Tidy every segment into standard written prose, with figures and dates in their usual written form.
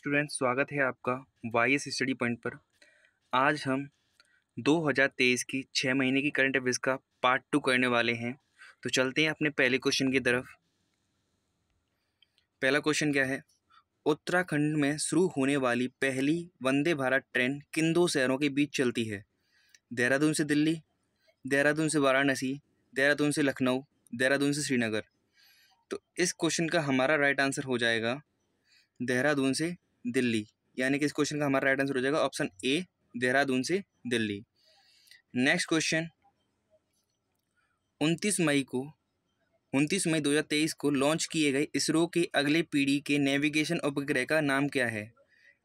Students, स्वागत है आपका वाईएस स्टडी पॉइंट पर। आज हम 2023 की 6 महीने की करंट अफेयर्स का पार्ट 2 करने वाले हैं। तो चलते हैं अपने पहले क्वेश्चन की तरफ। पहला क्वेश्चन क्या है? उत्तराखंड में शुरू होने वाली पहली वंदे भारत ट्रेन किन दो शहरों के बीच चलती है? देहरादून से दिल्ली, देहरादून से वाराणसी, देहरादून से लखनऊ, देहरादून से श्रीनगर। तो इस क्वेश्चन का हमारा राइट आंसर हो जाएगा देहरादून से दिल्ली, यानी कि इस क्वेश्चन का हमारा राइट आंसर हो जाएगा ऑप्शन ए, देहरादून से दिल्ली। नेक्स्ट क्वेश्चन, 29 मई 2023 को लॉन्च किए गए इसरो के अगले पीढ़ी के नेविगेशन उपग्रह का नाम क्या है?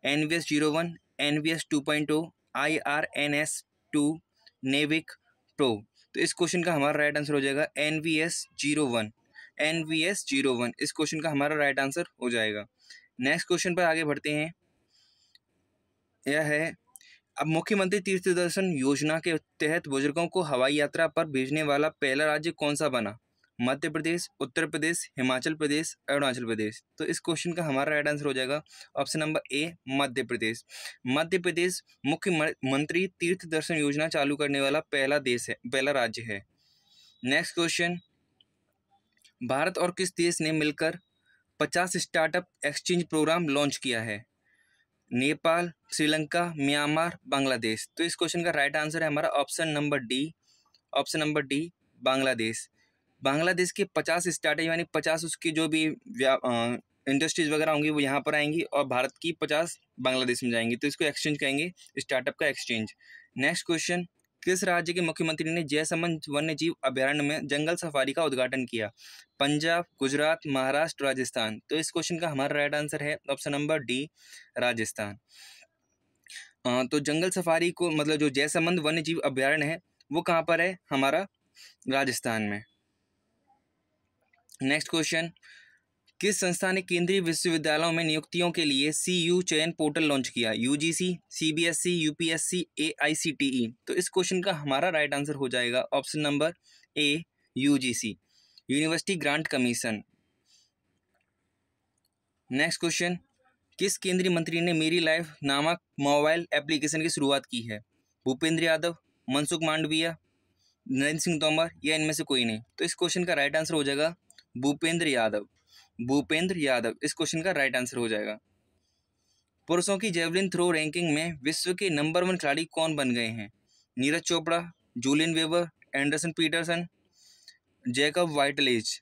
NVS-01, NVS 2.0, IRNS-2, NavIC pro. तो इस क्वेश्चन का हमारा राइट आंसर हो जाएगा NVS-01 इस क्वेश्चन का हमारा राइट आंसर हो जाएगा। नेक्स्ट क्वेश्चन पर आगे बढ़ते हैं। यह है, अब मुख्यमंत्री तीर्थ दर्शन योजना के तहत बुजुर्गों को हवाई यात्रा पर भेजने वाला पहला राज्य कौन सा बना? मध्य प्रदेश, उत्तर प्रदेश, हिमाचल प्रदेश, अरुणाचल प्रदेश। तो इस क्वेश्चन का हमारा राइट आंसर हो जाएगा ऑप्शन नंबर ए, मध्य प्रदेश। मध्य प्रदेश मुख्यमंत्री तीर्थ दर्शन योजना चालू करने वाला पहला राज्य है। नेक्स्ट क्वेश्चन, भारत और किस देश ने मिलकर 50 स्टार्टअप एक्सचेंज प्रोग्राम लॉन्च किया है? नेपाल, श्रीलंका, म्यांमार, बांग्लादेश। तो इस क्वेश्चन का राइट आंसर है हमारा option number D, Bangladesh. Bangladesh के 50 स्टार्टअप यानी 50 उसकी जो भी इंडस्ट्रीज वगैरह होंगी वो यहाँ पर आएंगी और भारत की 50 बांग्लादेश में जाएंगी। तो इसको एक्सचेंज कहेंगे, स्टार्टअप का एक्सचेंज। नेक्स्ट क्वेश्चन, किस राज्य के मुख्यमंत्री ने जयसमंद वन्य जीव अभ्यारण्य में जंगल सफारी का उद्घाटन किया? पंजाब, गुजरात, महाराष्ट्र, राजस्थान। तो इस क्वेश्चन का हमारा राइट आंसर है ऑप्शन नंबर डी, राजस्थान। तो जंगल सफारी को मतलब जो जयसमंद वन्य जीव अभ्यारण्य है वो कहाँ पर है? हमारा राजस्थान में। नेक्स्ट क्वेश्चन, किस संस्था ने केंद्रीय विश्वविद्यालयों में नियुक्तियों के लिए CU चयन पोर्टल लॉन्च किया? UGC, CBSE, UPSC, AICTE। तो इस क्वेश्चन का हमारा राइट आंसर हो जाएगा ऑप्शन नंबर ए, UGC, university grant commission. Next question, किस केंद्रीय मंत्री ने मेरी लाइफ नामक मोबाइल एप्लीकेशन की शुरुआत की है? भूपेंद्र यादव, मनसुख मांडविया, नरेंद्र सिंह तोमर या इनमें से कोई नहीं। तो इस क्वेश्चन का राइट आंसर हो जाएगा भूपेंद्र यादव इस क्वेश्चन का राइट आंसर हो जाएगा। पुरुषों की जेवलिन थ्रो रैंकिंग में विश्व के नंबर 1 खिलाड़ी कौन बन गए हैं? Neeraj Chopra, Julian Weber, Anderson Peterson, Jakub Vadlejch.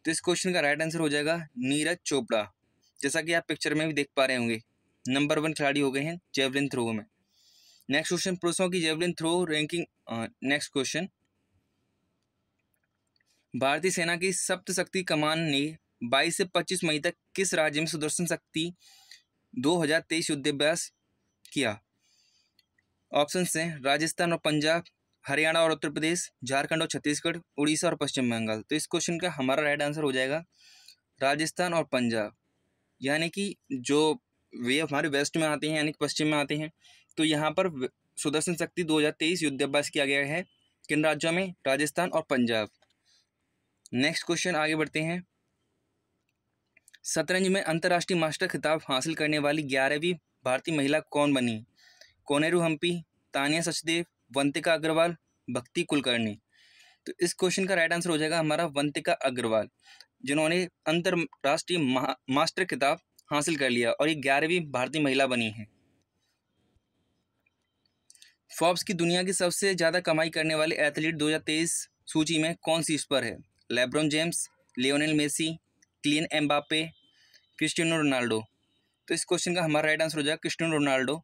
तो इस क्वेश्चन का राइट आंसर हो जाएगा नीरज चोपड़ा। जैसा कि आप पिक्चर में भी देख पा रहे होंगे, नंबर 1 खिलाड़ी हो गए हैं जेवलिन थ्रो में। नेक्स्ट क्वेश्चन, पुरुषों की javelin throw ranking. Next question, भारतीय सेना की सप्त शक्ति कमान ने 22 से 25 मई तक किस राज्य में सुदर्शन शक्ति 2023 युद्धाभ्यास किया? ऑप्शंस हैं राजस्थान और पंजाब, हरियाणा और उत्तर प्रदेश, झारखंड और छत्तीसगढ़, उड़ीसा और पश्चिम बंगाल। तो इस क्वेश्चन का हमारा राइट आंसर हो जाएगा राजस्थान और पंजाब, यानी कि जो वे हमारे वेस्ट में आते हैं यानी कि पश्चिम में आते हैं। तो यहाँ पर सुदर्शन शक्ति 2023 युद्धाभ्यास किया गया है किन राज्यों में? राजस्थान और पंजाब। नेक्स्ट क्वेश्चन, आगे बढ़ते हैं। शतरंज में अंतर्राष्ट्रीय मास्टर खिताब हासिल करने वाली 11वीं भारतीय महिला कौन बनी? कोनेरू हम्पी, तानिया सचदेव, वंतिका अग्रवाल, भक्ति कुलकर्णी। तो इस क्वेश्चन का राइट आंसर हो जाएगा हमारा वंतिका अग्रवाल, जिन्होंने अंतर्राष्ट्रीय मास्टर खिताब हासिल कर लिया और ये 11वीं भारतीय महिला बनी है। फोर्ब्स की दुनिया की सबसे ज़्यादा कमाई करने वाले एथलीट 2023 सूची में कौन सी इस पर है? LeBron James, Lionel Messi, Kylian Mbappe, Cristiano Ronaldo. तो इस क्वेश्चन का हमारा राइट आंसर हो जाएगा क्रिस्टियानो रोनाल्डो।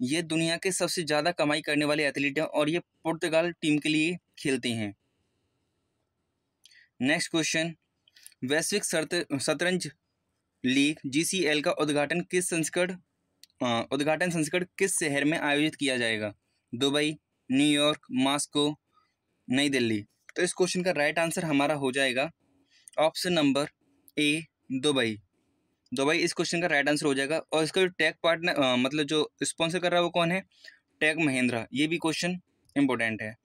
ये दुनिया के सबसे ज़्यादा कमाई करने वाले एथलीट हैं और ये पुर्तगाल टीम के लिए खेलते हैं। नेक्स्ट क्वेश्चन, वैश्विक शतरंज लीग GCL का उद्घाटन संस्करण किस शहर में आयोजित किया जाएगा? दुबई, न्यूयॉर्क, मॉस्को, नई दिल्ली। तो इस क्वेश्चन का राइट आंसर हमारा हो जाएगा ऑप्शन नंबर ए, दुबई इस क्वेश्चन का राइट आंसर हो जाएगा। और इसका जो टैग पार्टनर मतलब जो स्पॉन्सर कर रहा है वो कौन है? टैग महिंद्रा। ये भी क्वेश्चन इंपॉर्टेंट है।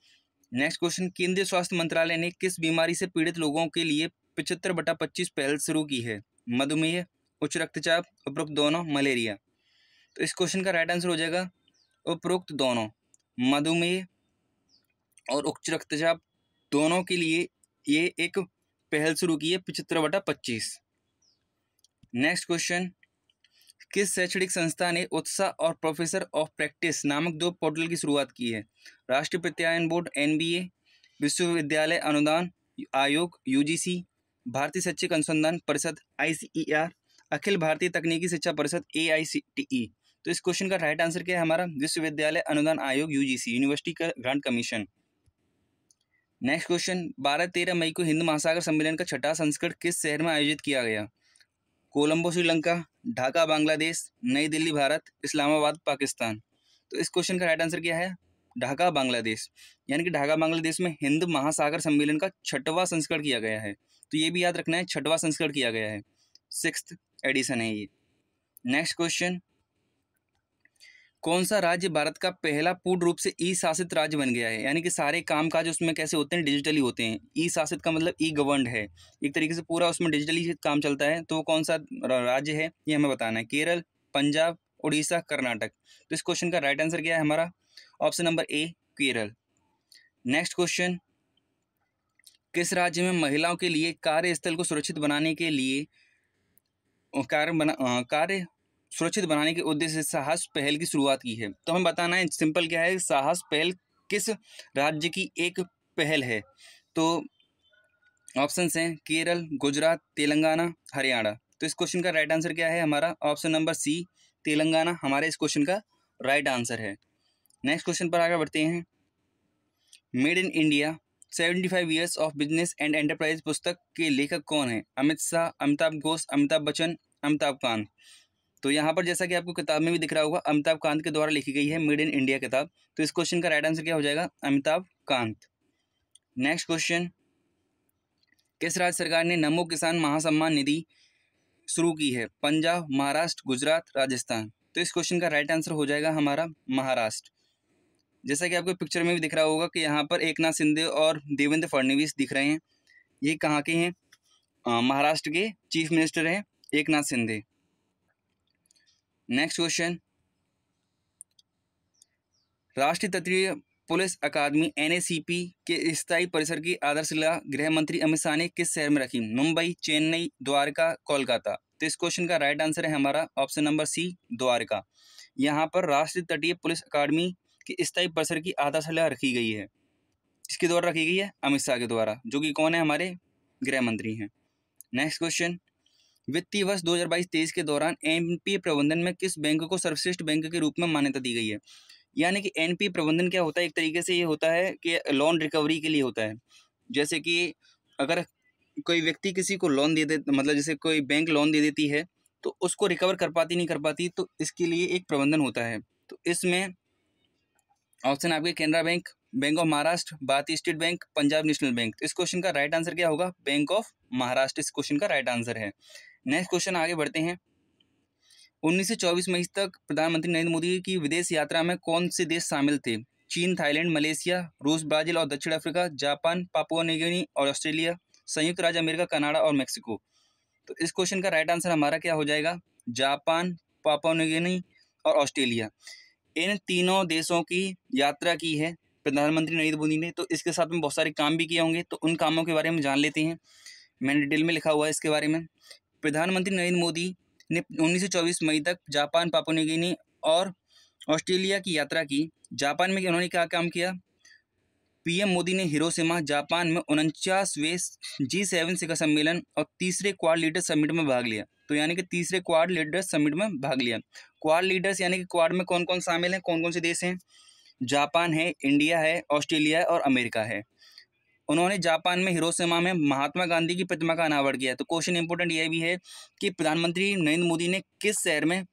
नेक्स्ट क्वेश्चन, केंद्रीय स्वास्थ्य मंत्रालय ने किस बीमारी से पीड़ित लोगों के लिए 75/25 पहल शुरू की है? मधुमेह, उच्च रक्तचाप, उपरोक्त दोनों, मलेरिया। तो इस क्वेश्चन का राइट आंसर हो जाएगा उपरोक्त दोनों। मधुमेह और उच्च रक्तचाप दोनों के लिए ये एक पहल शुरू की है 75/25। नेक्स्ट क्वेश्चन, किस शैक्षणिक संस्था ने उत्साह और प्रोफेसर ऑफ प्रैक्टिस नामक 2 पोर्टल की शुरुआत की है? राष्ट्रीय प्रत्यायन बोर्ड एनबीए, विश्वविद्यालय अनुदान आयोग यूजीसी, भारतीय शैक्षिक अनुसंधान परिषद आईसीईआर, अखिल भारतीय तकनीकी शिक्षा परिषद एआईसीटीई। तो इस क्वेश्चन का राइट आंसर क्या है हमारा? विश्वविद्यालय अनुदान आयोग UGC, university grant commission. Next question, 12-13 मई को हिंद महासागर सम्मेलन का 6वां संस्करण किस शहर में आयोजित किया गया? कोलंबो श्रीलंका, ढाका बांग्लादेश, नई दिल्ली भारत, इस्लामाबाद पाकिस्तान। तो इस क्वेश्चन का राइट आंसर क्या है? ढाका बांग्लादेश। यानी कि ढाका बांग्लादेश में हिंद महासागर सम्मेलन का 6वां संस्करण किया गया है। तो ये भी याद रखना है, 6वां संस्करण किया गया है, 6th एडिशन है ये। नेक्स्ट क्वेश्चन, कौन सा राज्य भारत का पहला पूर्ण रूप से ई शासित राज्य बन गया है? यानी कि सारे काम काज उसमें कैसे होते हैं? डिजिटली होते हैं। ई शासित का मतलब ई गवर्नड है, एक तरीके से पूरा उसमें डिजिटली काम चलता है। तो वो कौन सा राज्य है ये हमें बताना है। केरल, पंजाब, उड़ीसा, कर्नाटक। तो इस क्वेश्चन का राइट आंसर क्या है हमारा? ऑप्शन नंबर ए, केरल। नेक्स्ट क्वेश्चन, किस राज्य में महिलाओं के लिए कार्यस्थल को सुरक्षित बनाने के लिए कार्य सुरक्षित बनाने के उद्देश्य से साहस पहल की शुरुआत की है? तो हमें बताना है सिंपल क्या है, साहस पहल किस राज्य की एक पहल है? तो ऑप्शन हैं केरल, गुजरात, तेलंगाना, हरियाणा। तो इस क्वेश्चन का राइट आंसर क्या है हमारा? ऑप्शन नंबर सी, तेलंगाना हमारे इस क्वेश्चन का राइट आंसर है। नेक्स्ट क्वेश्चन पर आगे बढ़ते हैं। Made in India 75 years of business and enterprise पुस्तक के लेखक कौन है? अमित शाह, अमिताभ घोष, अमिताभ बच्चन, अमिताभ कांत। तो यहाँ पर जैसा कि आपको किताब में भी दिख रहा होगा, अमिताभ कांत के द्वारा लिखी गई है मेड इन इंडिया किताब। तो इस क्वेश्चन का राइट आंसर क्या हो जाएगा? अमिताभ कांत। नेक्स्ट क्वेश्चन, किस राज्य सरकार ने नमो किसान महासम्मान निधि शुरू की है? पंजाब, महाराष्ट्र, गुजरात, राजस्थान। तो इस क्वेश्चन का राइट आंसर हो जाएगा हमारा महाराष्ट्र। जैसा कि आपको पिक्चर में भी दिख रहा होगा कि यहाँ पर एकनाथ शिंदे और देवेंद्र फडणवीस दिख रहे हैं। ये कहाँ के हैं? महाराष्ट्र के चीफ मिनिस्टर हैं एकनाथ शिंदे। नेक्स्ट क्वेश्चन, राष्ट्रीय तटीय पुलिस अकादमी एनएसीपी के स्थायी परिसर की आधारशिला गृह मंत्री अमित शाह ने किस शहर में रखी? मुंबई, चेन्नई, द्वारका, कोलकाता। तो इस क्वेश्चन का राइट आंसर है हमारा ऑप्शन नंबर सी, द्वारका। यहाँ पर राष्ट्रीय तटीय पुलिस अकादमी के स्थायी परिसर की आधारशिला रखी गई है। किसके द्वारा रखी गई है? अमित शाह के द्वारा, जो कि कौन है? हमारे गृह मंत्री हैं। नेक्स्ट क्वेश्चन, वित्तीय वर्ष 2022-23 के दौरान एनपीए प्रबंधन में किस बैंक को सर्वश्रेष्ठ बैंक के रूप में मान्यता दी गई है? यानी कि एनपीए प्रबंधन क्या होता है? एक तरीके से ये होता है कि लोन रिकवरी के लिए होता है। जैसे कि अगर कोई व्यक्ति किसी को लोन दे दे, मतलब जैसे कोई बैंक लोन दे देती है तो उसको रिकवर कर पाती नहीं कर पाती, तो इसके लिए एक प्रबंधन होता है। तो इसमें ऑप्शन आपके Canara Bank, Bank of Maharashtra, Bharatiya State Bank, Punjab National Bank. इस क्वेश्चन का राइट आंसर क्या होगा? बैंक ऑफ महाराष्ट्र इस क्वेश्चन का राइट आंसर है। नेक्स्ट क्वेश्चन आगे बढ़ते हैं। 19 से 24 मई तक प्रधानमंत्री नरेंद्र मोदी की विदेश यात्रा में कौन से देश शामिल थे? चीन, थाईलैंड, मलेशिया, रूस, ब्राजील और दक्षिण अफ्रीका, जापान, पापुआ न्यू गिनी और ऑस्ट्रेलिया, संयुक्त राज्य अमेरिका, कनाडा और मेक्सिको। तो इस क्वेश्चन का राइट आंसर हमारा क्या हो जाएगा? जापान, पापुआ न्यू गिनी और ऑस्ट्रेलिया। इन तीनों देशों की यात्रा की है प्रधानमंत्री नरेंद्र मोदी ने। तो इसके साथ में बहुत सारे काम भी किए होंगे, तो उन कामों के बारे में जान लेते हैं। मैंने डिटेल में लिखा हुआ है इसके बारे में। प्रधानमंत्री नरेंद्र मोदी ने 19 से 24 मई तक जापान, पापुआ न्यू गिनी और ऑस्ट्रेलिया की यात्रा की। जापान में उन्होंने क्या काम किया? पीएम मोदी ने हिरोशिमा, जापान में 49वें G7 शिखर सम्मेलन और तीसरे क्वाड लीडर्स समिट में भाग लिया। तो यानी कि तीसरे क्वाड लीडर्स समिट में भाग लिया। क्वाड लीडर्स यानी कि क्वाड में कौन कौन शामिल हैं, कौन कौन से देश हैं? जापान है, इंडिया है, ऑस्ट्रेलिया है और अमेरिका है। उन्होंने जापान में हिरोशिमा में महात्मा गांधी की प्रतिमा का अनावरण किया। तो क्वेश्चन इंपॉर्टेंट यह भी है कि प्रधानमंत्री नरेंद्र मोदी ने किस शहर में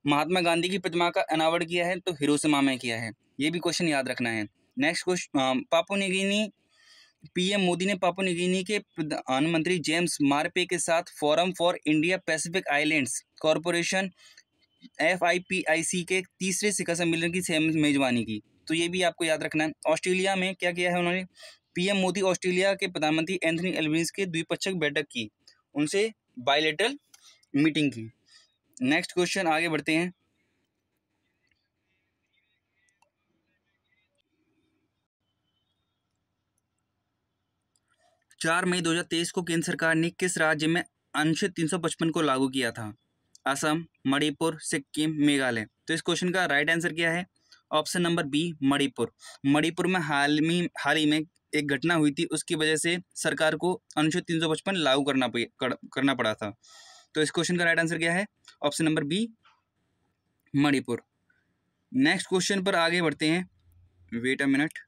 महात्मा गांधी की प्रतिमा का अनावरण किया है? तो हिरोशिमा में किया है। ये भी क्वेश्चन याद रखना है। नेक्स्ट क्वेश्चन, पापुआ न्यू गिनी, पीएम मोदी ने पापुआ न्यू गिनी के प्रधानमंत्री जेम्स मारपे के साथ forum for India Pacific islands corporation FIPIC के तीसरे शिखर सम्मेलन की मेजबानी की। तो ये भी आपको याद रखना है। ऑस्ट्रेलिया में क्या किया है उन्होंने? पीएम मोदी ऑस्ट्रेलिया के प्रधानमंत्री एंथनी एल्बनीज़ के द्विपक्षीय बैठक की, उनसे बायलैटरल मीटिंग की। नेक्स्ट क्वेश्चन आगे बढ़ते हैं। 4 मई 2023 को केंद्र सरकार ने किस राज्य में अनुच्छेद 355 को लागू किया था? असम, मणिपुर, सिक्किम, मेघालय। तो इस क्वेश्चन का राइट आंसर क्या है? Option number B, Manipur. Manipur में हाल ही में एक घटना हुई थी, उसकी वजह से सरकार को अनुच्छेद 355 लागू करना पड़ा था। तो इस क्वेश्चन का राइट आंसर क्या है? Option number B, Manipur. Next question पर आगे बढ़ते हैं। Wait a minute.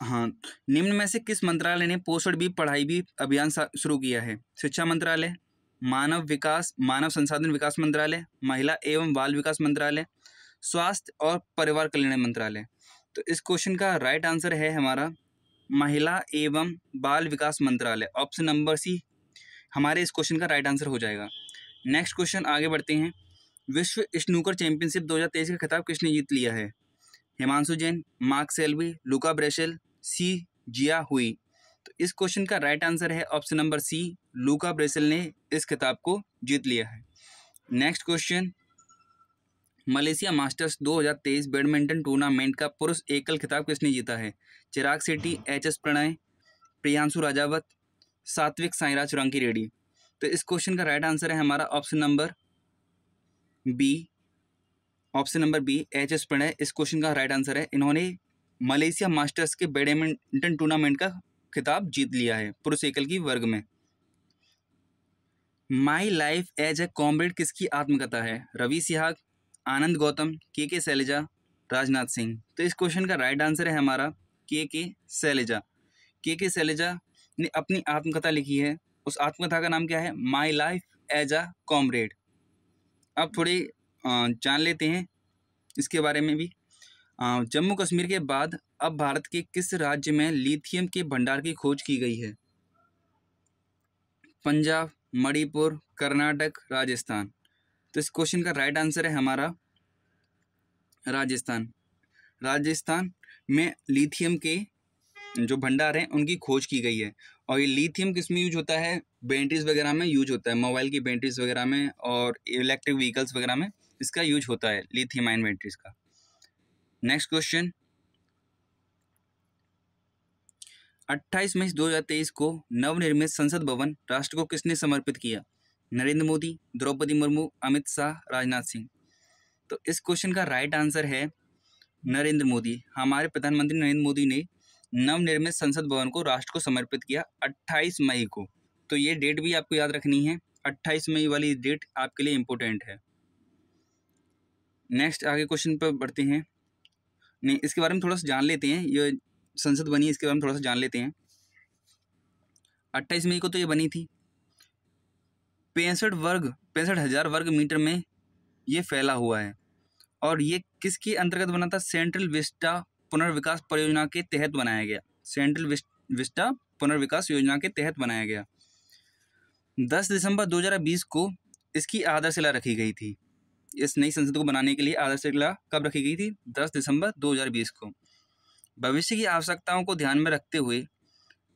हाँ, निम्न में से किस मंत्रालय ने पोषण भी पढ़ाई भी अभियान शुरू किया है? शिक्षा मंत्रालय, मानव संसाधन विकास मंत्रालय, महिला एवं बाल विकास मंत्रालय, स्वास्थ्य और परिवार कल्याण मंत्रालय। तो इस क्वेश्चन का राइट आंसर है हमारा महिला एवं बाल विकास मंत्रालय। ऑप्शन नंबर सी हमारे इस क्वेश्चन का राइट आंसर हो जाएगा। नेक्स्ट क्वेश्चन आगे बढ़ते हैं। विश्व स्नूकर चैंपियनशिप 2023 का खिताब किसने जीत लिया है? हिमांशु जैन, मार्क सेल्वी, लुका ब्रेशेल, सी जिया हुई। तो इस क्वेश्चन का राइट आंसर है ऑप्शन नंबर सी, लुका ब्रेशेल ने इस खिताब को जीत लिया है। Next question, Malaysia masters 2023 badminton tournament का पुरुष एकल खिताब किसने जीता है? चिराग शेट्टी, एच.एस. प्रणय, प्रियांशु राजावत, सात्विक साईराज रंकीरेड्डी। तो इस क्वेश्चन का राइट आंसर है हमारा option number B, HS. Prannoy इस क्वेश्चन का राइट आंसर है। इन्होंने मलेशिया मास्टर्स के बैडमिंटन टूर्नामेंट का खिताब जीत लिया है पुरुष एकल की वर्ग में। My life as a comrade किसकी आत्मकथा है? रवि सिहाग, आनंद गौतम, के शैलजा, राजनाथ सिंह। तो इस क्वेश्चन का राइट आंसर है हमारा के शैलजा। के शैलजा ने अपनी आत्मकथा लिखी है। उस आत्मकथा का नाम क्या है? My life as a comrade. अब थोड़ी जान लेते हैं इसके बारे में भी। जम्मू कश्मीर के बाद अब भारत के किस राज्य में लिथियम के भंडार की खोज की गई है? पंजाब, मणिपुर, कर्नाटक, राजस्थान। तो इस क्वेश्चन का राइट आंसर है हमारा राजस्थान। राजस्थान में लिथियम के जो भंडार हैं उनकी खोज की गई है। और ये लिथियम किस में यूज होता है? बैटरीज वगैरह में यूज होता है, मोबाइल की बैटरीज वगैरह में और इलेक्ट्रिक व्हीकल्स वगैरह में इसका यूज होता है, लिथियम आयन बैटरीज का। नेक्स्ट क्वेश्चन, 28 मई 2023 को नवनिर्मित संसद भवन राष्ट्र को किसने समर्पित किया? नरेंद्र मोदी, द्रौपदी मुर्मू, अमित शाह, राजनाथ सिंह। तो इस क्वेश्चन का राइट आंसर है नरेंद्र मोदी। हमारे प्रधानमंत्री नरेंद्र मोदी ने नवनिर्मित संसद भवन को राष्ट्र को समर्पित किया 28 मई को। तो ये डेट भी आपको याद रखनी है, 28 मई वाली डेट आपके लिए इम्पोर्टेंट है। नेक्स्ट आगे क्वेश्चन पर बढ़ते हैं। नहीं, इसके बारे में थोड़ा सा जान लेते हैं। ये संसद बनी, इसके बारे में थोड़ा सा जान लेते हैं। 28 मई को तो ये बनी थी। 65,000 वर्ग मीटर में ये फैला हुआ है। और ये किसके अंतर्गत बना था? सेंट्रल विस्टा पुनर्विकास परियोजना के तहत बनाया गया। सेंट्रल विस्टा पुनर्विकास योजना के तहत बनाया गया। 10 दिसंबर 2020 को इसकी आधारशिला रखी गई थी। इस नई संसद को बनाने के लिए आधारशिला कब रखी गई थी? 10 दिसंबर 2020 को। भविष्य की आवश्यकताओं को ध्यान में रखते हुए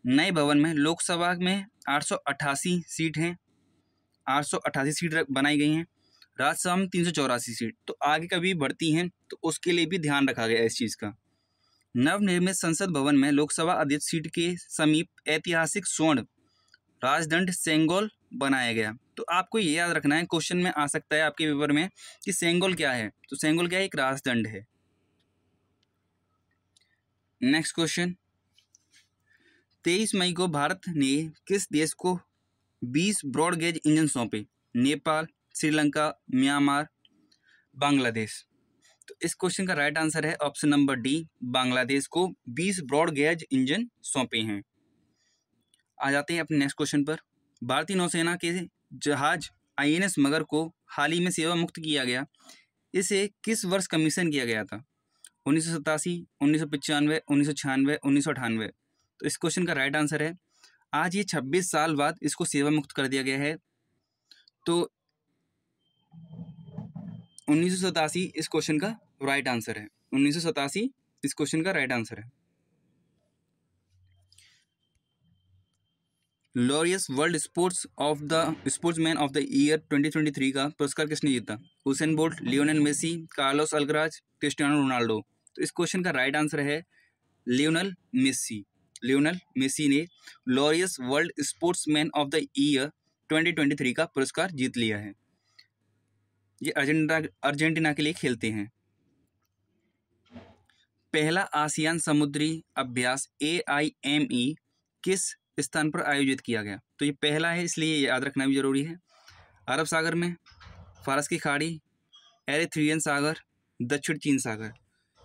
नए भवन में लोकसभा में 888 सीट हैं, 888 सीट बनाई गई हैं। राज्यसभा में 384 सीट। तो आगे कभी बढ़ती हैं तो उसके लिए भी ध्यान रखा गया इस चीज़ का। नवनिर्मित संसद भवन में लोकसभा अध्यक्ष सीट के समीप ऐतिहासिक स्वर्ण राजदंड सेंगोल बनाया गया। तो आपको ये याद रखना है, क्वेश्चन में आ सकता है आपके पेपर में कि सेंगोल क्या है। तो सेंगोल क्या है? एक राजदंड है। नेक्स्ट क्वेश्चन, 23 मई को भारत ने किस देश को 20 ब्रॉडगेज इंजन सौंपे? नेपाल, श्रीलंका, म्यांमार, बांग्लादेश। तो इस क्वेश्चन का राइट आंसर है ऑप्शन नंबर डी, बांग्लादेश को 20 ब्रॉडगेज इंजन सौंपे हैं। आ जाते हैं अपने नेक्स्ट क्वेश्चन पर। भारतीय नौसेना के जहाज INS मगर को हाल ही में सेवा मुक्त किया गया। इसे किस वर्ष कमीशन किया गया था? 1987, 1995, 1996, 1998। तो इस क्वेश्चन का राइट आंसर है आज ये 26 साल बाद इसको सेवा मुक्त कर दिया गया है। तो 1987 इस क्वेश्चन का राइट आंसर है। 1987 इस क्वेश्चन का राइट आंसर है। Laureus World Sportsman of the Year 2023 का पुरस्कार किसने जीता? Usain Bolt, Lionel Messi, Carlos Alcaraz, Cristiano Ronaldo. तो इस क्वेश्चन का राइट आंसर है लियोनेल मेसी। लियोनेल मेसी ने Laureus World Sportsman of the Year 2023 का पुरस्कार जीत लिया है। ये अर्जेंटीना के लिए खेलते हैं। पहला आसियान समुद्री अभ्यास AIME किस स्थान पर आयोजित किया गया? तो ये पहला है, इसलिए याद रखना भी जरूरी है। अरब सागर में, फारस की खाड़ी, एरिथ्रियन सागर, दक्षिण चीन सागर।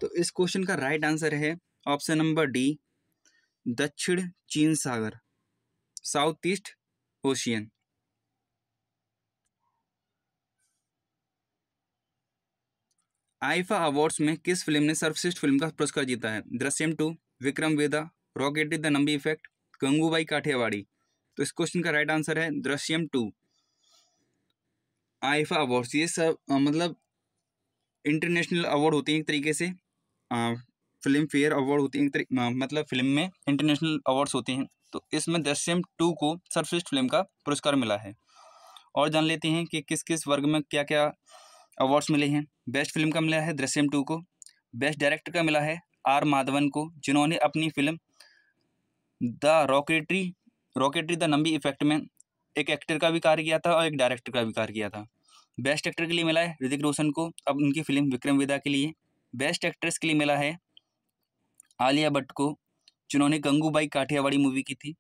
तो इस क्वेश्चन का राइट आंसर है ऑप्शन नंबर डी, दक्षिण चीन सागर, South East Ocean. IIFA awards में किस फिल्म ने सर्वश्रेष्ठ फिल्म का पुरस्कार जीता है? Drishyam 2, Vikram Vedha, Rocket the Nambi Effect, Gangubai Kathiawadi. तो इस क्वेश्चन का राइट आंसर है दृश्यम 2। आईफा अवार्ड्स ये सब मतलब इंटरनेशनल अवार्ड होते हैं एक तरीके से, फिल्म फेयर अवार्ड होती है मतलब फिल्म में इंटरनेशनल अवार्ड्स होते हैं। तो इसमें दृश्यम 2 को सर्वश्रेष्ठ फिल्म का पुरस्कार मिला है। और जान लेते हैं कि किस किस वर्ग में क्या क्या अवार्ड्स मिले हैं। बेस्ट फिल्म का मिला है दृश्यम 2 को। बेस्ट डायरेक्टर का मिला है R माधवन को, जिन्होंने अपनी film the rocketry the Nambi effect में एक एक्टर का भी कार्य किया था और एक डायरेक्टर का भी कार्य किया था। बेस्ट एक्टर के लिए मिला है ऋतिक रोशन को, अब उनकी फिल्म विक्रम वेदा के लिए। बेस्ट एक्ट्रेस के लिए मिला है आलिया भट्ट को, जिन्होंने गंगूबाई काठियावाड़ी मूवी की थी।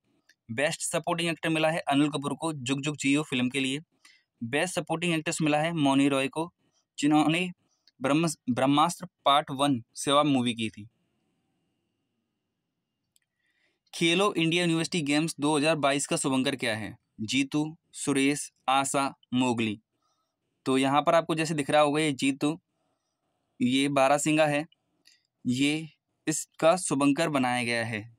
बेस्ट सपोर्टिंग एक्टर मिला है अनिल कपूर को जुग जुग जियो फिल्म के लिए। बेस्ट सपोर्टिंग एक्ट्रेस मिला है मौनी रॉय को, जिन्होंने ब्रह्मास्त्र पार्ट 1 सेवा मूवी की थी। खेलो इंडिया यूनिवर्सिटी गेम्स 2022 का शुभंकर क्या है? जीतू, सुरेश, आशा, मोगली। तो यहाँ पर आपको जैसे दिख रहा होगा ये जीतू, ये बारासिंगा है, ये इसका शुभंकर बनाया गया है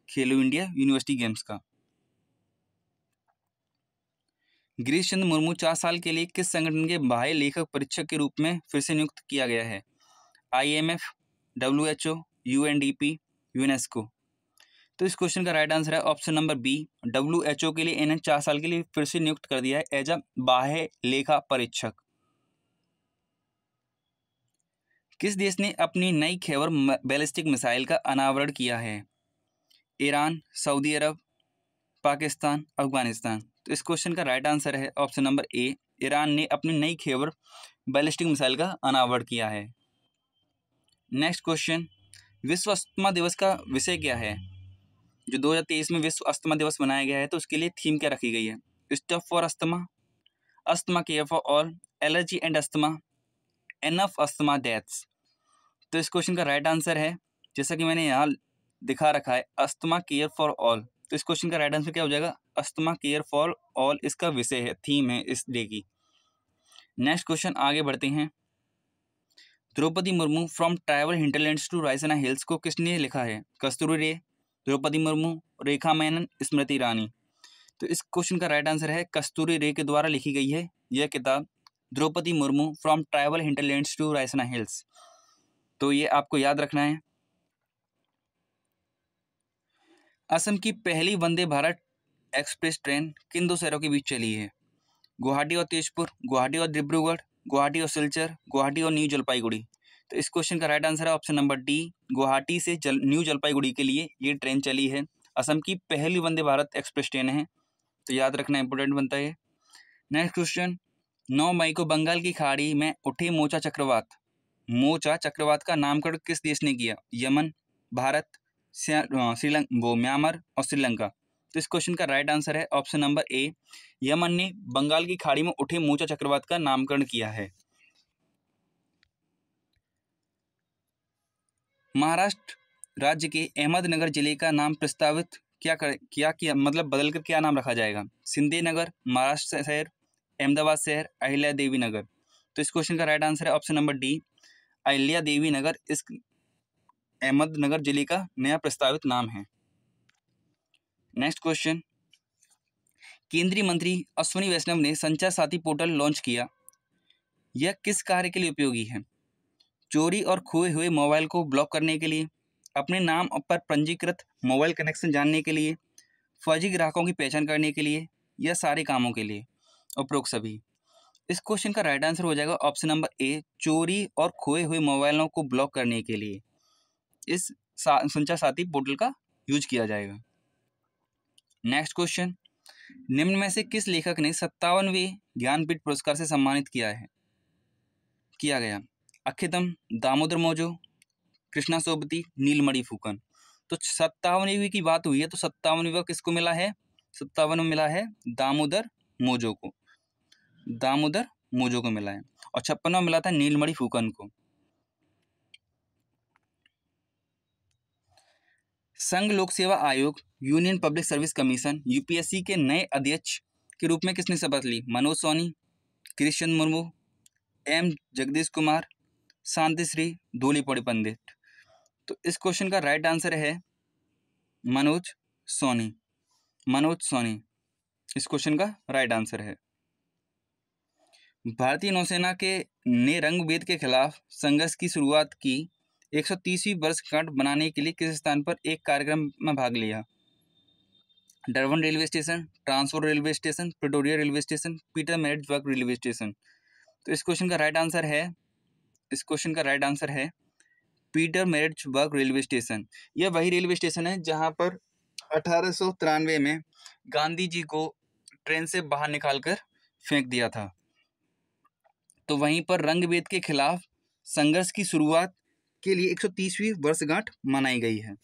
खेलो इंडिया यूनिवर्सिटी गेम्स का। गिरीश चंद्र मुर्मू 4 साल के लिए किस संगठन के बाह्य लेखक परीक्षक के रूप में फिर से नियुक्त किया गया है? IMF, WHO, UNDP, UNESCO. तो इस क्वेश्चन का राइट आंसर है ऑप्शन नंबर बी, WHO के लिए इन्हें 4 साल के लिए फिर से नियुक्त कर दिया है एज अ बाह्य लेखा परीक्षक। किस देश ने अपनी नई खैबर बैलिस्टिक मिसाइल का अनावरण किया है? ईरान, सऊदी अरब, पाकिस्तान, अफगानिस्तान। तो इस क्वेश्चन का राइट आंसर है ऑप्शन नंबर ए, ईरान ने अपनी नई खैबर बैलिस्टिक मिसाइल का अनावरण किया है। नेक्स्ट क्वेश्चन, विश्व अस्थमा दिवस का विषय क्या है? जो 2023 में विश्व अस्थमा दिवस मनाया गया है तो उसके लिए थीम क्या रखी गई है? Stop for asthma, asthma care for all, allergy and asthma, enough asthma deaths. तो इस क्वेश्चन का राइट आंसर है, जैसा कि मैंने यहाँ दिखा रखा है, अस्थमा केयर फॉर ऑल। तो इस क्वेश्चन का राइट आंसर क्या हो जाएगा? अस्थमा केयर फॉर ऑल इसका विषय है, थीम है इस डे की। नेक्स्ट क्वेश्चन आगे बढ़ते हैं। Draupadi Murmu from tribal hinterlands to Raisina Hills को किसने लिखा है? कस्तूरी रे, द्रौपदी मुर्मू, रेखा मेनन, स्मृति ईरानी। तो इस क्वेश्चन का राइट आंसर है कस्तूरी रे के द्वारा लिखी गई है यह किताब, Draupadi Murmu from tribal hinterlands to Raisina Hills. तो ये आपको याद रखना है। असम की पहली वंदे भारत एक्सप्रेस ट्रेन किन 2 शहरों के बीच चली है? गुवाहाटी और तेजपुर, गुवाहाटी और डिब्रूगढ़, गुवाहाटी और सिलचर, गुवाहाटी और न्यू जलपाईगुड़ी। तो इस क्वेश्चन का राइट आंसर है ऑप्शन नंबर डी, गुवाहाटी से न्यू जलपाईगुड़ी के लिए ये ट्रेन चली है। असम की पहली वंदे भारत एक्सप्रेस ट्रेन है, तो याद रखना इंपॉर्टेंट बनता है। नेक्स्ट क्वेश्चन, 9 मई को बंगाल की खाड़ी में उठे मोचा चक्रवात का नामकरण किस देश ने किया? यमन, भारत, श्रीलंका, म्यांमार और श्रीलंका। तो इस क्वेश्चन का राइट आंसर है ऑप्शन नंबर ए, यमन ने बंगाल की खाड़ी में उठे मोचा चक्रवात का नामकरण किया है। महाराष्ट्र राज्य के अहमदनगर जिले का नाम प्रस्तावित क्या मतलब बदलकर क्या नाम रखा जाएगा? सिंधे नगर, महाराष्ट्र शहर, अहमदाबाद शहर, अहिल्या देवी नगर। तो इस क्वेश्चन का राइट आंसर है ऑप्शन नंबर डी, अहिल्या देवी नगर इस अहमदनगर जिले का नया प्रस्तावित नाम है। नेक्स्ट क्वेश्चन, केंद्रीय मंत्री अश्विनी वैष्णव ने संचार साथी पोर्टल लॉन्च किया, यह किस कार्य के लिए उपयोगी है? चोरी और खोए हुए मोबाइल को ब्लॉक करने के लिए, अपने नाम पर पंजीकृत मोबाइल कनेक्शन जानने के लिए, फर्जी ग्राहकों की पहचान करने के लिए, या सारे कामों के लिए, उपरोक्त सभी। इस क्वेश्चन का राइट आंसर हो जाएगा ऑप्शन नंबर ए, चोरी और खोए हुए मोबाइलों को ब्लॉक करने के लिए इस संचार साथी पोर्टल का यूज किया जाएगा। नेक्स्ट क्वेश्चन, निम्न में से किस लेखक ने 57वें ज्ञानपीठ पुरस्कार से सम्मानित किया गया? अक्षितम, दामोदर मौजो, कृष्णा सोबती, नीलमणि फुकन। तो 57वीं की बात हुई है, तो 57वां किसको मिला है? 57 मिला है दामोदर मौजो को, दामोदर मौजो को मिला है, और 56वां मिला था नीलमणि फुकन को। संघ लोक सेवा आयोग, union public service commission, UPSC के नए अध्यक्ष के रूप में किसने शपथ ली? मनोज सोनी, कृष्ण मुर्मू, एम जगदीश कुमार, शांतिश्री, धूलीपड़ी पंडित। तो इस क्वेश्चन का राइट आंसर है मनोज सोनी, मनोज सोनी इस क्वेश्चन का राइट आंसर है। भारतीय नौसेना के ने रंगभेद के खिलाफ संघर्ष की शुरुआत की 130वीं वर्षगांठ बनाने के लिए किस स्थान पर एक कार्यक्रम में भाग लिया? Durban railway station, transport railway station, Pretoria railway station, Pietermaritzburg railway station. तो इस क्वेश्चन का राइट आंसर है, इस क्वेश्चन का राइट आंसर है पीटरमैरिट्जबर्ग रेलवे स्टेशन। यह वही रेलवे स्टेशन है जहां पर 1893 में गांधी जी को ट्रेन से बाहर निकालकर फेंक दिया था। तो वहीं पर रंगभेद के खिलाफ संघर्ष की शुरुआत के लिए 130वीं वर्षगांठ मनाई गई है।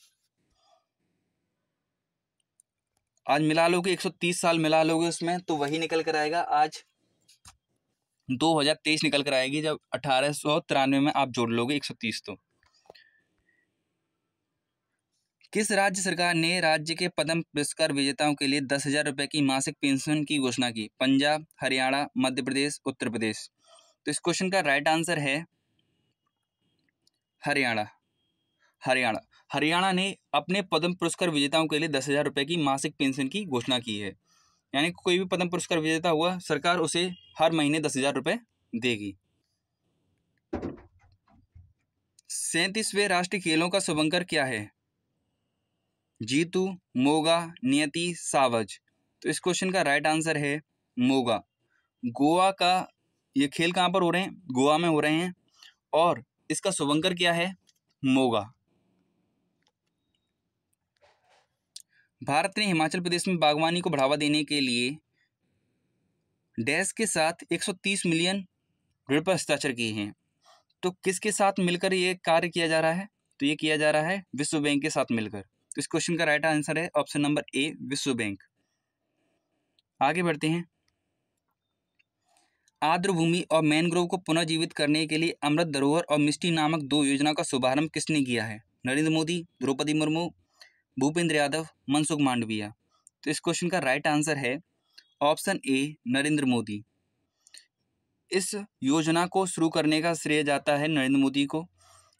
आज मिला लोगे 130 साल मिला लोगे उसमें, तो वही निकल कर आएगा आज 2023 निकल कर आएगी, जब 1893 में आप जोड़ लोगे 130। तो किस राज्य सरकार ने राज्य के पद्म पुरस्कार विजेताओं के लिए 10,000 रुपये की मासिक पेंशन की घोषणा की? पंजाब, हरियाणा, मध्य प्रदेश, उत्तर प्रदेश। तो इस क्वेश्चन का राइट आंसर है हरियाणा, हरियाणा। हरियाणा ने अपने पद्म पुरस्कार विजेताओं के लिए 10,000 रुपये की मासिक पेंशन की घोषणा की है। यानी कोई भी पद्म पुरस्कार विजेता हुआ, सरकार उसे हर महीने 10,000 रुपये देगी। 37वें राष्ट्रीय खेलों का शुभंकर क्या है? जीतू, मोगा, नियति, सावज। तो इस क्वेश्चन का राइट आंसर है मोगा। गोवा का ये खेल कहाँ पर हो रहे हैं? गोवा में हो रहे हैं, और इसका शुभंकर क्या है? मोगा। भारत ने हिमाचल प्रदेश में बागवानी को बढ़ावा देने के लिए डैश के साथ 130 मिलियन ऋण पर हस्ताक्षर किए हैं। तो किसके साथ मिलकर ये कार्य किया जा रहा है? तो ये किया जा रहा है विश्व बैंक के साथ मिलकर। तो इस क्वेश्चन का राइट आंसर है ऑप्शन नंबर ए, विश्व बैंक। आगे बढ़ते हैं। आर्द्र भूमि और मैनग्रोव को पुनर्जीवित करने के लिए अमृत धरोहर और मिष्टी नामक 2 योजनाओं का शुभारंभ किसने किया है? नरेंद्र मोदी, द्रौपदी मुर्मू, भूपेंद्र यादव, मनसुख मांडविया। तो इस क्वेश्चन का राइट आंसर है ऑप्शन ए, नरेंद्र मोदी। इस योजना को शुरू करने का श्रेय जाता है नरेंद्र मोदी को।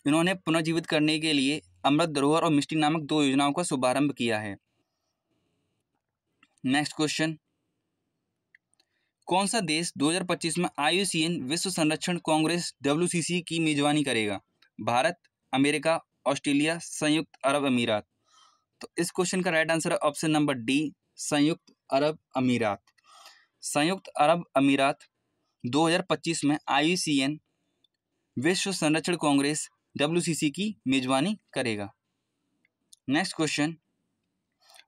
इन्होंने पुनर्जीवित करने के लिए अमृत धरोहर और मिष्टी नामक 2 योजनाओं का शुभारंभ किया है। नेक्स्ट क्वेश्चन, कौन सा देश 2025 में IUCN विश्व संरक्षण कांग्रेस WCC की मेजबानी करेगा? भारत, अमेरिका, ऑस्ट्रेलिया, संयुक्त अरब अमीरात। तो इस क्वेश्चन का राइट आंसर है ऑप्शन नंबर डी, संयुक्त अरब अमीरात। संयुक्त अरब अमीरात 2025 में IUCN विश्व संरक्षण कांग्रेस WCC की मेजबानी करेगा। नेक्स्ट क्वेश्चन,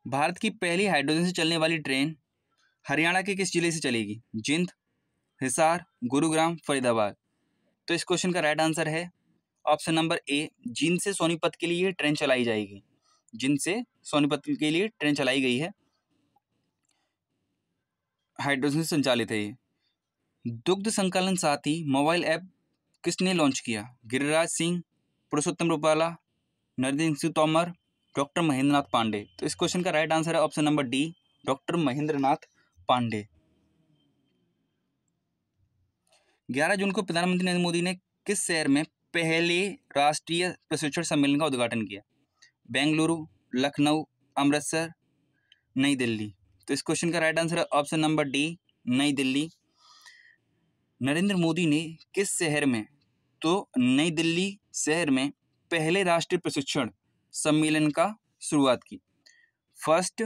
भारत की पहली हाइड्रोजन से चलने वाली ट्रेन हरियाणा के किस जिले से चलेगी? जिंद, हिसार, गुरुग्राम, फरीदाबाद। तो इस क्वेश्चन का राइट आंसर है ऑप्शन नंबर ए, जिंद से सोनीपत के लिए ट्रेन चलाई जाएगी। जिंद से सोनीपत के लिए ट्रेन चलाई गई है, हाइड्रोजन से संचालित है ये। दुग्ध संकलन साथी मोबाइल ऐप किसने लॉन्च किया? गिरिराज सिंह, पुरुषोत्तम रूपाला, नरेंद्र सिंह तोमर, डॉक्टर महेंद्र नाथ पांडे। तो इस क्वेश्चन का राइट आंसर है option number D, doctor Mahendra Nath Pandey. 11 June को प्रधानमंत्री नरेंद्र मोदी ने किस शहर में पहले राष्ट्रीय प्रशिक्षण सम्मेलन का उद्घाटन किया? बेंगलुरु, लखनऊ, अमृतसर, नई दिल्ली। तो इस क्वेश्चन का राइट आंसर है ऑप्शन नंबर डी, नई दिल्ली। नरेंद्र मोदी ने किस शहर में तो नई दिल्ली शहर में पहले राष्ट्रीय प्रशिक्षण सम्मेलन का शुरुआत की? First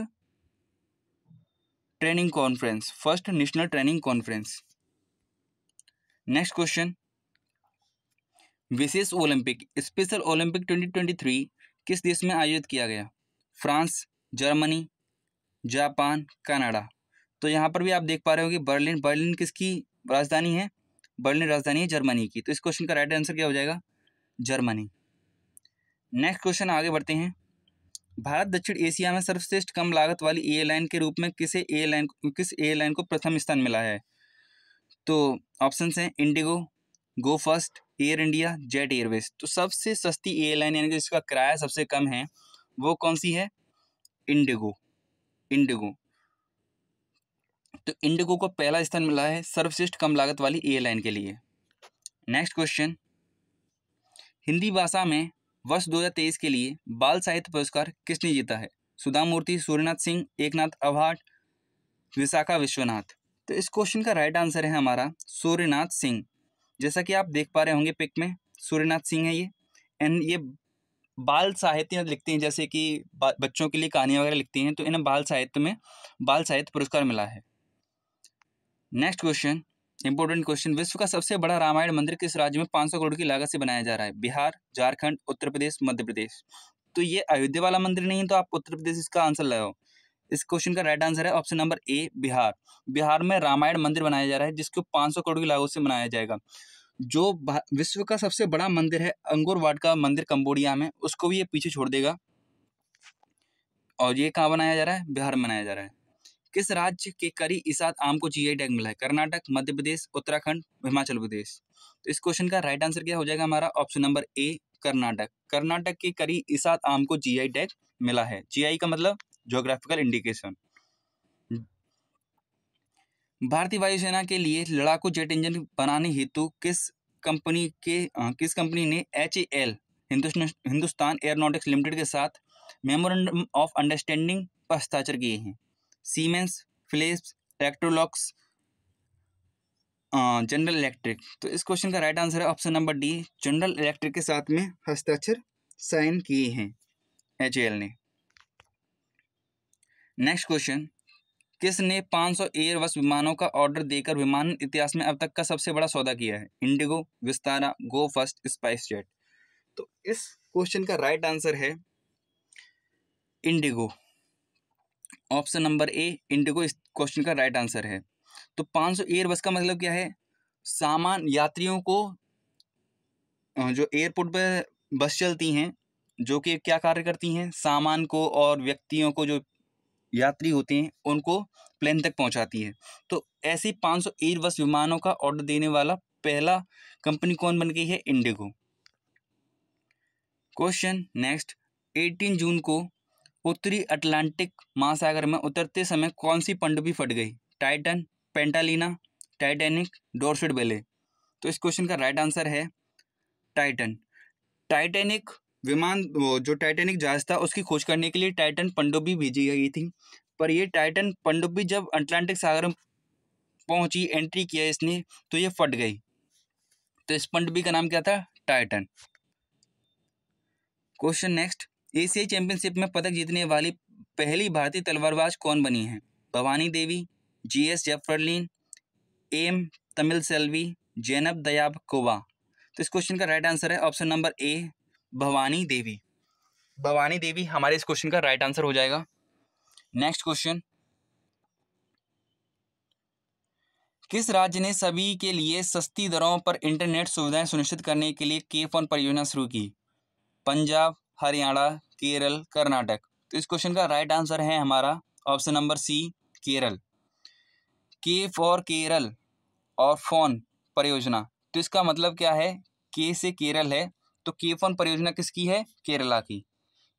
National Training Conference. Next question, विशेष ओलंपिक स्पेशल ओलंपिक 2023 किस देश में आयोजित किया गया? France, Germany, Japan, Canada. तो यहाँ पर भी आप देख पा रहे हो कि बर्लिन किसकी राजधानी है? बर्लिन राजधानी है जर्मनी की। तो इस क्वेश्चन का राइट आंसर क्या हो जाएगा? जर्मनी। नेक्स्ट क्वेश्चन आगे बढ़ते हैं। भारत दक्षिण एशिया में सर्वश्रेष्ठ कम लागत वाली एयरलाइन के रूप में किस एयरलाइन को प्रथम स्थान मिला है? तो ऑप्शंस हैं IndiGo, Go First, Air India, Jet Airways. तो सबसे सस्ती एयरलाइन यानी कि जिसका किराया सबसे कम है वो कौन सी है? इंडिगो। तो इंडिगो को पहला स्थान मिला है सर्वश्रेष्ठ कम लागत वाली एयरलाइन के लिए। नेक्स्ट क्वेश्चन, हिंदी भाषा में वर्ष 2023 के लिए बाल साहित्य पुरस्कार किसने जीता है? सुधा मूर्ति, सूर्यनाथ सिंह, एकनाथ अवार्ड, विशाखा विश्वनाथ। तो इस क्वेश्चन का राइट आंसर है हमारा सूर्यनाथ सिंह। जैसा कि आप देख पा रहे होंगे पिक में, सूर्यनाथ सिंह है ये। एंड ये बाल साहित्य लिखते हैं, जैसे कि बच्चों के लिए कहानियां वगैरह लिखती हैं, तो इन्हें बाल साहित्य पुरस्कार मिला है। नेक्स्ट क्वेश्चन, इंपॉर्टेंट क्वेश्चन, विश्व का सबसे बड़ा रामायण मंदिर किस राज्य में 500 करोड़ की लागत से बनाया जा रहा है? बिहार, झारखंड, उत्तर प्रदेश, मध्य प्रदेश। तो ये अयोध्या वाला मंदिर नहीं है, तो आप उत्तर प्रदेश इसका आंसर लगाओ। इस क्वेश्चन का राइट आंसर है ऑप्शन नंबर ए, बिहार। बिहार में रामायण मंदिर बनाया जा रहा है जिसको 500 करोड़ की लागत से बनाया जाएगा। जो विश्व का सबसे बड़ा मंदिर है अंगोर वाट का मंदिर कंबोडिया में, उसको भी ये पीछे छोड़ देगा। और ये कहाँ बनाया जा रहा है? बिहार में बनाया जा रहा है। किस राज्य के करी इसात आम को जीआई टैग मिला है? कर्नाटक, मध्य प्रदेश, उत्तराखंड, हिमाचल प्रदेश। तो इस क्वेश्चन का राइट आंसर क्या हो जाएगा हमारा? ऑप्शन नंबर ए, कर्नाटक। कर्नाटक के करी इसात आम को जीआई टैग मिला है। जीआई का मतलब ज्योग्राफिकल इंडिकेशन। भारतीय वायुसेना के लिए लड़ाकू जेट इंजन बनाने हेतु किस कंपनी ने HAL हिंदुस्तान एयरोनॉटिक्स लिमिटेड के साथ मेमोरेंडम ऑफ अंडरस्टैंडिंग पर हस्ताक्षर किए हैं? Siemens, Philips, Electrolux, General Electric. तो इस क्वेश्चन का राइट आंसर है option number D, General Electric के साथ में हस्ताक्षर साइन किए हैं HAL ने। नेक्स्ट क्वेश्चन, किसने 500 एयरबस विमानों का ऑर्डर देकर विमान इतिहास में अब तक का सबसे बड़ा सौदा किया है? इंडिगो, विस्तारा, गो फर्स्ट, स्पाइस जेट। तो इस क्वेश्चन का राइट आंसर है इंडिगो। ऑप्शन नंबर ए, इंडिगो इस क्वेश्चन का राइट आंसर है। तो 500 एयरबस का मतलब क्या है? सामान यात्रियों को, जो एयरपोर्ट पर बस चलती हैं जो कि क्या कार्य करती हैं? सामान को और व्यक्तियों को, जो यात्री होते हैं उनको प्लेन तक पहुंचाती है। तो ऐसी 500 एयरबस विमानों का ऑर्डर देने वाला पहला कंपनी कौन बन गई है? इंडिगो। क्वेश्चन नेक्स्ट, 18 जून को उत्तरी अटलांटिक महासागर में उतरते समय कौन सी पनडुब्बी फट गई? टाइटन, पेंटालिना, टाइटैनिक, डोरसेट बेले। तो इस क्वेश्चन का राइट आंसर है टाइटन। टाइटैनिक विमान, जो टाइटैनिक जहाज था उसकी खोज करने के लिए टाइटन पनडुब्बी भेजी गई थी, पर ये टाइटन पनडुब्बी जब अटलांटिक सागर में पहुंची, एंट्री किया इसने, तो ये फट गई। तो इस पनडुब्बी का नाम क्या था? टाइटन। क्वेश्चन नेक्स्ट, एशियाई चैंपियनशिप में पदक जीतने वाली पहली भारतीय तलवारबाज कौन बनी है? भवानी देवी, GS जैफरलीन, एम तमिल सेल्वी, जैनब दयाब कोवा। तो इस क्वेश्चन का राइट आंसर है ऑप्शन नंबर ए, भवानी देवी। भवानी देवी हमारे इस क्वेश्चन का राइट आंसर हो जाएगा। नेक्स्ट क्वेश्चन, किस राज्य ने सभी के लिए सस्ती दरों पर इंटरनेट सुविधाएं सुनिश्चित करने के लिए के-फोन परियोजना शुरू की? पंजाब, हरियाणा, केरल, कर्नाटक। तो इस क्वेश्चन का राइट आंसर है हमारा ऑप्शन नंबर सी, केरल। के फॉर केरल और फोन परियोजना, तो इसका मतलब क्या है? के से केरल है, तो के फोन परियोजना किसकी है? केरला की।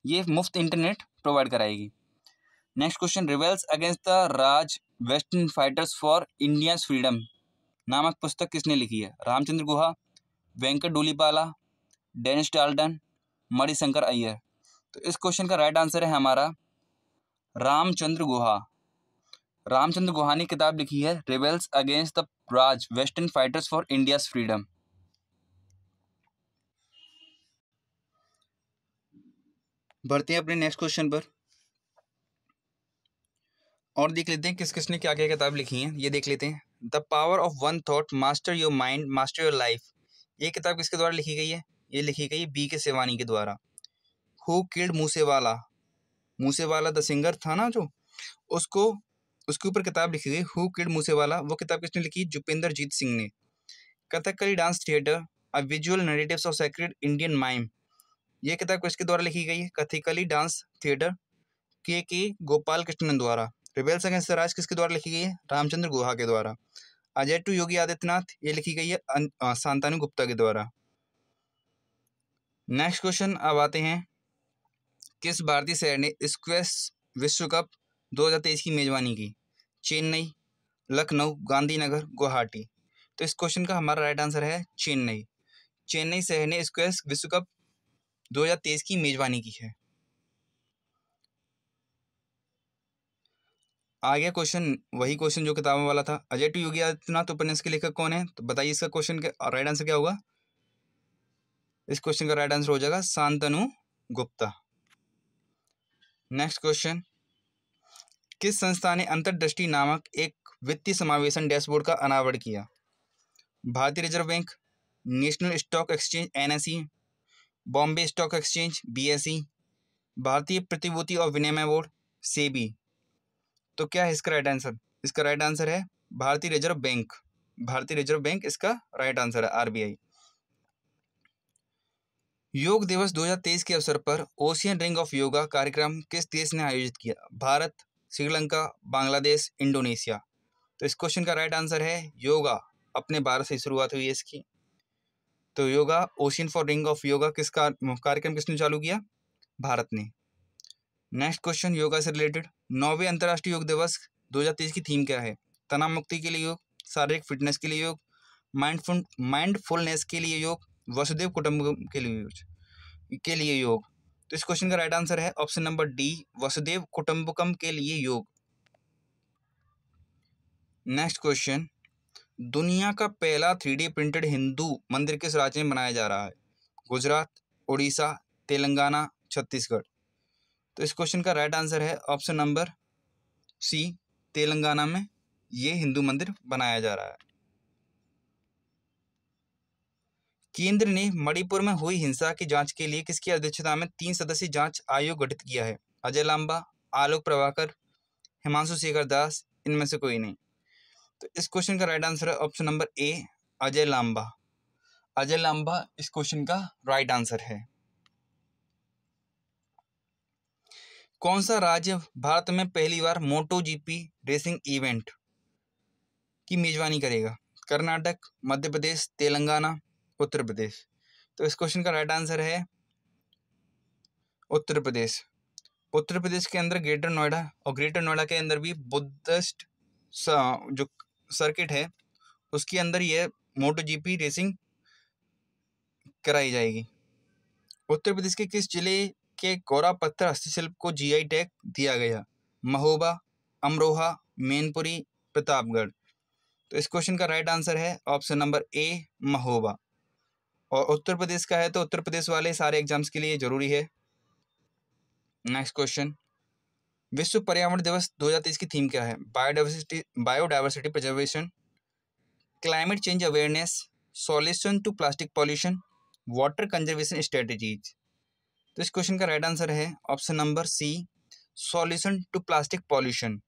ये मुफ्त इंटरनेट प्रोवाइड कराएगी। Next question, rebels against the Raj western fighters for India's freedom नामक पुस्तक किसने लिखी है? रामचंद्र गुहा, वेंकट डोलीपाला, डेनिस टाल्टन, मणिशंकर अय्यर। तो इस क्वेश्चन का राइट आंसर है हमारा रामचंद्र गुहा। रामचंद्र गुहा ने किताब लिखी है rebels against the Raj western fighters for India's freedom. बढ़ते हैं अपने नेक्स्ट क्वेश्चन पर और देख लेते हैं किस किसने क्या क्या किताब लिखी है। ये देख लेते हैं। The power of one thought master your mind master your life. ये किताब किसके द्वारा लिखी गई है? ये लिखी गई बी के सेवानी के द्वारा। Who killed Moosewala, Moosewala the singer था ना जो, उसको उसके ऊपर किताब लिखी गई हु किल्ड मूसेवाला। वो किताब किसने लिखी? भूपेंद्र जीत सिंह ने। Kathakali dance theatre a visual narratives of sacred Indian mime. ये किताब किसके द्वारा लिखी गई है? कथकली डांस थिएटर के गोपाल कृष्णन द्वारा। रिबेल्स अगेंस्ट द राज किसके द्वारा लिखी गई है? रामचंद्र गुहा के द्वारा। अजय टू योगी आदित्यनाथ ये लिखी गई है शांतनु गुप्ता के द्वारा। नेक्स्ट क्वेश्चन अब आते हैं। किस भारतीय शहर ने स्क्वैश विश्व कप 2023 की मेजबानी की? चेन्नई, लखनऊ, गांधीनगर, गुवाहाटी। तो इस क्वेश्चन का हमारा राइट आंसर है चेन्नई। चेन्नई शहर ने स्क्वैश विश्व कप 2023 की मेजबानी की है। आ गया क्वेश्चन, वही क्वेश्चन जो किताबों वाला था। अजय टू योगी आदित्यनाथ उपन्यास के लेखक कौन है? तो बताइए इसका क्वेश्चन का राइट आंसर क्या होगा? इस क्वेश्चन का राइट आंसर हो जाएगा शांतनु गुप्ता। Next question. किस संस्था ने अंतर्दृष्टि नामक एक वित्तीय समावेशन डैशबोर्ड का अनावरण किया? भारतीय Reserve bank, national stock exchange NSE, Bombay stock exchange BSE, भारतीय प्रतिभूति और विनिमय बोर्ड सेबी। तो क्या है इसका राइट आंसर? इसका राइट आंसर है भारतीय रिजर्व बैंक। भारतीय रिजर्व बैंक इसका राइट आंसर है, आरबीआई। योग दिवस 2023 के अवसर पर ओशियन रिंग ऑफ योगा कार्यक्रम किस देश ने आयोजित किया? भारत, श्रीलंका, बांग्लादेश, इंडोनेशिया। तो इस क्वेश्चन का राइट आंसर है योगा। अपने भारत से शुरुआत हुई है इसकी। तो yoga ocean for ring of yoga किसका कार्यक्रम किसने चालू किया? भारत ने। नेक्स्ट क्वेश्चन योगा से रिलेटेड। 9वें अंतर्राष्ट्रीय योग दिवस 2023 की थीम क्या है? तनाव मुक्ति के लिए योग, शारीरिक फिटनेस के लिए योग, माइंडफुलनेस के लिए योग, वसुदेव कुटुंबकम के लिए योग। तो इस क्वेश्चन का राइट आंसर है ऑप्शन नंबर डी, वसुदेव कुटुंबकम के लिए योग। Next question. दुनिया का पहला 3D प्रिंटेड हिंदू मंदिर किस राज्य में बनाया जा रहा है? गुजरात, उड़ीसा, तेलंगाना, छत्तीसगढ़। तो इस क्वेश्चन का राइट आंसर है ऑप्शन नंबर सी, तेलंगाना में ये हिंदू मंदिर बनाया जा रहा है। केंद्र ने मणिपुर में हुई हिंसा की जांच के लिए किसकी अध्यक्षता में 3 सदस्यीय जांच आयोग गठित किया है? अजय लांबा, आलोक प्रभाकर, हिमांशु शेखर दास, इनमें से कोई नहीं। तो इस क्वेश्चन का राइट आंसर है option number A, Ajay Lamba. Ajay Lamba इस क्वेश्चन का राइट आंसर है। कौन सा राज्य भारत में पहली बार मोटो जीपी रेसिंग इवेंट की मेजबानी करेगा? कर्नाटक, मध्य प्रदेश, तेलंगाना, उत्तर प्रदेश। तो इस क्वेश्चन का राइट आंसर है उत्तर प्रदेश। उत्तर प्रदेश के अंदर ग्रेटर नोएडा, और ग्रेटर नोएडा के अंदर भी बुद्धिस्ट जो सर्किट है उसके अंदर ये मोटो जीपी रेसिंग कराई जाएगी। उत्तर प्रदेश के किस जिले के गौरा पत्थर हस्तशिल्प को जीआई टैग दिया गया? महोबा, अमरोहा, मैनपुरी, प्रतापगढ़। तो इस क्वेश्चन का राइट आंसर है ऑप्शन नंबर ए, महोबा। और उत्तर प्रदेश का है तो उत्तर प्रदेश वाले सारे एग्जाम्स के लिए जरूरी है। Next question. विश्व पर्यावरण दिवस 2023 की थीम क्या है? Biodiversity preservation, climate change awareness, solution to plastic pollution, water conservation strategies. तो इस क्वेश्चन का राइट आंसर है option number C, solution to plastic pollution.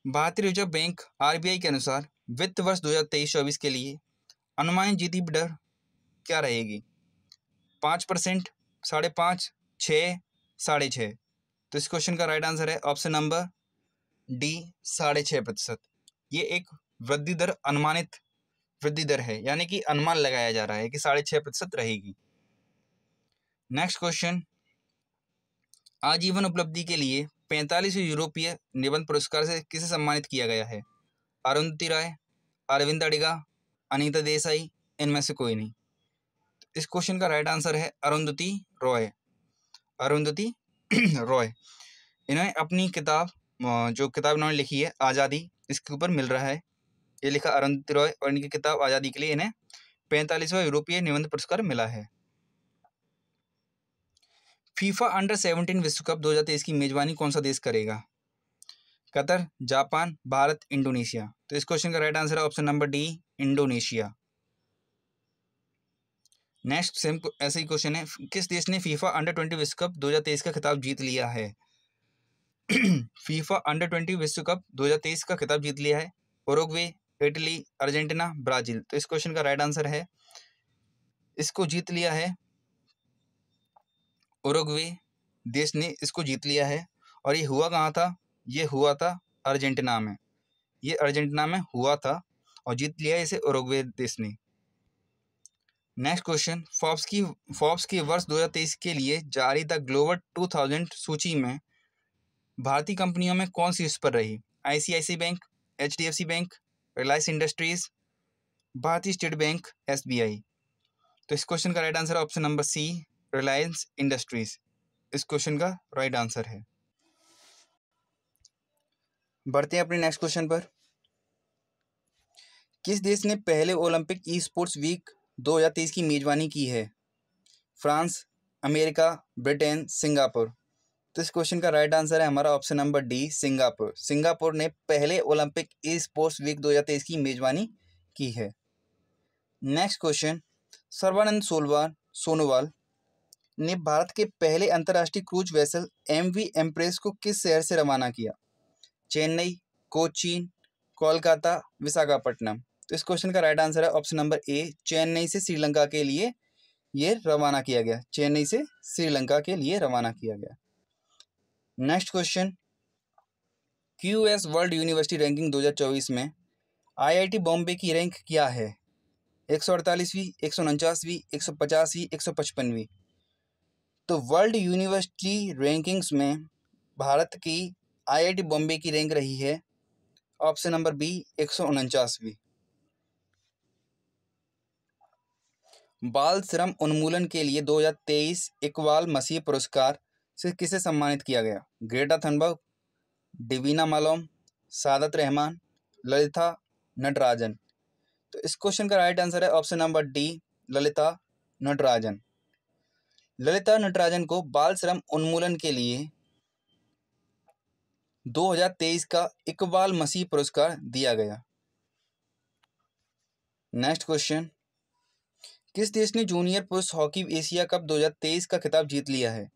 भारतीय रिजर्व बैंक आरबीआई के अनुसार वित्त वर्ष 2023-24 के लिए अनुमानित जीडीपी दर क्या रहेगी? 5%, 5.5%, 6%, 6.5%। तो इस क्वेश्चन का राइट आंसर है ऑप्शन नंबर डी, 6.5%। ये एक वृद्धि दर, अनुमानित वृद्धि दर है, यानी कि अनुमान लगाया जा रहा है कि 6.5% रहेगी। Next question. आजीवन उपलब्धि के लिए 45वें यूरोपीय निबंध पुरस्कार से किसे सम्मानित किया गया है? अरुंधति राय, अरविंद अडिगा, अनीता देसाई, इनमें से कोई नहीं। इस क्वेश्चन का राइट आंसर है अरुंधति रॉय। अरुंधति रॉय। इन्हें अपनी किताब, जो किताब इन्होंने लिखी है आज़ादी, इसके ऊपर मिल रहा है। ये लिखा अरुंधति रॉय, और इनकी किताब आज़ादी के लिए इन्हें 45वां यूरोपीय निबंध पुरस्कार मिला है। फीफा अंडर 17 विश्व कप 2023 की मेजबानी कौन सा देश करेगा? Qatar, Japan, Bharat, Indonesia. तो इस क्वेश्चन का राइट आंसर है option number D, Indonesia. Next same ऐसे ही क्वेश्चन है, किस देश ने फीफा अंडर 20 विश्व कप 2023 का खिताब जीत लिया है? फीफा अंडर 20 विश्व कप 2023 का खिताब जीत लिया है। Uruguay, Italy, Argentina, Brazil. तो इस क्वेश्चन का राइट आंसर है, इसको जीत लिया है उरुग्वे देश ने इसको जीत लिया है। और ये हुआ कहाँ था? ये हुआ था अर्जेंटीना में। ये अर्जेंटीना में हुआ था और जीत लिया इसे उरुग्वे देश ने। नेक्स्ट क्वेश्चन, फोर्ब्स की वर्ष 2023 के लिए जारी द ग्लोबल 2000 सूची में भारतीय कंपनियों में कौन सी शीर्ष पर रही? ICICI Bank, HDFC Bank, Reliance Industries, भारतीय स्टेट बैंक, एसबीआई। तो इस क्वेश्चन का राइट आंसर है option number C, Reliance Industries. इस क्वेश्चन का राइट आंसर है। बढ़ते हैं अपने नेक्स्ट क्वेश्चन पर। किस देश ने पहले ओलंपिक ई स्पोर्ट्स वीक 2023 की मेजबानी की है? France, America, Britain, Singapore. तो इस क्वेश्चन का राइट आंसर है हमारा option number D, Singapore. Singapore ने पहले ओलंपिक ई स्पोर्ट्स वीक 2023 की मेजबानी की है। नेक्स्ट क्वेश्चन, सर्बानंद सोनोवाल ने भारत के पहले अंतर्राष्ट्रीय क्रूज वेसल एमवी एम्प्रेस को किस शहर से रवाना किया? चेन्नई, कोचीन, कोलकाता, विशाखापट्टनम। तो इस क्वेश्चन का राइट आंसर है ऑप्शन नंबर ए, चेन्नई से श्रीलंका के लिए ये रवाना किया गया। चेन्नई से श्रीलंका के लिए रवाना किया गया। Next question, QS world university ranking 2024 में आईआईटी बॉम्बे की रैंक क्या है? 148वीं, 149वीं, 150वीं, 155वीं। तो वर्ल्ड यूनिवर्सिटी रैंकिंग्स में भारत की आईआईटी बॉम्बे की रैंक रही है ऑप्शन नंबर बी, 149वीं। बाल श्रम उन्मूलन के लिए 2023 इकबाल मसीह पुरस्कार से किसे सम्मानित किया गया? ग्रेटा थनबर्ग, डिवीना मालोम, सादत रहमान, ललिता नटराजन। तो इस क्वेश्चन का राइट आंसर है option number D, Lalita Natarajan. Lalita Natarajan को बाल श्रम उन्मूलन के लिए 2023 का इकबाल मसीह पुरस्कार दिया गया। नेक्स्ट क्वेश्चन, किस देश ने जूनियर पुरुष हॉकी एशिया कप 2023 का खिताब जीत लिया है?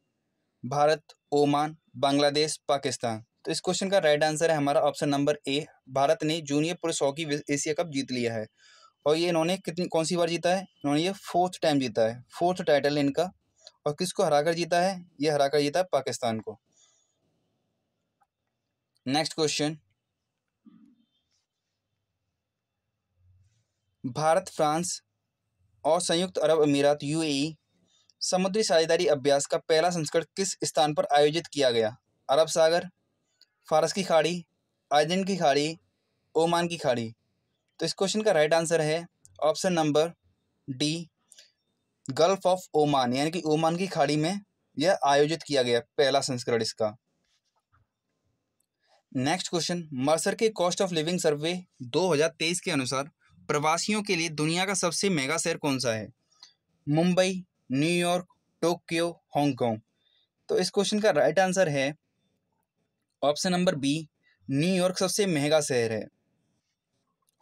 भारत, ओमान, बांग्लादेश, पाकिस्तान। तो इस क्वेश्चन का राइट आंसर है हमारा ऑप्शन नंबर ए, भारत ने जूनियर पुरुष हॉकी एशिया कप जीत लिया है। और ये इन्होंने कौन सी बार जीता है? इन्होंने ये 4th टाइम जीता है, 4th टाइटल इनका। और किसको हराकर जीता है? ये हराकर जीता है पाकिस्तान को। नेक्स्ट क्वेश्चन, भारत, फ्रांस और संयुक्त अरब अमीरात यूएई समुद्री साझेदारी अभ्यास का पहला संस्करण किस स्थान पर आयोजित किया गया? अरब सागर, फारस की खाड़ी, आयरन की खाड़ी, ओमान की खाड़ी। तो इस क्वेश्चन का राइट आंसर है option number D, gulf of Oman, यानी कि ओमान की खाड़ी में यह आयोजित किया गया पहला संस्करण इसका। नेक्स्ट क्वेश्चन, मर्सर के कॉस्ट ऑफ लिविंग सर्वे 2023 के अनुसार प्रवासियों के लिए दुनिया का सबसे महंगा शहर कौन सा है? Mumbai, New York, Tokyo, Hong Kong. तो इस क्वेश्चन का राइट आंसर है ऑप्शन नंबर बी, न्यूयॉर्क सबसे महंगा शहर है।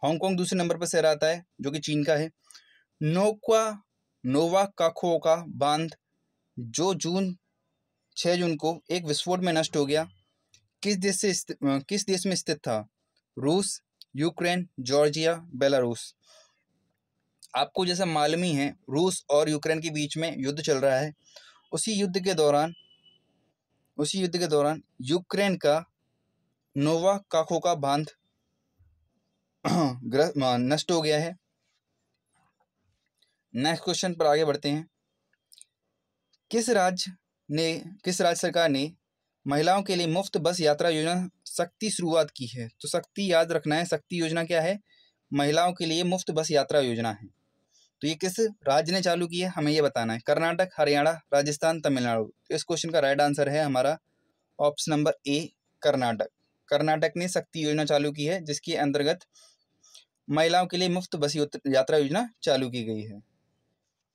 हांगकांग दूसरे नंबर पर शहर आता है जो कि चीन का है। नोवा काखोका बांध जो 6 जून को एक विस्फोट में नष्ट हो गया, किस देश में स्थित था? रूस, यूक्रेन, जॉर्जिया, बेलारूस। आपको जैसा मालूम ही है, रूस और यूक्रेन के बीच में युद्ध चल रहा है। उसी युद्ध के दौरान यूक्रेन का नोवा काखोका बांध नष्ट हो गया है। नेक्स्ट क्वेश्चन पर आगे बढ़ते हैं। किस राज्य सरकार ने महिलाओं के लिए मुफ्त बस यात्रा योजना शक्ति शुरुआत की है? तो शक्ति याद रखना है, शक्ति योजना क्या है? महिलाओं के लिए मुफ्त बस यात्रा योजना है। तो ये किस राज्य ने चालू की है, हमें ये बताना है। कर्नाटक, हरियाणा, राजस्थान, तमिलनाडु। तो इस क्वेश्चन का राइट आंसर है हमारा ऑप्शन नंबर ए, कर्नाटक। कर्नाटक ने शक्ति योजना चालू की है जिसके अंतर्गत महिलाओं के लिए मुफ्त बस यात्रा योजना चालू की गई है।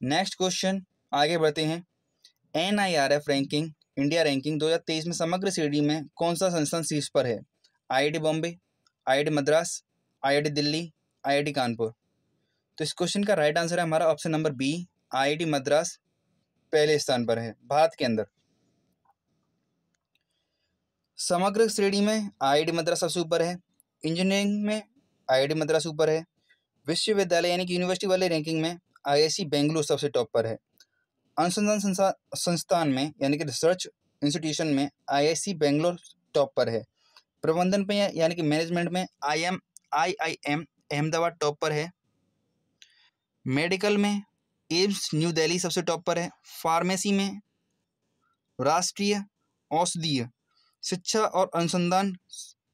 नेक्स्ट क्वेश्चन, आगे बढ़ते हैं। NIRF रैंकिंग, इंडिया रैंकिंग 2023 में समग्र श्रेणी में कौन सा संस्थान शीर्ष पर है? IIT Bombay, IIT Madras, IIT Delhi, IIT Kanpur. तो इस क्वेश्चन का राइट आंसर है हमारा option number B, IIT Madras पहले स्थान पर है भारत के अंदर। समग्र श्रेणी में IIT मद्रास सबसे ऊपर है, इंजीनियरिंग में IIT मद्रास ऊपर है, विश्वविद्यालय यानी कि यूनिवर्सिटी वाले रैंकिंग में IISc बेंगलुरु सबसे टॉप पर है, अनुसंधान संस्थान में यानी कि रिसर्च इंस्टीट्यूशन में IISc बेंगलोर टॉप पर है, प्रबंधन पे यानी कि मैनेजमेंट में IIM अहमदाबाद टॉप पर है, मेडिकल में एम्स न्यू दिल्ली सबसे टॉप पर है, फार्मेसी में राष्ट्रीय औषधीय शिक्षा और अनुसंधान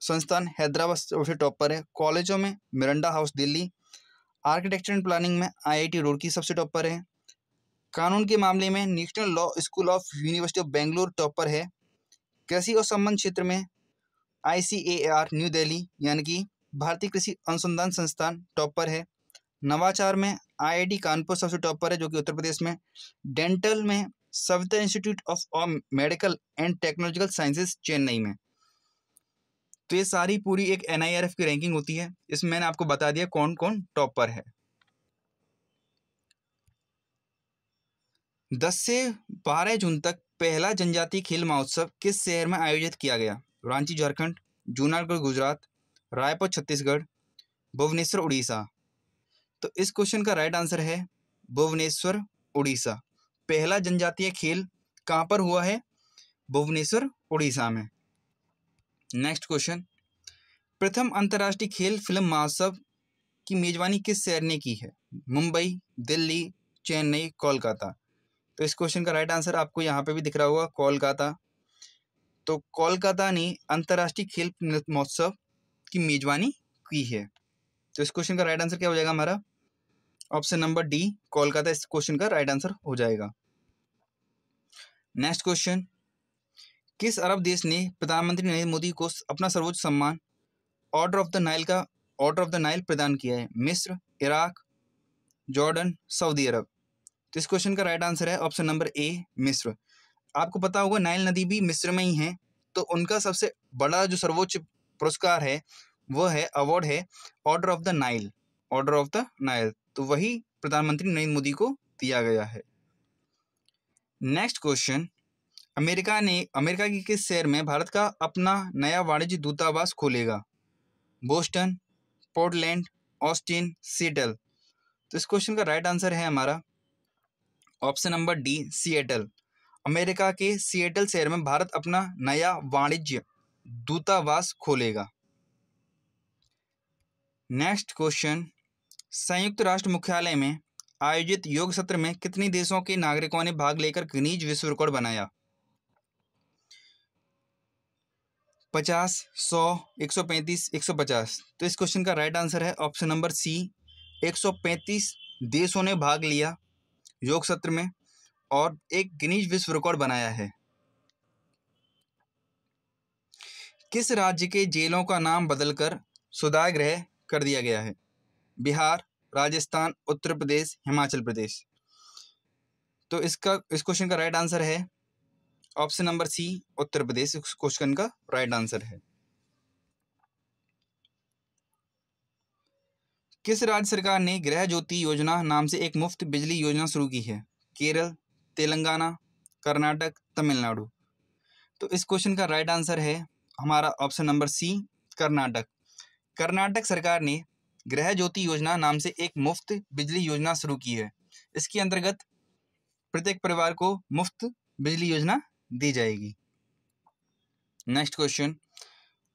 संस्थान हैदराबाद सबसे टॉप पर है, कॉलेजों में Miranda house Delhi, architecture and planning में IIT रुड़की सबसे टॉप पर है, कानून के मामले में national law school of university of Bengaluru top पर है, कृषि और संबंध क्षेत्र में ICAR न्यू दिल्ली यानी कि भारतीय कृषि अनुसंधान संस्थान टॉप पर है, नवाचार में IIT कानपुर सबसे टॉप पर है जो कि उत्तर प्रदेश में, डेंटल में Savita institute of medical and technological sciences Chennai में। तो ये सारी पूरी एक NIRF की रैंकिंग होती है, इसमें मैंने आपको बता दिया कौन कौन टॉप पर है। 10 से 12 जून तक पहला जनजातीय खेल महोत्सव किस शहर में आयोजित किया गया? रांची झारखंड, जूनागढ़ गुजरात, रायपुर छत्तीसगढ़, भुवनेश्वर उड़ीसा। तो इस क्वेश्चन का राइट आंसर है भुवनेश्वर उड़ीसा। पहला जनजातीय खेल कहाँ पर हुआ है? भुवनेश्वर उड़ीसा में। नेक्स्ट क्वेश्चन, प्रथम अंतर्राष्ट्रीय खेल फिल्म महोत्सव की मेजबानी किस शहर ने की है? मुंबई, दिल्ली, चेन्नई, कोलकाता। तो इस क्वेश्चन का राइट आंसर आपको यहाँ पे भी दिख रहा होगा, कोलकाता। तो कोलकाता ने अंतर्राष्ट्रीय खेल महोत्सव की मेजबानी की है। तो इस क्वेश्चन का राइट आंसर क्या हो जाएगा हमारा? ऑप्शन नंबर डी, कोलकाता इस क्वेश्चन का राइट आंसर हो जाएगा। नेक्स्ट क्वेश्चन, किस अरब देश ने प्रधानमंत्री नरेंद्र मोदी को अपना सर्वोच्च सम्मान ऑर्डर ऑफ द नाइल प्रदान किया है? मिस्र, इराक, जॉर्डन, सऊदी अरब। तो इस क्वेश्चन का राइट आंसर है ऑप्शन नंबर ए, मिस्र। आपको पता होगा नाइल नदी भी मिस्र में ही है, तो उनका सबसे बड़ा जो सर्वोच्च पुरस्कार है वो है, अवार्ड है ऑर्डर ऑफ द नाइल। तो वही प्रधानमंत्री नरेंद्र मोदी को दिया गया है। नेक्स्ट क्वेश्चन, अमेरिका के किस शहर में भारत का अपना नया वाणिज्य दूतावास खोलेगा? Boston, Portland, Austin, Seattle. तो इस क्वेश्चन का राइट आंसर है हमारा option number D, Seattle. America के सिएटल शहर में भारत अपना नया वाणिज्य दूतावास खोलेगा। नेक्स्ट क्वेश्चन, संयुक्त राष्ट्र मुख्यालय में आयोजित योग सत्र में कितने देशों के नागरिकों ने भाग लेकर गिनीज विश्व रिकॉर्ड बनाया? 50, 100, 135, 150। तो इस क्वेश्चन का राइट आंसर है ऑप्शन नंबर सी, 135 देशों ने भाग लिया योग सत्र में और एक गिनीज विश्व रिकॉर्ड बनाया है। किस राज्य के जेलों का नाम बदलकर सुधार कर दिया गया है? बिहार, राजस्थान, उत्तर प्रदेश, हिमाचल प्रदेश। तो इस क्वेश्चन का राइट आंसर है ऑप्शन नंबर सी, उत्तर प्रदेश इस क्वेश्चन का राइट आंसर है। किस राज्य सरकार ने गृह ज्योति योजना नाम से एक मुफ्त बिजली योजना शुरू की है? केरल, तेलंगाना, कर्नाटक, तमिलनाडु। तो इस क्वेश्चन का राइट आंसर है हमारा option number C, Karnataka. Karnataka सरकार ने गृह ज्योति योजना नाम से एक मुफ्त बिजली योजना शुरू की है। इसके अंतर्गत प्रत्येक परिवार को मुफ्त बिजली योजना दी जाएगी। नेक्स्ट क्वेश्चन,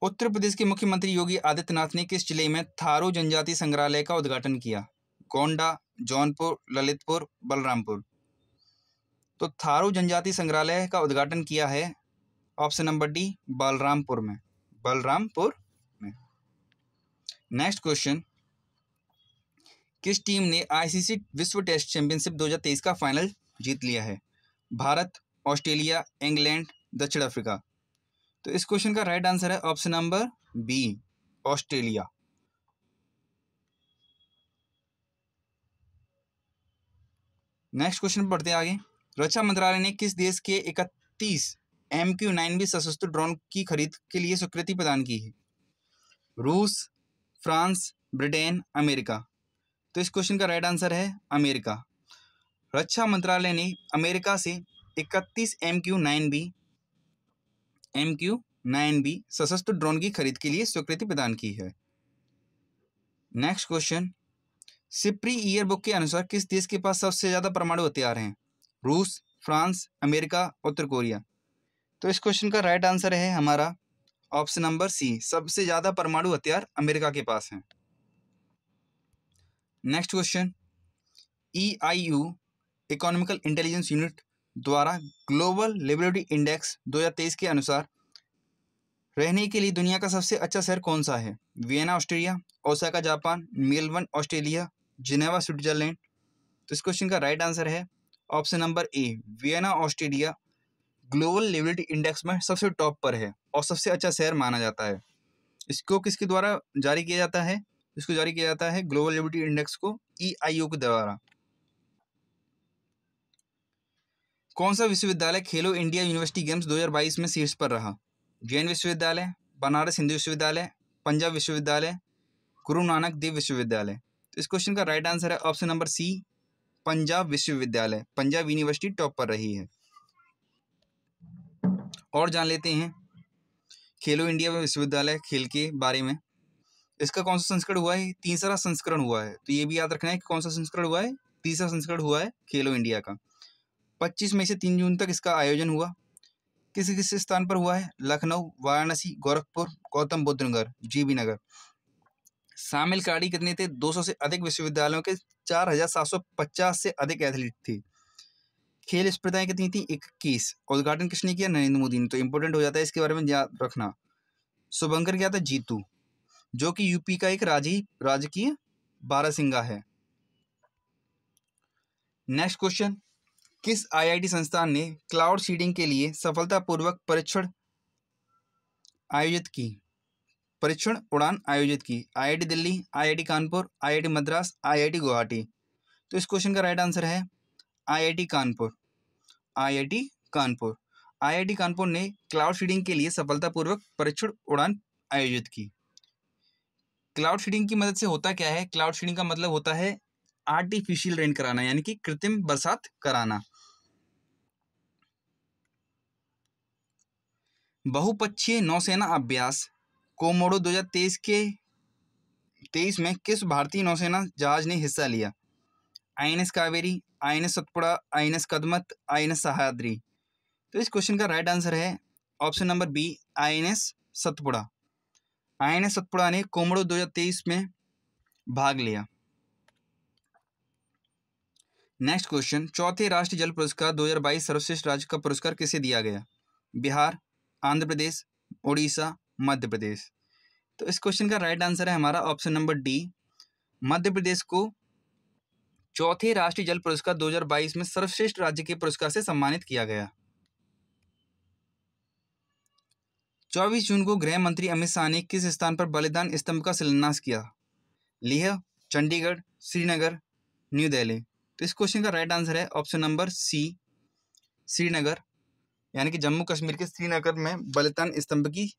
उत्तर प्रदेश के मुख्यमंत्री योगी आदित्यनाथ ने किस जिले में थारू जनजाति संग्रहालय का उद्घाटन किया? गोंडा, जौनपुर, ललितपुर, बलरामपुर। तो थारू जनजाति संग्रहालय का उद्घाटन किया है ऑप्शन नंबर डी, बलरामपुर में। नेक्स्ट क्वेश्चन, किस टीम ने ICC विश्व टेस्ट चैंपियनशिप 2023 का फाइनल जीत लिया है? भारत, ऑस्ट्रेलिया, इंग्लैंड, दक्षिण अफ्रीका। तो इस क्वेश्चन का राइट आंसर है option number B, Australia. Next question पढ़ते हैं आगे। रक्षा मंत्रालय ने किस देश के 31 MQ-9B सशस्त्र ड्रोन की खरीद के लिए स्वीकृति प्रदान की है? रूस, फ्रांस, ब्रिटेन, अमेरिका। तो इस क्वेश्चन का राइट आंसर है अमेरिका। रक्षा मंत्रालय ने अमेरिका से 31 MQ-9B सशस्त्र ड्रोन की खरीद के लिए स्वीकृति प्रदान की है। नेक्स्ट क्वेश्चन, सिप्री ईयरबुक के अनुसार किस देश के पास सबसे ज्यादा परमाणु हथियार हैं? रूस, फ्रांस, अमेरिका, उत्तर कोरिया। तो इस क्वेश्चन का राइट आंसर है हमारा ऑप्शन नंबर सी, सबसे ज्यादा परमाणु हथियार अमेरिका के पास हैं। Next question, EIU economical intelligence unit द्वारा ग्लोबल लिबर्टी इंडेक्स 2023 के अनुसार रहने के लिए दुनिया का सबसे अच्छा शहर कौन सा है? Vienna Austria, Osaka Japan, Melbourne Australia, Geneva Switzerland. तो इस क्वेश्चन का राइट आंसर है ऑप्शन नंबर ए, Vienna Australia global liberty index में सबसे टॉप पर है और सबसे अच्छा शहर माना जाता है। इसको किसके द्वारा जारी किया जाता है? इसको जारी किया जाता है ग्लोबल लिबर्टी इंडेक्स को EIU के द्वारा। कौन सा विश्वविद्यालय खेलो इंडिया यूनिवर्सिटी गेम्स 2022 में शीर्ष पर रहा? जैन विश्वविद्यालय, बनारस हिंदू विश्वविद्यालय, पंजाब विश्वविद्यालय, गुरु नानक देव विश्वविद्यालय। तो इस क्वेश्चन का राइट आंसर है ऑप्शन नंबर सी, पंजाब विश्वविद्यालय। पंजाब यूनिवर्सिटी टॉप पर रही है। और जान लेते हैं खेलो इंडिया विश्वविद्यालय खेल के बारे में। इसका कौन सा संस्करण हुआ है? तीसरा संस्करण हुआ है। तो ये भी याद रखना है कि कौन सा संस्करण हुआ है? तीसरा संस्करण हुआ है खेलो इंडिया का। 25 मई से 3 जून तक इसका आयोजन हुआ। किस किस स्थान पर हुआ है? लखनऊ, वाराणसी, गोरखपुर, गौतम बुद्ध नगर, जीबी नगर। शामिल खिलाड़ी कितने थे? 200 से अधिक विश्वविद्यालयों के 4750 से अधिक एथलीट थे। खेल स्पर्धाएं कितनी थी? 21। उद्घाटन किसने किया? नरेंद्र मोदी ने। तो इंपॉर्टेंट हो जाता है, इसके बारे में याद रखना। शुभंकर क्या था? जीतू, जो कि यूपी का एक राजकीय बारहसिंगा है। नेक्स्ट क्वेश्चन, किस IIT संस्थान ने क्लाउड सीडिंग के लिए सफलतापूर्वक परीक्षण उड़ान आयोजित की? IIT Delhi, IIT Kanpur, IIT Madras, IIT Guwahati. तो इस क्वेश्चन का राइट आंसर है IIT Kanpur. IIT Kanpur. IIT Kanpur ने क्लाउड सीडिंग के लिए सफलतापूर्वक परीक्षण उड़ान आयोजित की। क्लाउड सीडिंग की मदद से होता क्या है? क्लाउड सीडिंग का मतलब होता है आर्टिफिशियल रेन कराना, यानी कि कृत्रिम बरसात कराना। बहुपक्षीय नौसेना अभ्यास कोमोडो 2023 में किस भारतीय नौसेना जहाज ने हिस्सा लिया? INS Kaveri, INS Satpura, INS Kadmat, INS Sahyadri. तो इस क्वेश्चन का राइट आंसर है option number B, INS Satpura. INS Satpura ने कोमोडो 2023 में भाग लिया। नेक्स्ट क्वेश्चन, चौथे राष्ट्रीय जल पुरस्कार 2022 सर्वश्रेष्ठ राज्य का पुरस्कार किसे दिया गया? बिहार, आंध्र प्रदेश, उड़ीसा, मध्य प्रदेश। तो इस क्वेश्चन का राइट आंसर है हमारा option number D, Madhya Pradesh को चौथे राष्ट्रीय जल पुरस्कार 2022 में सर्वश्रेष्ठ राज्य के पुरस्कार से सम्मानित किया गया। 24 जून को गृह मंत्री अमित शाह ने किस स्थान पर बलिदान स्तंभ का शिलान्यास किया? लेह, चंडीगढ़, श्रीनगर, न्यू दिल्ली। तो इस क्वेश्चन का राइट आंसर है ऑप्शन नंबर सी, श्रीनगर, यानी कि जम्मू कश्मीर के श्रीनगर में बलिदान स्तंभ की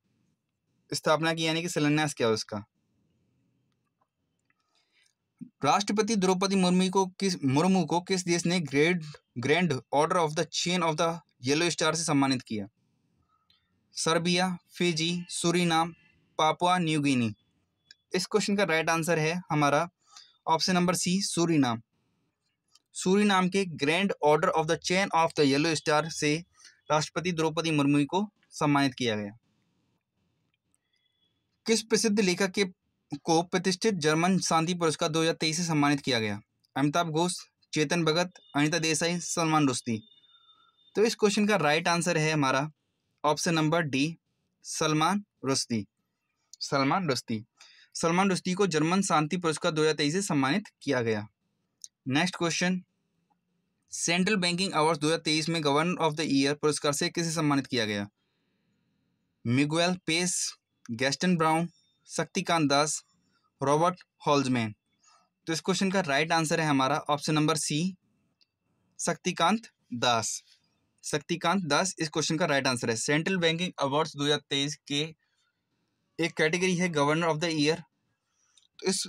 स्थापना की, यानी कि शिलान्यास किया उसका। राष्ट्रपति द्रौपदी मुर्मू को किस देश ने Grand Order of the Chain of the Yellow Star से सम्मानित किया? Serbia, Fiji, Suriname, Papua New Guinea. इस क्वेश्चन का राइट आंसर है हमारा option number C, Suriname. Suriname के Grand Order of the Chain of the Yellow Star से राष्ट्रपति द्रौपदी मुर्मू को सम्मानित किया गया। किस प्रसिद्ध लेखक को प्रतिष्ठित जर्मन शांति पुरस्कार 2023 से सम्मानित किया गया? अमिताभ घोष, चेतन भगत, अनिता देसाई, सलमान रुश्दी। तो इस क्वेश्चन का राइट आंसर है हमारा option number D, Salman Rushdie. Salman Rushdie को जर्मन शांति पुरस्कार 2023 से सम्मानित किया गया। Next question, central banking award 2023 में गवर्नर ऑफ द ईयर पुरस्कार से किसे सम्मानित किया गया? Miguel Paes, Gaston Browne, Shaktikanta Das, Robert Holzmann. तो इस क्वेश्चन का राइट आंसर है हमारा option number C, Shaktikanta Das. Shaktikanta Das इस क्वेश्चन का राइट आंसर है। सेंट्रल बैंकिंग अवार्ड्स 2023 के एक कैटेगरी है गवर्नर ऑफ द ईयर। तो इस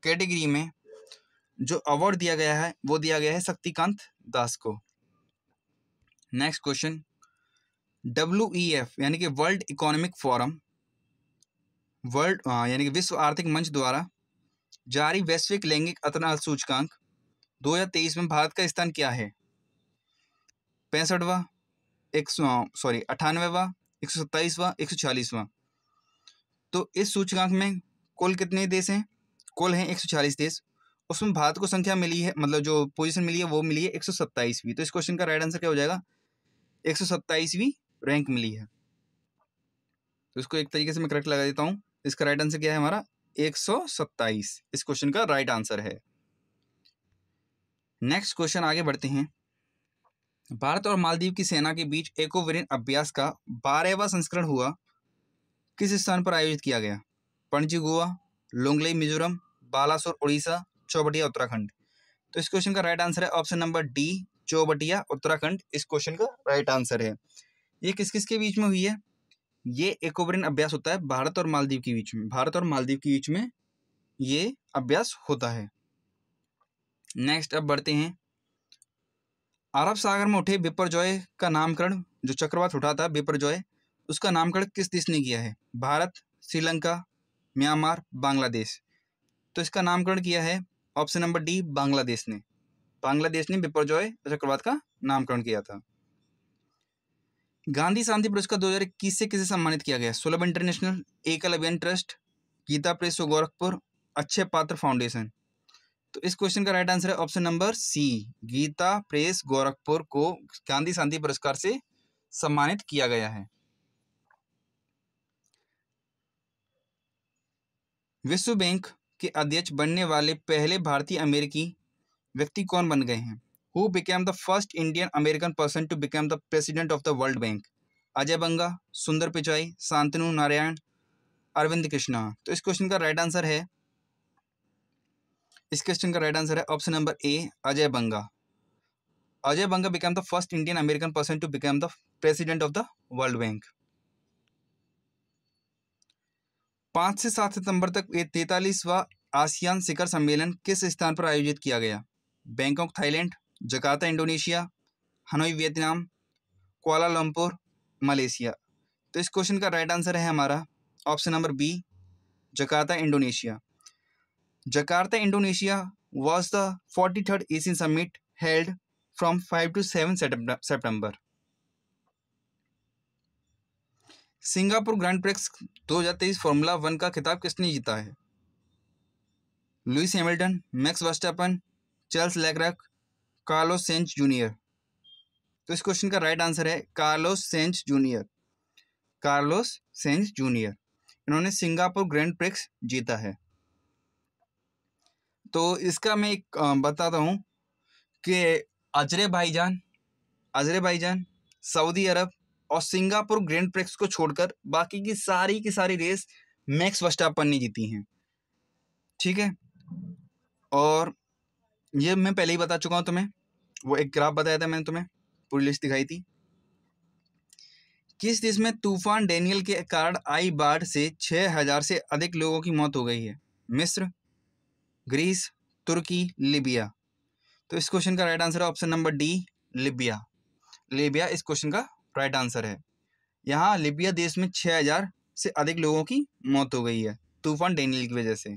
कैटेगरी में जो अवार्ड दिया गया है वो दिया गया है शक्तिकांत दास को। नेक्स्ट क्वेश्चन, WEF यानी कि वर्ल्ड इकोनॉमिक फोरम, यानी कि विश्व आर्थिक मंच द्वारा जारी वैश्विक लैंगिक अंतराल सूचकांक 2023 में भारत का स्थान क्या है? 65वां, 98वां, 127वां, 146वां। तो इस सूचकांक में कुल कितने देश हैं? कुल हैं 140 देश। उसमें भारत को संख्या मिली है, मतलब जो पोजीशन मिली है वो मिली है 127वीं। तो इस क्वेश्चन का राइट आंसर क्या हो जाएगा? 127वीं रैंक मिली है। तो इसको एक तरीके से मैं करेक्ट लगा देता हूँ। इसका राइट आंसर क्या है हमारा? 127 इस क्वेश्चन का राइट आंसर है। नेक्स्ट क्वेश्चन आगे बढ़ते हैं। भारत और मालदीव की सेना के बीच एकोवेरिन अभ्यास का 12वां संस्करण हुआ किस स्थान पर आयोजित किया गया? पणजी गोवा, लोंगलेई मिजोरम, बालासोर उड़ीसा, चौबटिया उत्तराखंड। तो इस क्वेश्चन का राइट आंसर है option number D, Chaubatia Uttarakhand इस क्वेश्चन का राइट आंसर है। ये किस किस के बीच में हुई है? ये एकोवेरिन अभ्यास होता है भारत और मालदीव के बीच में। भारत और मालदीव के बीच में ये अभ्यास होता है। नेक्स्ट अब बढ़ते हैं। अरब सागर में उठे बिपरजॉय का नामकरण, जो चक्रवात उठा था बिपरजॉय, उसका नामकरण किस देश ने किया है? भारत, श्रीलंका, म्यांमार, बांग्लादेश। तो इसका नामकरण किया है ऑप्शन नंबर डी, बांग्लादेश ने। बांग्लादेश ने बिपरजॉय चक्रवात का नामकरण किया था। गांधी शांति पुरस्कार 2021 से किसे सम्मानित किया गया? सुलभ International, Ekal Abhiyan Trust, Gita Press Gorakhpur, Akshaya Patra Foundation. तो इस क्वेश्चन का राइट आंसर है option number C, Gita Press Gorakhpur को गांधी शांति पुरस्कार से सम्मानित किया गया है। विश्व बैंक के अध्यक्ष बनने वाले पहले भारतीय अमेरिकी व्यक्ति कौन बन गए हैं? Who became the first Indian American person to become the president of the World Bank? Ajay बंगा, सुंदर पिचाई, शांतनु नारायण, अरविंद कृष्णा। तो इस क्वेश्चन का राइट आंसर है, इस क्वेश्चन का राइट आंसर है option number A, Ajay Banga. Ajay Banga became the first Indian American person to become the president of the World Bank। 5 से 7 सितंबर तक ये 43वां आसियान शिखर सम्मेलन किस स्थान पर आयोजित किया गया? Bangkok Thailand, Jakarta Indonesia, Hanoi Vietnam, Kuala Lumpur Malaysia. तो इस क्वेश्चन का राइट आंसर है हमारा option number B, Jakarta Indonesia. Jakarta Indonesia was the 43rd Asian summit held from 5 to 7 September. Singapore Grand Prix 2023 Formula 1 का खिताब किसने जीता है? Lewis Hamilton, Max Verstappen, Charles Leclerc, Carlos Sainz junior. तो इस question का राइट आंसर है Carlos Sainz junior. Carlos Sainz junior इन्होंने सिंगापुर ग्रैंड प्रिक्स जीता है। तो इसका मैं एक बताता हूँ कि अजरबैजान, सऊदी अरब और सिंगापुर ग्रैंड प्रिक्स को छोड़कर बाकी की सारी रेस मैक्स वर्स्टैपन ने जीती हैं। ठीक है, और ये मैं पहले ही बता चुका हूँ तुम्हें, वो एक ग्राफ बताया था मैंने तुम्हें, पूरी लिस्ट दिखाई थी। किस देश में तूफान डेनियल के कारण आई बाढ़ से 6000 से अधिक लोगों की मौत हो गई है? मिस्र, ग्रीस, तुर्की, लीबिया। तो इस क्वेश्चन का राइट आंसर है option number D, Libya. Libya इस क्वेश्चन का राइट आंसर है। यहाँ लीबिया देश में 6000 से अधिक लोगों की मौत हो गई है तूफान डेनियल की वजह से।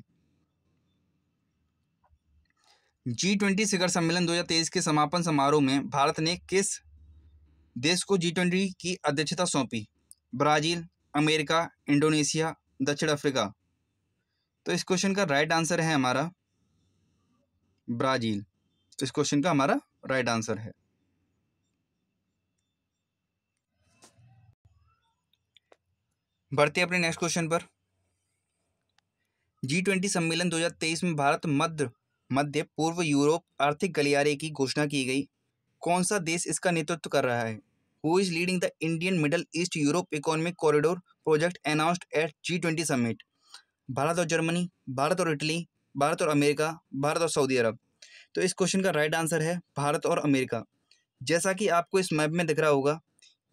G20 शिखर सम्मेलन 2023 के समापन समारोह में भारत ने किस देश को G20 की अध्यक्षता सौंपी? ब्राजील, अमेरिका, इंडोनेशिया, दक्षिण अफ्रीका। तो इस क्वेश्चन का राइट आंसर है हमारा ब्राजील। इस क्वेश्चन का हमारा राइट आंसर है। बढ़ते अपने नेक्स्ट क्वेश्चन पर। G20 सम्मेलन 2023 में भारत मध्य पूर्व यूरोप आर्थिक गलियारे की घोषणा की गई। कौन सा देश इसका नेतृत्व कर रहा है? Who is leading the Indian Middle East Europe economic corridor project announced at G20 summit? Bharat और जर्मनी, भारत और इटली, भारत और अमेरिका, भारत और सऊदी अरब। तो इस क्वेश्चन का राइट आंसर है भारत और अमेरिका। जैसा कि आपको इस मैप में दिख रहा होगा,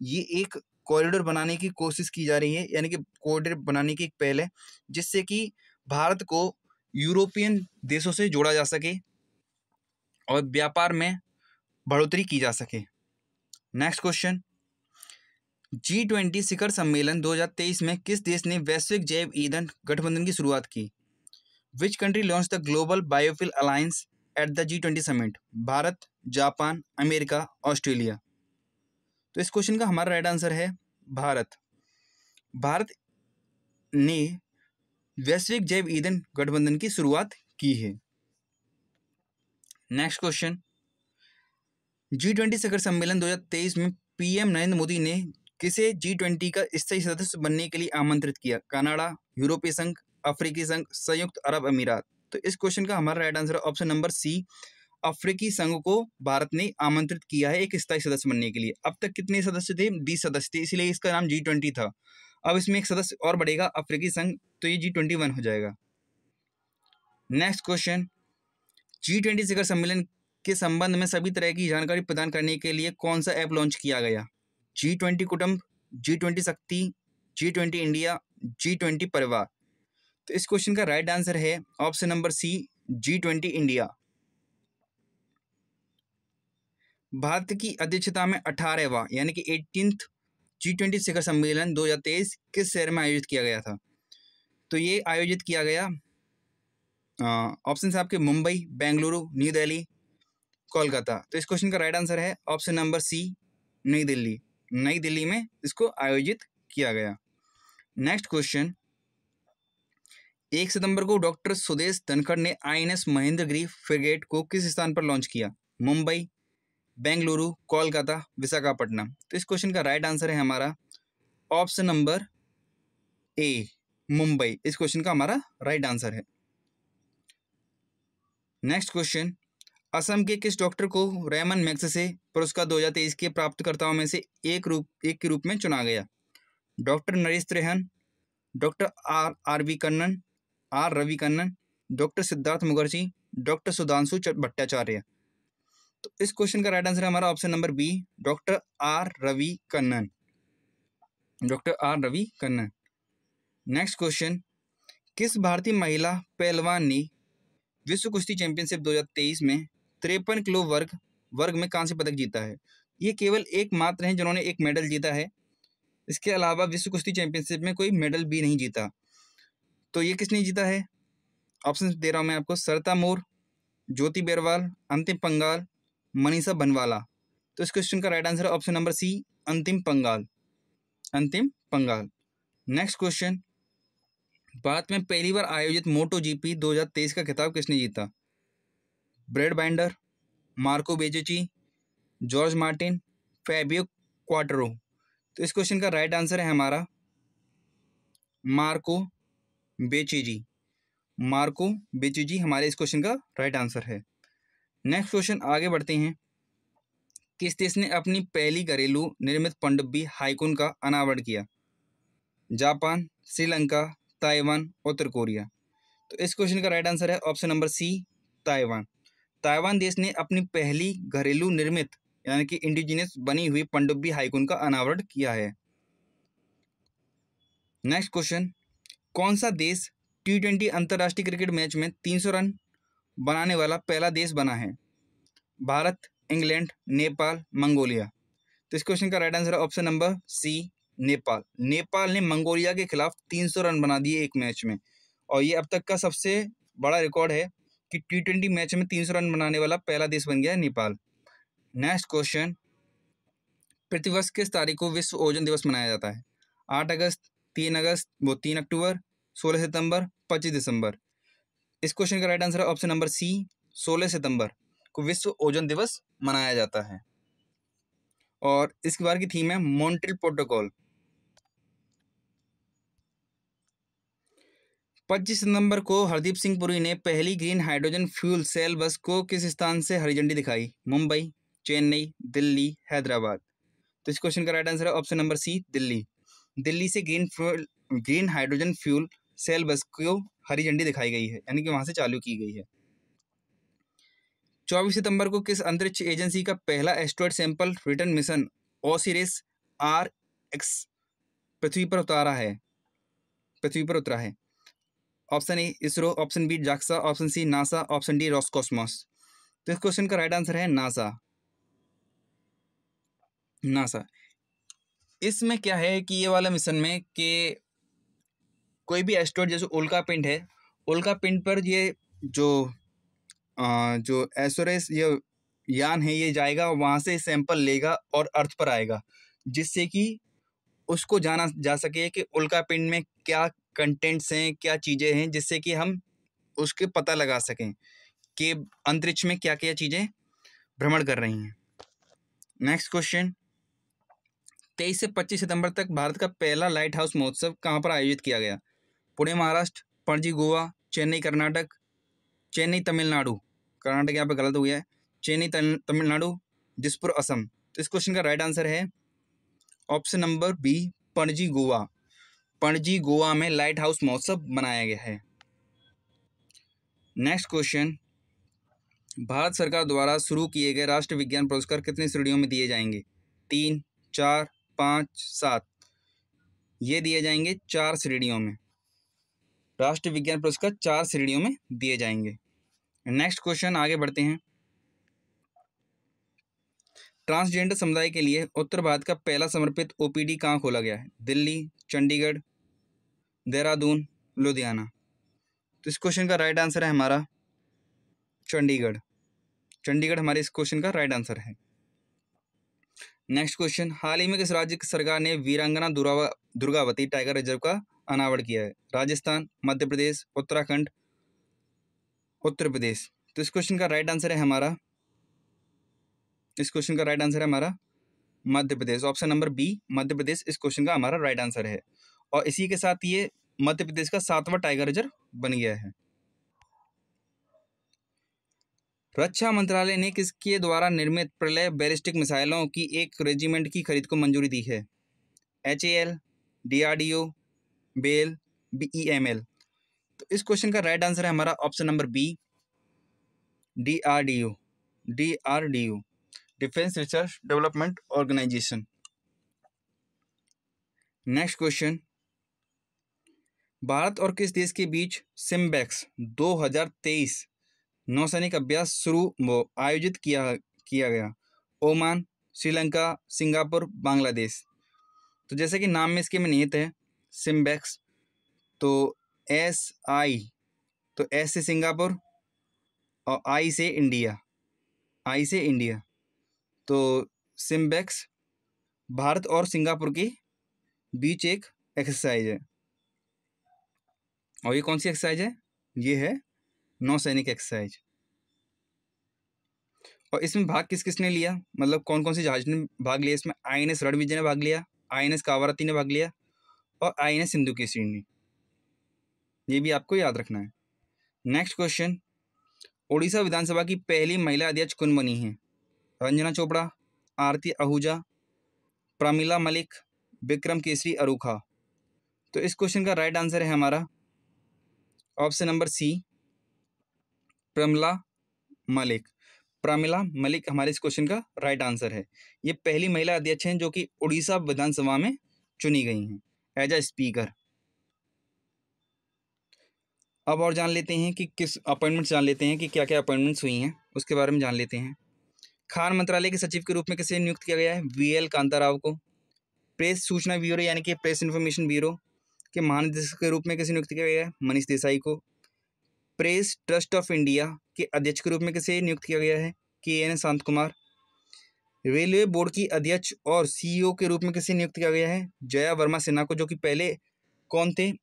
ये एक कॉरिडोर बनाने की कोशिश की जा रही है, यानी कि कॉरिडोर बनाने की एक पहल है, जिससे कि भारत को यूरोपियन देशों से जोड़ा जा सके और व्यापार में बढ़ोतरी की जा सके। नेक्स्ट क्वेश्चन, G20 शिखर सम्मेलन 2023 में किस देश ने वैश्विक जैव ईंधन गठबंधन की शुरुआत की? Which country launch the global biofuel alliance at the G20 summit? Bharat, Japan, America, Australia. तो इस क्वेश्चन का हमारा राइट आंसर है भारत। भारत ने वैश्विक जैव ईंधन गठबंधन की शुरुआत की है। नेक्स्ट क्वेश्चन, G20 शिखर सम्मेलन 2023 में पीएम नरेंद्र मोदी ने किसे G20 का स्थायी सदस्य बनने के लिए आमंत्रित किया? कनाडा, यूरोपीय संघ, अफ्रीकी संघ, संयुक्त अरब अमीरात। तो इस क्वेश्चन का हमारा राइट आंसर है ऑप्शन नंबर सी, अफ्रीकी संघ को भारत ने आमंत्रित किया है एक स्थायी सदस्य बनने के लिए। अब तक कितने सदस्य थे? 20 सदस्य थे, इसलिए इसका नाम G20 था। अब इसमें एक सदस्य और बढ़ेगा, अफ्रीकी संघ, तो ये G21 हो जाएगा। नेक्स्ट क्वेश्चन, G20 शिखर सम्मेलन के संबंध में सभी तरह की जानकारी प्रदान करने के लिए कौन सा ऐप लॉन्च किया गया? G20 कुटुंब, G20 शक्ति, G20 इंडिया, G20 परिवार। तो इस क्वेश्चन का राइट आंसर है option number C, G20 India. Bharat की अध्यक्षता में 18वां यानी कि 18th G20 शिखर सम्मेलन 2023 किस शहर में आयोजित किया गया था? तो ये आयोजित किया गया, ऑप्शन है आपके मुंबई, बेंगलुरु, न्यू दिल्ली, कोलकाता। तो इस क्वेश्चन का राइट आंसर है ऑप्शन नंबर सी, नई दिल्ली। नई दिल्ली में इसको आयोजित किया गया। नेक्स्ट क्वेश्चन, 1 सितंबर को डॉक्टर सुदेश धनखड़ ने INS महेंद्रगिरी फ्रिगेट को किस स्थान पर लॉन्च किया? मुंबई, बेंगलुरु, कोलकाता, विशाखापट्टनम। तो इस क्वेश्चन का राइट आंसर है हमारा ऑप्शन नंबर ए, मुंबई। इस क्वेश्चन का हमारा राइट आंसर है। नेक्स्ट क्वेश्चन, असम के किस डॉक्टर को रेमन मैग्सेसे पुरस्कार 2023 के प्राप्तकर्ताओं में से एक के रूप में चुना गया? Doctor Naresh Trehan, doctor R Ravi Kannan, doctor Siddhartha Mukherjee, doctor Sudhanshu Bhattacharya. तो इस क्वेश्चन का राइट आंसर है हमारा option number B, doctor R Ravi Kannan. Doctor R Ravi Kannan. Next question, किस भारतीय महिला पहलवान ने विश्व कुश्ती चैंपियनशिप 2023 में 53 किलो वर्ग में कांस्य पदक जीता है? ये केवल एक मात्र हैं जिन्होंने एक मेडल जीता है, इसके अलावा विश्व कुश्ती चैंपियनशिप में कोई मेडल भी नहीं जीता। तो ये किसने जीता है? ऑप्शन दे रहा हूँ मैं आपको, सरिता मोर, ज्योति बेरवाल, अंतिम पंगाल, मनीषा बनवाला। तो इस क्वेश्चन का राइट आंसर है ऑप्शन नंबर सी, अंतिम पंगाल। अंतिम पंगाल। नेक्स्ट क्वेश्चन, भारत में पहली बार आयोजित मोटो GP 2023 का खिताब किसने जीता? Brad Binder, Marco Bezzecchi, Jorge Martin, Fabio Quartararo. तो इस क्वेश्चन का राइट आंसर है हमारा मार्को बेचेजी। मार्को बेचेजी हमारे इस क्वेश्चन का राइट आंसर है। नेक्स्ट क्वेश्चन आगे बढ़ते हैं, किस देश ने अपनी पहली घरेलू निर्मित पनडुब्बी हाइकून का अनावरण किया? जापान, श्रीलंका, ताइवान, उत्तर कोरिया। तो इस क्वेश्चन का राइट आंसर है option number C, Taiwan. Taiwan देश ने अपनी पहली घरेलू निर्मित यानी कि इंडिजिनियस बनी हुई पनडुब्बी हाइकून का अनावरण किया है। नेक्स्ट क्वेश्चन, कौन सा देश T20 अंतर्राष्ट्रीय क्रिकेट मैच में 300 रन बनाने वाला पहला देश बना है? Bharat, England, Nepal, Mongolia. तो इस क्वेश्चन का राइट आंसर है option number C, Nepal. Nepal ने मंगोलिया के खिलाफ 300 रन बना दिए एक मैच में, और ये अब तक का सबसे बड़ा रिकॉर्ड है कि T20 मैच में 300 रन बनाने वाला पहला देश बन गया है नेपाल। नेक्स्ट क्वेश्चन, प्रतिवर्ष किस तारीख को विश्व ओजोन दिवस मनाया जाता है? 8 अगस्त, 3 अक्टूबर, 16 सितंबर, 25 दिसंबर। इस क्वेश्चन का राइट आंसर है ऑप्शन नंबर सी, 16 सितंबर को विश्व ओजोन दिवस मनाया जाता है। और इस बार की थीम है मॉन्ट्रियल प्रोटोकॉल। 25 सितंबर को हरदीप सिंह पुरी ने पहली ग्रीन हाइड्रोजन फ्यूल सेल बस को किस स्थान से हरी झंडी दिखाई? मुंबई, चेन्नई, दिल्ली, हैदराबाद। तो इस क्वेश्चन का राइट आंसर है option number C, Delhi. Delhi से ग्रीन हाइड्रोजन फ्यूल सेल बस को हरी झंडी दिखाई गई है, यानी कि वहां से चालू की गई है। 24 सितंबर को किस अंतरिक्ष एजेंसी का पहला asteroid sample return mission OSIRIS RX पृथ्वी पर उतरा है? Option A ISRO, option B JAXA, option C NASA, option D Roscosmos. तो इस क्वेश्चन का राइट आंसर है नासा। इसमें क्या है कि ये वाला मिशन में कि कोई भी एस्ट्रॉयड जैसे उल्का पिंड है, उल्का पिंड पर ये जो एसोरेस ये यान है ये जाएगा, वहाँ से सैंपल लेगा और अर्थ पर आएगा, जिससे कि उसको जाना जा सके कि उल्का पिंड में क्या कंटेंट्स हैं, क्या चीज़ें हैं, जिससे कि हम उसके पता लगा सकें कि अंतरिक्ष में क्या क्या चीज़ें भ्रमण कर रही हैं। नेक्स्ट क्वेश्चन, 23 से 25 सितंबर तक भारत का पहला लाइट हाउस महोत्सव कहाँ पर आयोजित किया गया? पुणे महाराष्ट्र, पणजी गोवा, चेन्नई कर्नाटक, चेन्नई तमिलनाडु, कर्नाटक यहाँ पे गलत हो गया है, चेन्नई तमिलनाडु, दिसपुर असम। तो इस क्वेश्चन का राइट आंसर है option number B, Panaji Goa. Panaji Goa में लाइट हाउस महोत्सव मनाया गया है। नेक्स्ट क्वेश्चन, भारत सरकार द्वारा शुरू किए गए राष्ट्रीय विज्ञान पुरस्कार कितनी श्रेणियों में दिए जाएंगे? 3, 4, 5, 7। ये दिए जाएंगे 4 श्रेणियों में। राष्ट्रीय विज्ञान पुरस्कार 4 श्रेणियों में दिए जाएंगे। नेक्स्ट क्वेश्चन, आगे बढ़ते हैं। ट्रांसजेंडर समुदाय के लिए उत्तर भारत का पहला समर्पित OPD कहाँ खोला गया है? दिल्ली, चंडीगढ़, देहरादून, लुधियाना। तो इस क्वेश्चन का राइट आंसर है हमारा चंडीगढ़। चंडीगढ़ हमारे इस क्वेश्चन का राइट आंसर है। नेक्स्ट क्वेश्चन, हाल ही में किस राज्य की सरकार ने वीरांगना दुर्गावती टाइगर रिजर्व का अनावरण किया है? राजस्थान, मध्य प्रदेश, उत्तराखंड, उत्तर प्रदेश। तो इस क्वेश्चन का राइट आंसर है हमारा Madhya Pradesh. Option number B, Madhya Pradesh, इस क्वेश्चन का हमारा राइट आंसर है। और इसी के साथ ये मध्य प्रदेश का 7वां टाइगर रिजर्व बन गया है। रक्षा मंत्रालय ने किसके द्वारा निर्मित प्रलय बैलिस्टिक मिसाइलों की एक रेजिमेंट की खरीद को मंजूरी दी है? HAL, DRDO, BEL, BEML। तो इस क्वेश्चन का राइट आंसर है हमारा option number B, DRDO, defence research development organisation. Next question, भारत और किस देश के बीच सिम्बेक्स 2023 नौसैनिक अभ्यास आयोजित किया गया? Oman, Sri Lanka, Singapore, Bangladesh. तो जैसे कि नाम में इसके में निहित है सिम्बेक्स, तो SI, तो S से सिंगापुर और I से इंडिया। तो सिम्बेक्स भारत और सिंगापुर के बीच एक एक्सरसाइज है। और ये कौन सी एक्सरसाइज है? ये है नौसैनिक एक्सरसाइज। और इसमें भाग किस किसने लिया, मतलब कौन कौन से जहाज ने भाग लिया इसमें? INS रणविजय ने भाग लिया, INS कावारती ने भाग लिया और INS सिंधुकेसरी ने। ये भी आपको याद रखना है। नेक्स्ट क्वेश्चन, उड़ीसा विधानसभा की पहली महिला अध्यक्ष कौन बनी है? रंजना चोपड़ा, आरती आहूजा, प्रमिला मलिक, विक्रम केसरी अरूखा। तो इस क्वेश्चन का राइट आंसर है हमारा option number C, Pramila Malik हमारे इस क्वेश्चन का राइट आंसर है। ये पहली महिला अध्यक्ष हैं जो कि उड़ीसा विधानसभा में चुनी गई हैं एज अ स्पीकर। अब और जान लेते हैं कि क्या क्या अपॉइंटमेंट्स हुई हैं, उसके बारे में जान लेते हैं। खान मंत्रालय के सचिव के रूप में किसे नियुक्त किया गया है? VL कांताराव को। प्रेस सूचना ब्यूरो यानी कि प्रेस इन्फॉर्मेशन ब्यूरो के महानिदेशक के रूप में किसे नियुक्त किया गया है? मनीष देसाई को। प्रेस ट्रस्ट ऑफ इंडिया के अध्यक्ष के रूप में किसे नियुक्त किया गया है? KN शांत कुमार। रेलवे बोर्ड की अध्यक्ष और CEO के रूप में किसे नियुक्त किया गया है? जया वर्मा सिन्हा को, जो कि पहले कौन थे?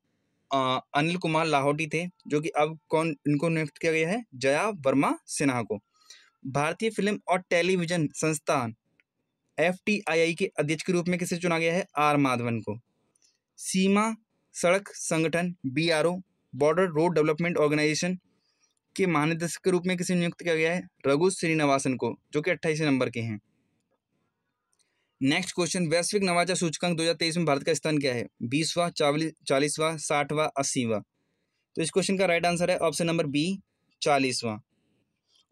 अनिल कुमार लाहौटी थे, जो कि अब इनको नियुक्त किया गया है? जया वर्मा सिन्हा को। भारतीय फिल्म और टेलीविजन संस्थान FTII के अध्यक्ष के रूप में किसे चुना गया है? R माधवन को। सीमा सड़क संगठन BRO, border road development organisation के महानिदेशक के रूप में किसे नियुक्त किया गया है? रघु श्रीनिवासन को, जो कि 28 नंबर के हैं। नेक्स्ट क्वेश्चन, वैश्विक नवाचार सूचकांक 2023 में भारत का स्थान क्या है? 20वां, 40वां, 60वां, 80वां। तो इस क्वेश्चन का राइट आंसर है ऑप्शन नंबर बी, 40वां।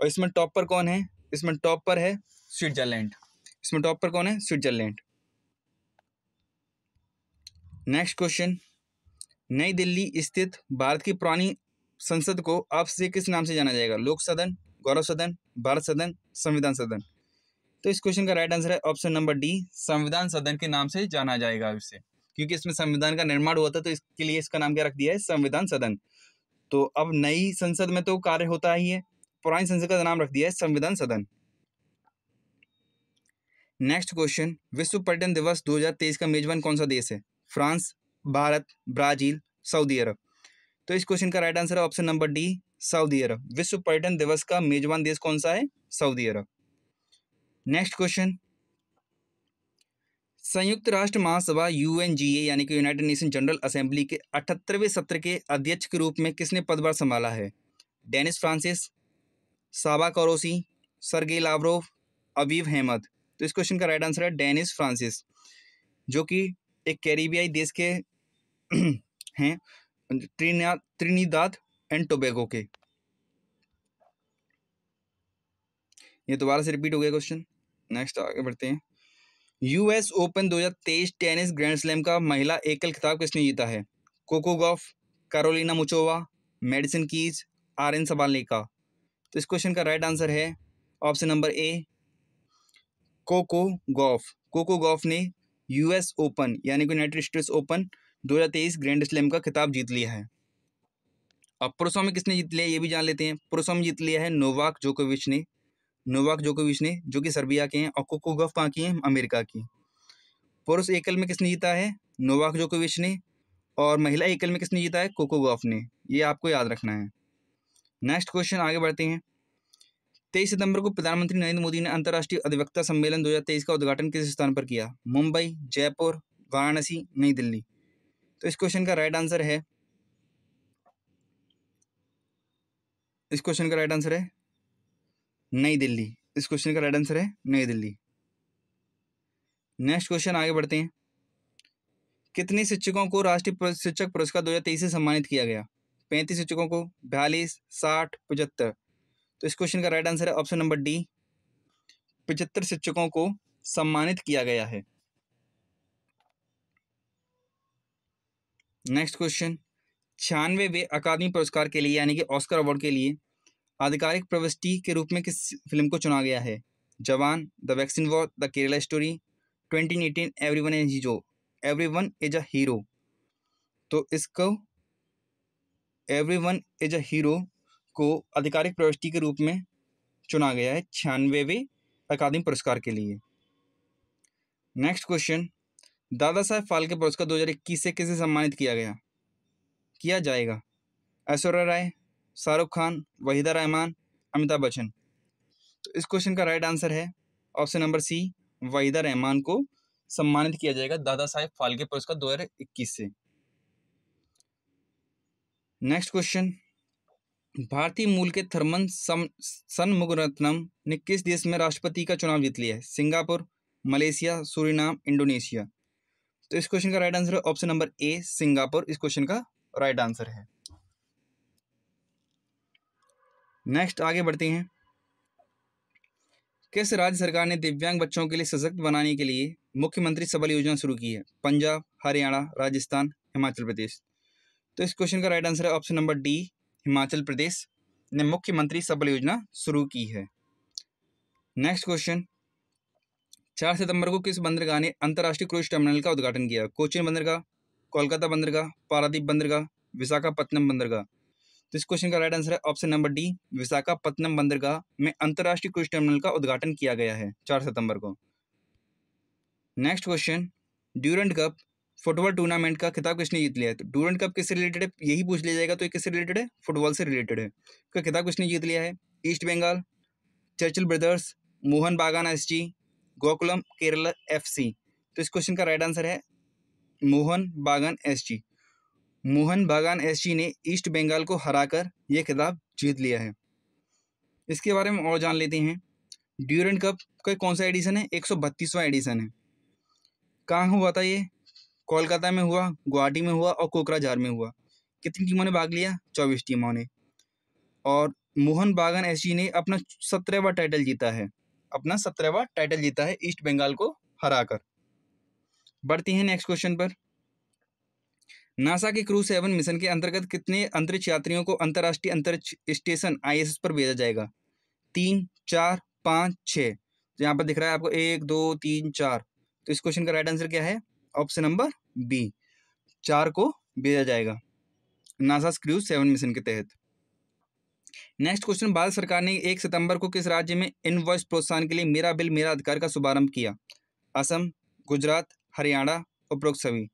और इसमें टॉप पर कौन है? इसमें टॉप पर है स्विट्जरलैंड। इसमें टॉप पर कौन है? स्विट्जरलैंड। नेक्स्ट क्वेश्चन, नई दिल्ली स्थित भारत की पुरानी संसद को अब से किस नाम से जाना जाएगा? लोक सदन, गौरव सदन, भारत सदन, संविधान सदन। तो इस क्वेश्चन का राइट आंसर है ऑप्शन नंबर डी, संविधान सदन के नाम से जाना जाएगा इसे, क्योंकि इसमें संविधान का निर्माण हुआ था, तो इसके लिए इसका नाम क्या रख दिया है? संविधान सदन। तो अब नई संसद में तो कार्य होता ही है, पुरानी संसद का नाम रख दिया है संविधान सदन। नेक्स्ट क्वेश्चन, विश्व पर्यटन दिवस 2023 का मेजबान कौन सा देश है? फ्रांस, भारत, ब्राजील, सऊदी अरब। तो इस क्वेश्चन का राइट आंसर है ऑप्शन नंबर डी, सऊदी अरब। विश्व पर्यटन दिवस का मेजबान देश कौन सा है? सऊदी अरब। नेक्स्ट क्वेश्चन, संयुक्त राष्ट्र महासभा यूएनजीए यानी कि यूनाइटेड नेशन जनरल असेंबली के 78वें सत्र के अध्यक्ष के रूप में किसने पदभार संभाला है? डेनिस फ्रांसिस, साबा करोसी, सरगे लावरोव, अवीव अहमद। तो इस क्वेश्चन का राइट आंसर है डेनिस फ्रांसिस, जो कि एक कैरिबियाई देश के हैं, त्रिनिदाद एंड टोबैगो के। ये दोबारा से रिपीट हो गया क्वेश्चन। नेक्स्ट आगे बढ़ते हैं। US Open 2023 tennis Grand Slam का महिला एकल खिताब किसने जीता है? Coco Gauff, Karolina Muchova, Madison Keys, Aryna Sabalenka. तो इस क्वेश्चन का राइट आंसर है option number A, Coco Gauff. Coco Gauff ने यूएस ओपन यानी कि United States Open 2023 Grand Slam का खिताब जीत लिया है। अब पुरुषों में किसने जीत लिया ये भी जान लेते हैं। पुरुषों में जीत लिया है नोवाक जोकोविच ने, जो कि सर्बिया के हैं, और कोको गॉफ कहाँ की हैं? अमेरिका की। पुरुष एकल में किसने जीता है? नोवाक जोकोविच ने, और महिला एकल में किसने जीता है? कोको गॉफ ने। ये आपको याद रखना है। नेक्स्ट क्वेश्चन आगे बढ़ते हैं। 23 सितंबर को प्रधानमंत्री नरेंद्र मोदी ने अंतर्राष्ट्रीय अधिवक्ता सम्मेलन 2023 का उद्घाटन किस स्थान पर किया? मुंबई, जयपुर, वाराणसी, नई दिल्ली। तो इस क्वेश्चन का राइट आंसर है नई दिल्ली। इस क्वेश्चन का राइट आंसर है नई दिल्ली। नेक्स्ट क्वेश्चन आगे बढ़ते हैं। कितने शिक्षकों को राष्ट्रीय शिक्षक पुरस्कार 2023 से सम्मानित किया गया? 35 शिक्षकों को, 42, 60, 75। तो इस क्वेश्चन का राइट आंसर है ऑप्शन नंबर डी, 75 शिक्षकों को सम्मानित किया गया है। नेक्स्ट क्वेश्चन, 96वें अकादमी पुरस्कार के लिए यानी कि ऑस्कर अवार्ड के लिए आधिकारिक प्रविष्टि के रूप में किस फिल्म को चुना गया है? जवान, the vaccine war, the Kerala story, 2018 everyone is a hero. तो इसको एवरीवन इज अ हीरो को आधिकारिक प्रविष्टि के रूप में चुना गया है 96वें अकादमी पुरस्कार के लिए। नेक्स्ट क्वेश्चन, दादा साहब फाल्के पुरस्कार 2021 से किसे सम्मानित किया जाएगा? ऐश्वर्या राय, शाहरुख खान, वहीदा रहमान, अमिताभ बच्चन। तो इस क्वेश्चन का राइट आंसर है option number C, Waheeda Rehman को सम्मानित किया जाएगा दादा साहेब फाल्के पुरस्कार 2021 से। नेक्स्ट क्वेश्चन, भारतीय मूल के थर्मन सनमुगरत्नम ने किस देश में राष्ट्रपति का चुनाव जीत लिया है? Singapore, Malaysia, Suriname, Indonesia. तो इस क्वेश्चन का राइट आंसर है ऑप्शन नंबर ए, सिंगापुर। इस क्वेश्चन का राइट आंसर है। नेक्स्ट आगे बढ़ते हैं। किस राज्य सरकार ने दिव्यांग बच्चों के लिए सशक्त बनाने के लिए मुख्यमंत्री सबल योजना शुरू की है? पंजाब, हरियाणा, राजस्थान, हिमाचल प्रदेश। तो इस क्वेश्चन का राइट आंसर है option number D, Himachal Pradesh ने मुख्यमंत्री सबल योजना शुरू की है। नेक्स्ट क्वेश्चन, 4 सितंबर को किस बंदरगाह ने अंतर्राष्ट्रीय क्रूज टर्मिनल का उद्घाटन किया? कोचीन बंदरगाह, कोलकाता बंदरगाह, पारादीप बंदरगाह, विशाखापत्तनम बंदरगाह। तो इस क्वेश्चन का राइट आंसर है ऑप्शन नंबर डी, विशाखापत्तनम बंदरगाह में अंतर्राष्ट्रीय क्रूज टर्मिनल का उद्घाटन किया गया है 4 सितंबर को। Next question, Durand cup football tournament का खिताब किसने जीत लिया है? तो ड्यूरेंट कप किससे रिलेटेड है यही पूछ लिया जाएगा, तो ये किससे रिलेटेड है? फुटबॉल से रिलेटेड है। इसका खिताब किसने जीत लिया है? East Bengal, Churchill Brothers, Mohun Bagan SG, Gokulam Kerala FC. तो इस क्वेश्चन का राइट आंसर है मोहन बागान एसजी। मोहन बागान एसजी ने ईस्ट बंगाल को हराकर यह खिताब जीत लिया है। इसके बारे में और जान लेते हैं। ड्यूरेंट कप का कौन सा एडिशन है? 132वां एडिशन है। कहाँ हुआ था ये? कोलकाता में हुआ, गुवाहाटी में हुआ और कोकराझार में हुआ। कितनी टीमों ने भाग लिया? 24 टीमों ने। और मोहन बागान एसजी ने अपना 17वां टाइटल जीता है, ईस्ट बंगाल को हराकर। बढ़ती हैं नेक्स्ट क्वेश्चन पर। नासा के क्रू 7 मिशन के अंतर्गत कितने अंतरिक्ष यात्रियों को अंतर्राष्ट्रीय अंतरिक्ष स्टेशन ISS पर भेजा जाएगा? 3, 4, 5, 6। तो यहाँ पर दिख रहा है आपको 1, 2, 3, 4। तो इस क्वेश्चन का राइट आंसर क्या है? ऑप्शन नंबर बी, 4 को भेजा जाएगा नासा क्रू 7 मिशन के तहत। नेक्स्ट क्वेश्चन, भारत सरकार ने 1 सितंबर को किस राज्य में इनवॉइस प्रोत्साहन के लिए मेरा बिल मेरा अधिकार का शुभारंभ किया? असम, गुजरात, हरियाणा, उपरोक्त सभी।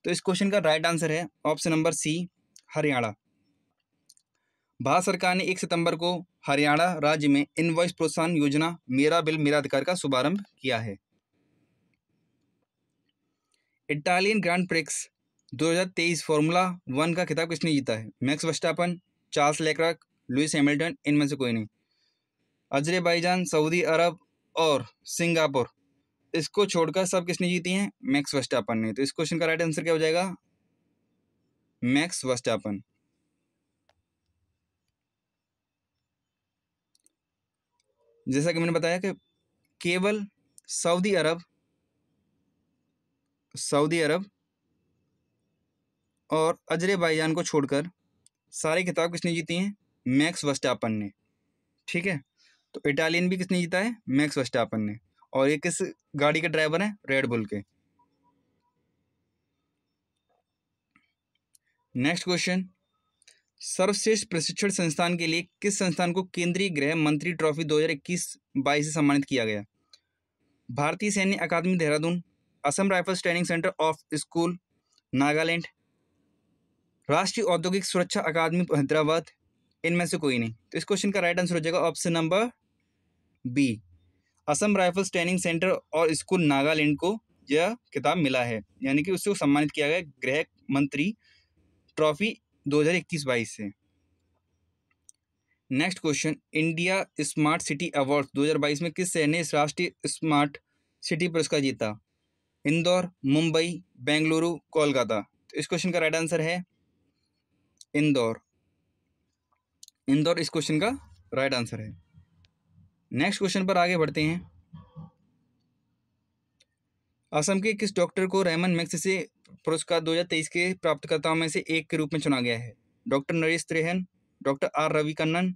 तो इस क्वेश्चन का राइट आंसर है option number C, Haryana. Bharat सरकार ने 1 सितंबर को हरियाणा राज्य में इनवॉइस प्रोत्साहन योजना मेरा बिल मेरा अधिकार का शुभारंभ किया है। इटालियन ग्रैंड प्रिक्स 2023 फॉर्मूला 1 का खिताब किसने जीता है? Max Verstappen, Charles Leclerc, Lewis Hamilton, इनमें से कोई नहीं। अजरबैजान, सऊदी अरब और सिंगापुर, इसको छोड़कर सब किसने जीती हैं? मैक्स वर्स्टापन ने। तो इस क्वेश्चन का राइट आंसर क्या हो जाएगा? Max Verstappen. जैसा कि मैंने बताया कि केवल सऊदी अरब और अजरबैजान को छोड़कर सारे खिताब किसने जीती हैं? मैक्स वर्स्टापन ने। ठीक है, तो इटालियन भी किसने जीता है? मैक्स वर्स्टापन ने। और ये किस गाड़ी के ड्राइवर हैं? रेड बुल के। नेक्स्ट क्वेश्चन, सर्वश्रेष्ठ प्रशिक्षण संस्थान के लिए किस संस्थान को केंद्रीय गृह मंत्री ट्रॉफी 2021-22 से सम्मानित किया गया? भारतीय सैन्य अकादमी Dehradun, Assam Rifles Training Centre of School Nagaland, राष्ट्रीय औद्योगिक सुरक्षा अकादमी हैदराबाद, इनमें से कोई नहीं। तो इस क्वेश्चन का राइट आंसर हो जाएगा option number B, Assam Rifles Training Centre और स्कूल नागालैंड को यह खिताब मिला है, यानी कि उसको सम्मानित किया गया गृह मंत्री ट्रॉफी 2021-22 से। Next question, India smart city award 2022 में किस शहर ने इस राष्ट्रीय स्मार्ट सिटी पुरस्कार जीता? इंदौर, मुंबई, बेंगलुरु, कोलकाता। तो इस क्वेश्चन का राइट आंसर है इंदौर। इंदौर इस क्वेश्चन का राइट आंसर है। नेक्स्ट क्वेश्चन पर आगे बढ़ते हैं। असम के किस डॉक्टर को रैमन मैग्सेसे पुरस्कार 2023 के प्राप्तकर्ताओं में से एक के रूप में चुना गया है? Doctor Naresh Trehan, doctor R Ravikannan,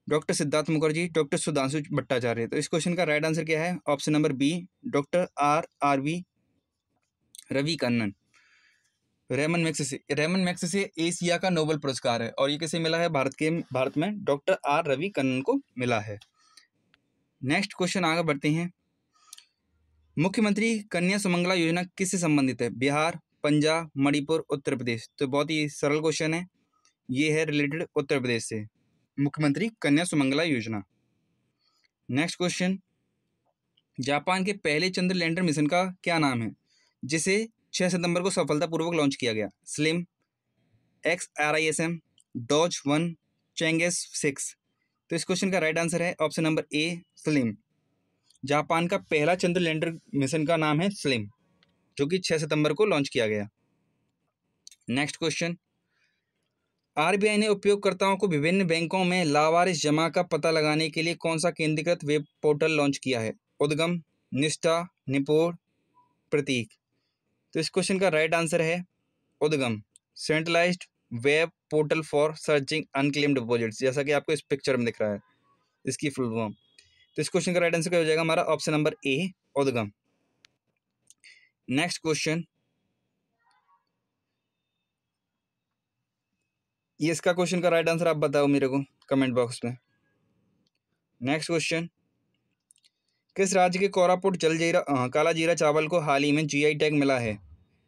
doctor Siddhartha Mukherjee, doctor Sudhanshu Bhattacharya. तो इस क्वेश्चन का राइट आंसर क्या है? Option number B, doctor RV Ravikannan. Ramon Magsaysay Asia का नोबेल पुरस्कार है और ये किसे मिला है? भारत में डॉक्टर R रविकन्नन को मिला है। नेक्स्ट क्वेश्चन आगे बढ़ते हैं। मुख्यमंत्री कन्या सुमंगला योजना किससे संबंधित है? बिहार, पंजाब, मणिपुर, उत्तर प्रदेश। तो बहुत ही सरल क्वेश्चन है, ये है रिलेटेड उत्तर प्रदेश से, मुख्यमंत्री कन्या सुमंगला योजना। नेक्स्ट क्वेश्चन, जापान के पहले चंद्र लैंडर मिशन का क्या नाम है जिसे 6 सितंबर को सफलतापूर्वक लॉन्च किया गया? SLIM, XRISM, Doge 1, Chang'e 6। तो इस क्वेश्चन का राइट आंसर है option number A, SLIM. Japan का पहला चंद्र लैंडर मिशन का नाम है स्लिम, जो कि 6 सितंबर को लॉन्च किया गया। नेक्स्ट क्वेश्चन, RBI ने उपयोगकर्ताओं को विभिन्न बैंकों में लावारिस जमा का पता लगाने के लिए कौन सा केंद्रीकृत वेब पोर्टल लॉन्च किया है? उद्गम, निष्ठा, निपुण, प्रतीक। तो इस क्वेश्चन का राइट आंसर है उद्गम, centralised web portal for searching unclaimed deposits, जैसा कि आपको इस पिक्चर में दिख रहा है इसकी फुल फॉर्म। तो इस क्वेश्चन का राइट आंसर क्या हो जाएगा हमारा? ऑप्शन नंबर ए, उद्गम। नेक्स्ट क्वेश्चन, ये इसका क्वेश्चन का राइट आंसर आप बताओ मेरे को कमेंट बॉक्स में। नेक्स्ट क्वेश्चन, किस राज्य के कोरापुट काला जीरा चावल को हाल ही में GI टैग मिला है?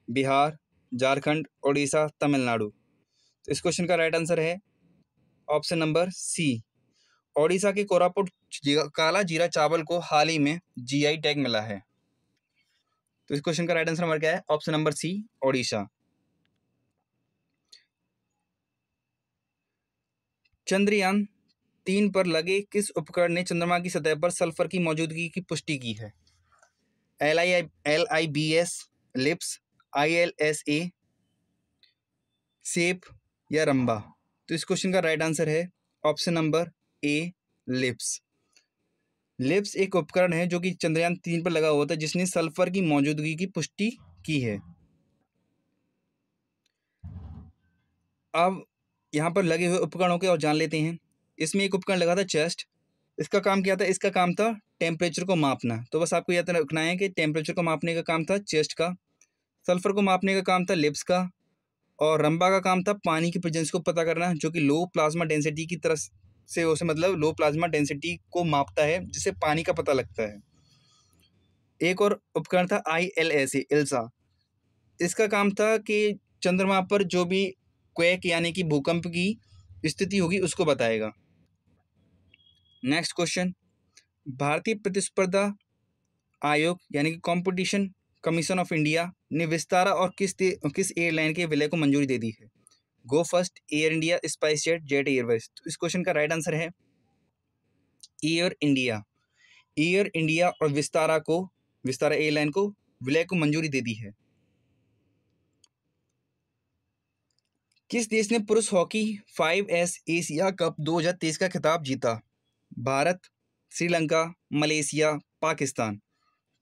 बिहार, झारखंड, उड़ीसा, तमिलनाडु। तो इस क्वेश्चन का राइट आंसर है ऑप्शन नंबर सी, ओडिशा के कोरापुट काला जीरा चावल को हाल ही में GI टैग मिला है। तो इस क्वेश्चन का राइट आंसर हमारा क्या है? Option number C, Odisha. Chandrayaan 3 पर लगे किस उपकरण ने चंद्रमा की सतह पर सल्फर की मौजूदगी की पुष्टि की है? LIBS, लिप्स, ILSA, सेप या रंबा। तो इस क्वेश्चन का राइट आंसर है option number a lips. Lips एक उपकरण है जो कि चंद्रयान-3 पर लगा हुआ था, जिसने सल्फर की मौजूदगी की पुष्टि की है। अब यहाँ पर लगे हुए उपकरणों के और जान लेते हैं। इसमें एक उपकरण लगा था चेस्ट। इसका काम क्या था? इसका काम था टेम्परेचर को मापना। तो बस आपको याद रखना है कि टेम्परेचर को मापने का काम था चेस्ट का, सल्फर को मापने का काम था लिप्स का, और रंबा का काम था पानी की प्रेजेंस को पता करना, जो कि लो प्लाज्मा डेंसिटी की तरफ से उसे मतलब लो प्लाज्मा डेंसिटी को मापता है, जिससे पानी का पता लगता है। एक और उपकरण था ILSA इल्सा। इसका काम था कि चंद्रमा पर जो भी क्वेक यानी कि भूकंप की स्थिति होगी उसको बताएगा। नेक्स्ट क्वेश्चन, भारतीय प्रतिस्पर्धा आयोग यानी कि कंपटीशन कमीशन ऑफ इंडिया ने विस्तारा और किस एयरलाइन के विलय को मंजूरी दे दी है? Go First, Air India, SpiceJet, Jet Airways. तो इस क्वेश्चन का राइट आंसर है एयर इंडिया। एयर इंडिया और विस्तारा एयरलाइन को विलय को मंजूरी दे दी है। किस देश ने पुरुष हॉकी 5S एशिया कप 2023 का खिताब जीता? भारत, श्रीलंका, मलेशिया, पाकिस्तान।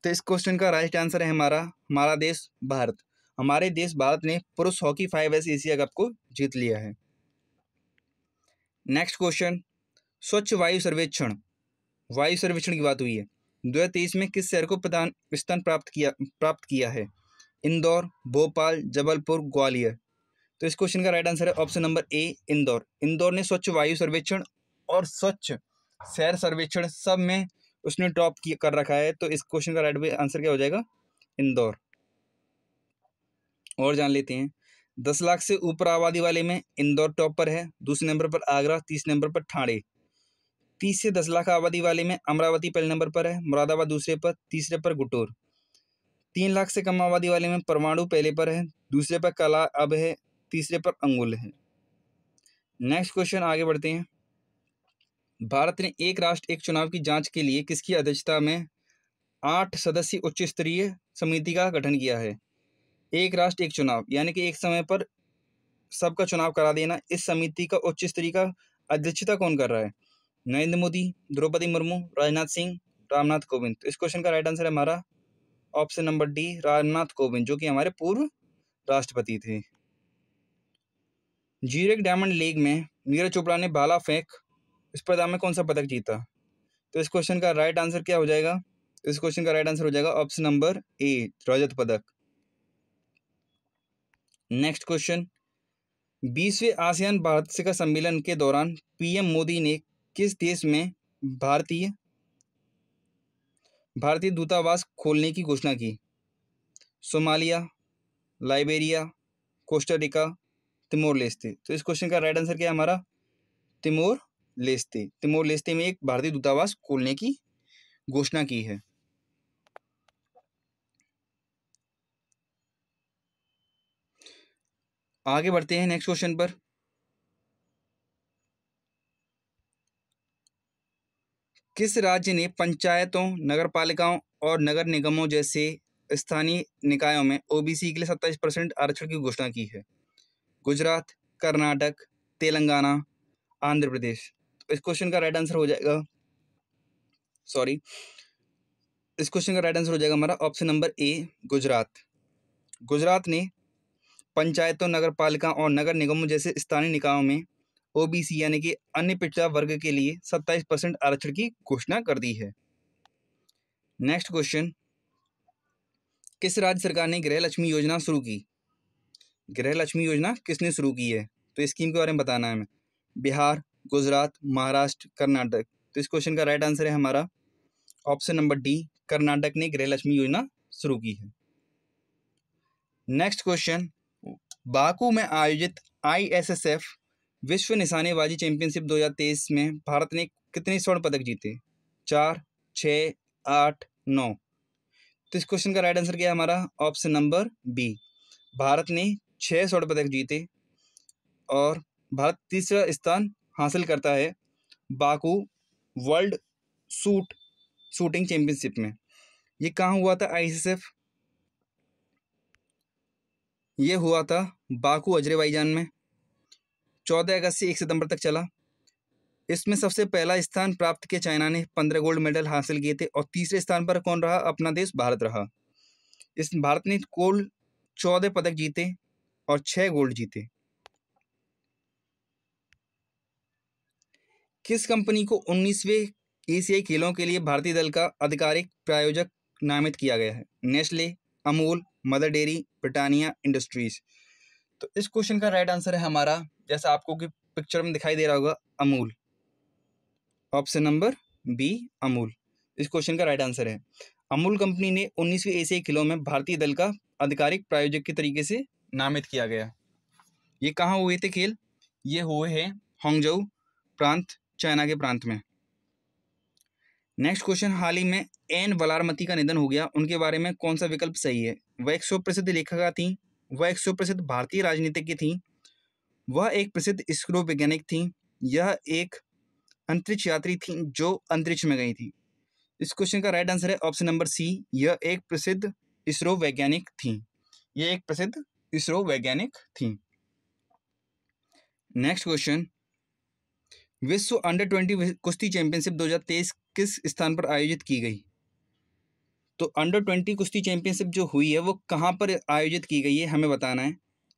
तो इस क्वेश्चन का राइट आंसर है हमारा देश भारत। हमारे देश भारत ने पुरुष हॉकी 5S एशिया कप को जीत लिया है। नेक्स्ट क्वेश्चन, स्वच्छ वायु सर्वेक्षण की बात हुई है। 2023 में किस शहर को प्रधान स्थान प्राप्त किया है? इंदौर, भोपाल, जबलपुर, ग्वालियर। तो इस क्वेश्चन का राइट आंसर है ऑप्शन नंबर ए इंदौर। इंदौर ने स्वच्छ वायु सर्वेक्षण और स्वच्छ शहर सर्वेक्षण सब में उसने टॉप कर रखा है। तो इस क्वेश्चन का राइट आंसर क्या हो जाएगा? इंदौर। और जान लेते हैं, 10 लाख से ऊपर आबादी वाले में इंदौर टॉप पर है, दूसरे नंबर पर आगरा, तीसरे नंबर पर ठाणे। 30 से 10 लाख आबादी वाले में अमरावती पहले नंबर पर है, मुरादाबाद दूसरे पर, तीसरे पर गुटूर। 3 लाख से कम आबादी वाले में परमाणु पहले पर है, दूसरे पर कला अब है, तीसरे पर अंगुल है। नेक्स्ट क्वेश्चन आगे बढ़ते हैं। भारत ने एक राष्ट्र एक चुनाव की जांच के लिए किसकी अध्यक्षता में 8 सदस्यीय उच्च स्तरीय समिति का गठन किया है? एक राष्ट्र एक चुनाव यानी कि एक समय पर सबका चुनाव करा देना। इस समिति का उच्च स्तरीय का अध्यक्षता कौन कर रहा है? नरेंद्र मोदी, द्रौपदी मुर्मू, राजनाथ सिंह, रामनाथ कोविंद। तो इस क्वेश्चन का राइट आंसर है हमारा option number D Ramnath Kovind, जो कि हमारे पूर्व राष्ट्रपति थे। जीरेक डायमंड लीग में नीरज चोपड़ा ने भाला फेंक स्पर्धा में कौन सा पदक जीता? तो इस क्वेश्चन का राइट आंसर क्या हो जाएगा? इस क्वेश्चन का राइट आंसर हो जाएगा ऑप्शन नंबर ए रजत पदक। नेक्स्ट क्वेश्चन, 20वें आसियान भारत शिखर सम्मेलन के दौरान पीएम मोदी ने किस देश में भारतीय दूतावास खोलने की घोषणा की? Somalia, Liberia, Costa Rica, Timor Leste. तो इस क्वेश्चन का राइट आंसर क्या है हमारा? तिमोर लेस्ते में एक भारतीय दूतावास खोलने की घोषणा की है। आगे बढ़ते हैं नेक्स्ट क्वेश्चन पर। किस राज्य ने पंचायतों, नगरपालिकाओं और नगर निगमों जैसे स्थानीय निकायों में ओबीसी के लिए 27% आरक्षण की घोषणा की है? गुजरात, कर्नाटक, तेलंगाना, आंध्र प्रदेश। तो इस क्वेश्चन का राइट आंसर हो जाएगा हमारा ऑप्शन नंबर ए गुजरात। गुजरात ने पंचायतों, नगरपालिका और नगर निगमों जैसे स्थानीय निकायों में ओबीसी यानी कि अन्य पिछड़ा वर्ग के लिए 27% आरक्षण की घोषणा कर दी है। नेक्स्ट क्वेश्चन, किस राज्य सरकार ने गृह लक्ष्मी योजना शुरू की? गृह लक्ष्मी योजना किसने शुरू की है? तो स्कीम के बारे में बताना है हमें। बिहार, गुजरात, महाराष्ट्र, कर्नाटक। तो इस क्वेश्चन का राइट आंसर है हमारा ऑप्शन नंबर डी कर्नाटक ने गृह लक्ष्मी योजना शुरू की है। नेक्स्ट क्वेश्चन, बाकू में आयोजित ISSF विश्व निशानेबाजी चैंपियनशिप 2023 में भारत ने कितने स्वर्ण पदक जीते? 4, 6, 8, 9। तो इस क्वेश्चन का राइट आंसर क्या है हमारा? ऑप्शन नंबर बी, भारत ने 6 स्वर्ण पदक जीते और भारत तीसरा स्थान हासिल करता है बाकू वर्ल्ड शूटिंग चैंपियनशिप में। ये कहाँ हुआ था ISSF? ये हुआ था बाकू अजरबैजान में। 14 अगस्त से 1 सितंबर तक चला। इसमें सबसे पहला स्थान प्राप्त किया चाइना ने, 15 गोल्ड मेडल हासिल किए थे। और तीसरे स्थान पर कौन रहा? अपना देश भारत रहा। इस भारत ने कुल 14 पदक जीते और 6 गोल्ड जीते। किस कंपनी को 19वें एशियाई खेलों के लिए भारतीय दल का आधिकारिक प्रायोजक नामित किया गया है? Nestle, Amul, mother dairy, Britannia industries. तो इस क्वेश्चन का राइट आंसर है हमारा, जैसा आपको की पिक्चर में दिखाई दे रहा होगा, Amul. Option number B, Amul इस क्वेश्चन का राइट आंसर है। अमूल कंपनी ने 19वें एशियाई खेलों में भारतीय दल का आधिकारिक प्रायोजक के तरीके से नामित किया गया। ये कहाँ हुए थे खेल? ये हुए हैं हांगझोउ प्रांत, चाइना के प्रांत में। नेक्स्ट क्वेश्चन, हाल ही में एन वलारमती का निधन हो गया, उनके बारे में कौन सा विकल्प सही है? वह एक सुप्रसिद्ध लेखिका थी, वह एक सुप्रसिद्ध भारतीय राजनीतिज्ञ थी, वह एक प्रसिद्ध इसरो वैज्ञानिक थी, यह एक अंतरिक्ष यात्री थी जो अंतरिक्ष में गई थी। इस क्वेश्चन का राइट आंसर है ऑप्शन नंबर सी, यह एक प्रसिद्ध इसरो वैज्ञानिक थी। यह एक प्रसिद्ध इसरो वैज्ञानिक थी। नेक्स्ट क्वेश्चन, विश्व अंडर 20 कुश्ती चैंपियनशिप 2023 किस स्थान पर आयोजित की गई? तो अंडर 20 कुश्ती चैंपियनशिप जो हुई है वो कहाँ पर आयोजित की गई है हमें बताना है।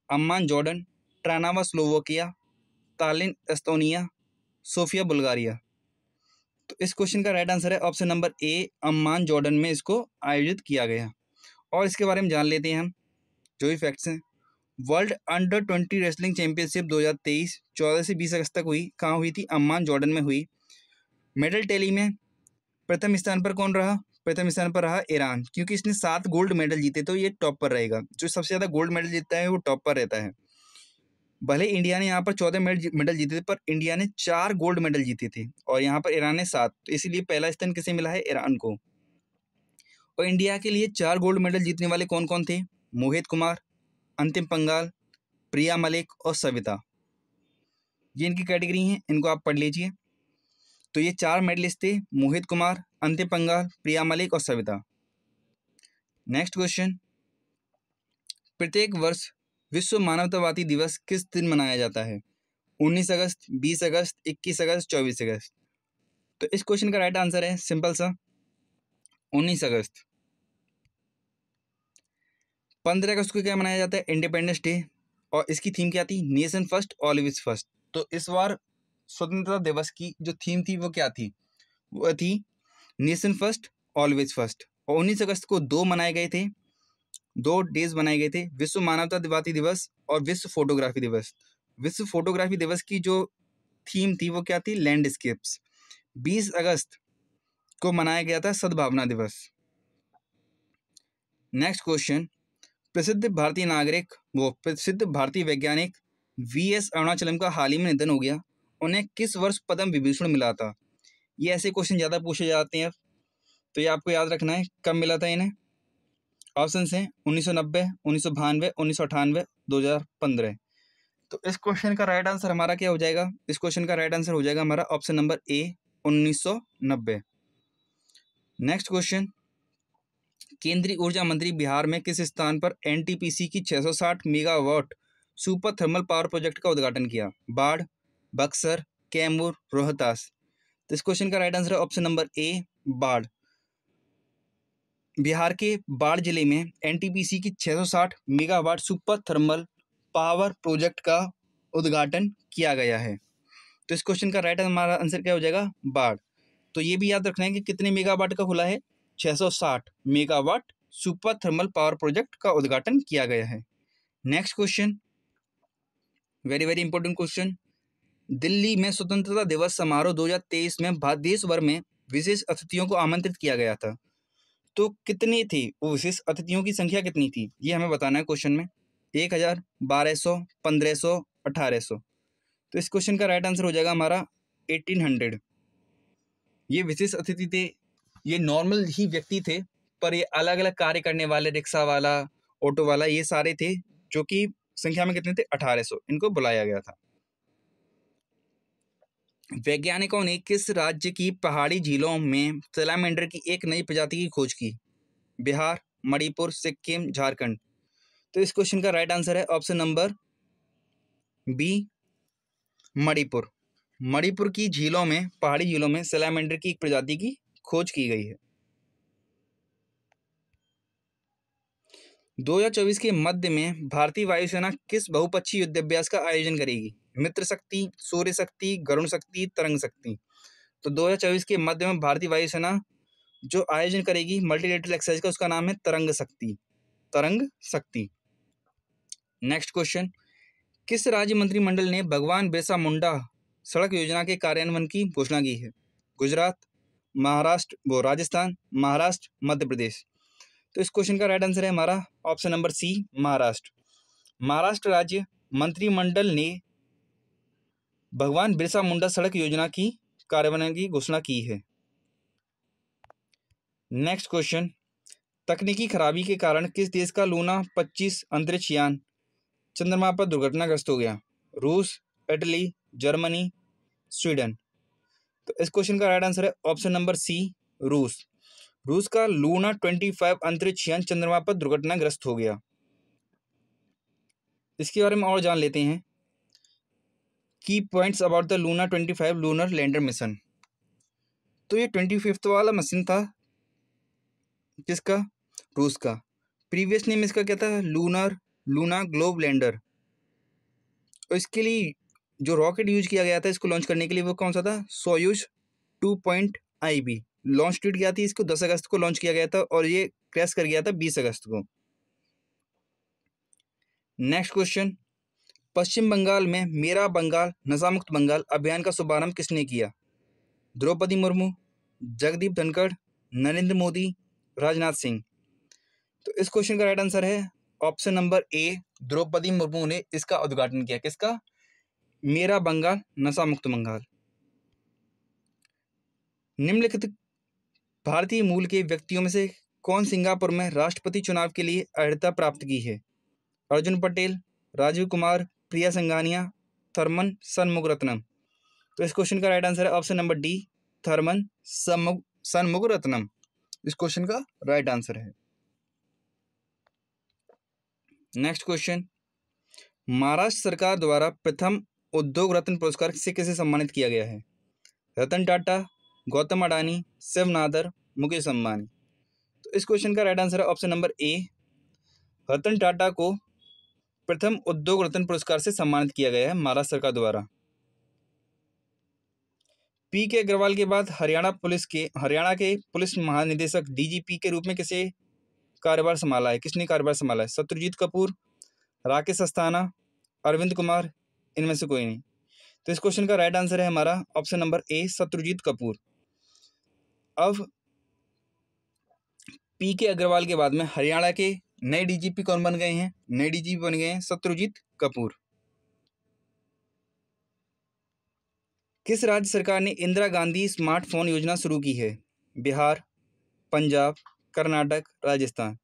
अम्मान जॉर्डन, ट्रानावा स्लोवाकिया, तालिन एस्तोनिया, सोफिया बुल्गारिया। तो इस क्वेश्चन का राइट आंसर है ऑप्शन नंबर ए, अम्मान जॉर्डन में इसको आयोजित किया गया। और इसके बारे में जान लेते हैं हम जो भी फैक्ट्स हैं। वर्ल्ड अंडर 20 रेसलिंग चैंपियनशिप 2023 14 से 20 अगस्त तक हुई। कहाँ हुई थी? अम्मान जॉर्डन में हुई। मेडल टैली में प्रथम स्थान पर कौन रहा? प्रथम स्थान पर रहा ईरान, क्योंकि इसने 7 गोल्ड मेडल जीते, तो ये टॉप पर रहेगा। जो सबसे ज़्यादा गोल्ड मेडल जीतता है वो टॉप पर रहता है। भले इंडिया ने यहाँ पर 14 मेडल जीते थे, पर इंडिया ने 4 गोल्ड मेडल जीते थे और यहाँ पर ईरान ने 7, तो इसीलिए पहला स्थान किसे मिला है? ईरान को। और इंडिया के लिए 4 गोल्ड मेडल जीतने वाले कौन कौन थे? मोहित कुमार, अंतिम पंगाल, प्रिया मलिक और सविता। ये इनकी कैटेगरी हैं, इनको आप पढ़ लीजिए। तो ये 4 मेडलिस्ट थे, मोहित कुमार, अंतिम पंगाल, प्रिया मलिक और सविता। नेक्स्ट क्वेश्चन, प्रत्येक वर्ष विश्व मानवतावादी दिवस किस दिन मनाया जाता है? 19 अगस्त, 20 अगस्त, 21 अगस्त, 24 अगस्त। तो इस क्वेश्चन का राइट आंसर है सिंपल सा 19 अगस्त। 15 अगस्त को क्या मनाया जाता है? Independence day. और इसकी थीम क्या थी? Nation first always first. तो इस बार स्वतंत्रता दिवस की जो थीम थी वो क्या थी? वो थी नेशन फर्स्ट ऑलवेज फर्स्ट। और 19 अगस्त को 2 मनाए गए थे, 2 डेज बनाए गए थे, विश्व मानवतावादी दिवस और विश्व फोटोग्राफी दिवस। विश्व फोटोग्राफी दिवस की जो थीम थी वो क्या थी? लैंडस्केप्स। 20 अगस्त को मनाया गया था सद्भावना दिवस। नेक्स्ट क्वेश्चन, प्रसिद्ध भारतीय वैज्ञानिक वीएस अरुणाचलम का हाल ही में निधन हो गया, उन्हें किस वर्ष पद्म विभूषण मिला था? ये ऐसे क्वेश्चन ज़्यादा पूछे जाते हैं, तो ये आपको याद रखना है कब मिला था इन्हें। ऑप्शन हैं 1990, 1992, 1998, 2015। तो इस क्वेश्चन का राइट आंसर हमारा क्या हो जाएगा? इस क्वेश्चन का राइट आंसर हो जाएगा हमारा ऑप्शन नंबर ए, 1990। नेक्स्ट क्वेश्चन, केंद्रीय ऊर्जा मंत्री बिहार में किस स्थान पर एनटीपीसी की 660 megawatt super thermal power project का उद्घाटन किया? बाढ़, बक्सर, कैमूर, रोहतास। तो इस क्वेश्चन का राइट आंसर है ऑप्शन नंबर ए, बाढ़। बिहार के बाढ़ जिले में एनटीपीसी की 660 megawatt super thermal power project का उद्घाटन किया गया है। तो इस क्वेश्चन का राइट हमारा आंसर क्या हो जाएगा? बाढ़। तो ये भी याद रखना है कि कितने मेगावाट का खुला है? 660 megawatt super thermal power project का उद्घाटन किया गया है। Next question, very very important question, Delhi में स्वतंत्रता दिवस समारोह 2023 में देश भर में विशेष अतिथियों को आमंत्रित किया गया था, तो कितने थे वो विशेष अतिथियों की संख्या कितनी थी? ये हमें बताना है क्वेश्चन में। 1000, 1200, 1500, 1800। तो इस क्वेश्चन का राइट आंसर हो जाएगा हमारा 1800। ये विशेष अतिथि थे, ये नॉर्मल ही व्यक्ति थे, पर ये अलग अलग कार्य करने वाले, रिक्शा वाला, ऑटो वाला, ये सारे थे, जो कि संख्या में कितने थे? 1800। इनको बुलाया गया था। वैज्ञानिकों ने किस राज्य की पहाड़ी झीलों में सैलामेंडर की एक नई प्रजाति की खोज की? बिहार, मणिपुर, सिक्किम, झारखंड। तो इस क्वेश्चन का राइट आंसर है option number B, Manipur. Manipur की झीलों में, पहाड़ी झीलों में सैलामेंडर की एक प्रजाति की खोज की गई है। 2024 के मध्य में भारतीय वायुसेना किस बहुपक्षीय युद्धाभ्यास का आयोजन करेगी? मित्र शक्ति, सूर्य शक्ति, गरुण शक्ति, तरंग शक्ति। तो 2024 के मध्य में भारतीय वायुसेना जो आयोजन करेगी मल्टीलेटरल एक्सरसाइज का, उसका नाम है तरंग शक्ति। तरंग शक्ति। नेक्स्ट क्वेश्चन, किस राज्य मंत्रिमंडल ने भगवान बिरसा मुंडा सड़क योजना के कार्यान्वयन की घोषणा की है? गुजरात, महाराष्ट्र, राजस्थान, महाराष्ट्र, मध्य प्रदेश। तो इस क्वेश्चन का राइट आंसर है हमारा option number C, Maharashtra. Maharashtra राज्य मंत्रिमंडल ने भगवान बिरसा मुंडा सड़क योजना की कार्यान्वयन की घोषणा की है। नेक्स्ट क्वेश्चन, तकनीकी खराबी के कारण किस देश का लूना 25 अंतरिक्ष यान चंद्रमा पर दुर्घटनाग्रस्त हो गया? रूस, इटली, जर्मनी, स्वीडन। तो इस क्वेश्चन का राइट आंसर है ऑप्शन नंबर सी, रूस। रूस का लूना 25 अंतरिक्ष यान चंद्रमा पर दुर्घटनाग्रस्त हो गया। इसके बारे में और जान लेते हैं। की points about the Luna 25 lunar lander mission. तो ये 25th वाला मिशन था किसका? रूस का। प्रीवियस नेम इसका क्या था? Luna globe lander. और इसके लिए जो रॉकेट यूज किया गया था इसको लॉन्च करने के लिए वो कौन सा था? Soyuz 2.IB। लॉन्च डेट क्या थी? इसको 10 अगस्त को लॉन्च किया गया था और ये क्रैश कर गया था 20 अगस्त को। नेक्स्ट क्वेश्चन, पश्चिम बंगाल में मेरा बंगाल नशा मुक्त बंगाल अभियान का शुभारंभ किसने किया? द्रौपदी मुर्मू, जगदीप धनखड़, नरेंद्र मोदी, राजनाथ सिंह। तो इस क्वेश्चन का राइट आंसर है option number A, Droupadi Murmu ने इसका उद्घाटन किया। किसका? मेरा बंगाल नशा मुक्त बंगाल। निम्नलिखित भारतीय मूल के व्यक्तियों में से कौन सिंगापुर में राष्ट्रपति चुनाव के लिए अर्हता प्राप्त की है? अर्जुन पटेल, राजीव कुमार, प्रिया संघानिया, थर्मन सनमुगरत्नम। तो इस क्वेश्चन का राइट आंसर है ऑप्शन नंबर डी, थर्मन सनमुगरत्नम। इस क्वेश्चन का राइट आंसर है। नेक्स्ट क्वेश्चन, महाराष्ट्र सरकार द्वारा प्रथम उद्योग रत्न पुरस्कार से किसे सम्मानित किया गया है? रतन टाटा, गौतम अडानी, शिव नादर, मुकेश अंबानी। तो इस क्वेश्चन का राइट आंसर है ऑप्शन नंबर ए, रतन टाटा को प्रथम उद्योग रत्न पुरस्कार से सम्मानित किया गया है महाराष्ट्र सरकार द्वारा। पी के अग्रवाल के बाद हरियाणा के पुलिस महानिदेशक डीजीपी के रूप में किसे कार्यभार संभाला है? किसने कार्यभार संभाला है? शत्रुजीत कपूर, राकेश अस्थाना, अरविंद कुमार, इनमें से कोई नहीं। तो इस क्वेश्चन का राइट आंसर है हमारा option number A, Shatrujeet Kapoor. अब पी के अग्रवाल के बाद में हरियाणा के नए डीजीपी कौन बन गए हैं? नए डीजीपी बन गए हैं शत्रुजीत कपूर। किस राज्य सरकार ने इंदिरा गांधी स्मार्टफोन योजना शुरू की है? बिहार, पंजाब, कर्नाटक, राजस्थान।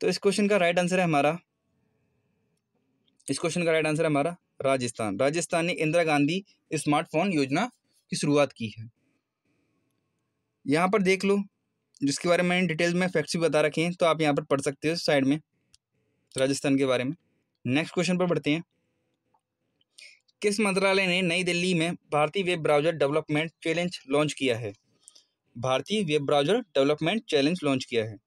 तो इस क्वेश्चन का राइट आंसर है हमारा राजस्थान। राजस्थान ने इंदिरा गांधी स्मार्टफोन योजना की शुरुआत की है। यहाँ पर देख लो, जिसके बारे में मैंने डिटेल में फैक्ट्स भी बता रखे हैं, तो आप यहाँ पर पढ़ सकते हो साइड में राजस्थान के बारे में। नेक्स्ट क्वेश्चन पर बढ़ते हैं। किस मंत्रालय ने नई दिल्ली में भारतीय web browser development challenge launch किया है? भारतीय web browser development challenge launch किया है।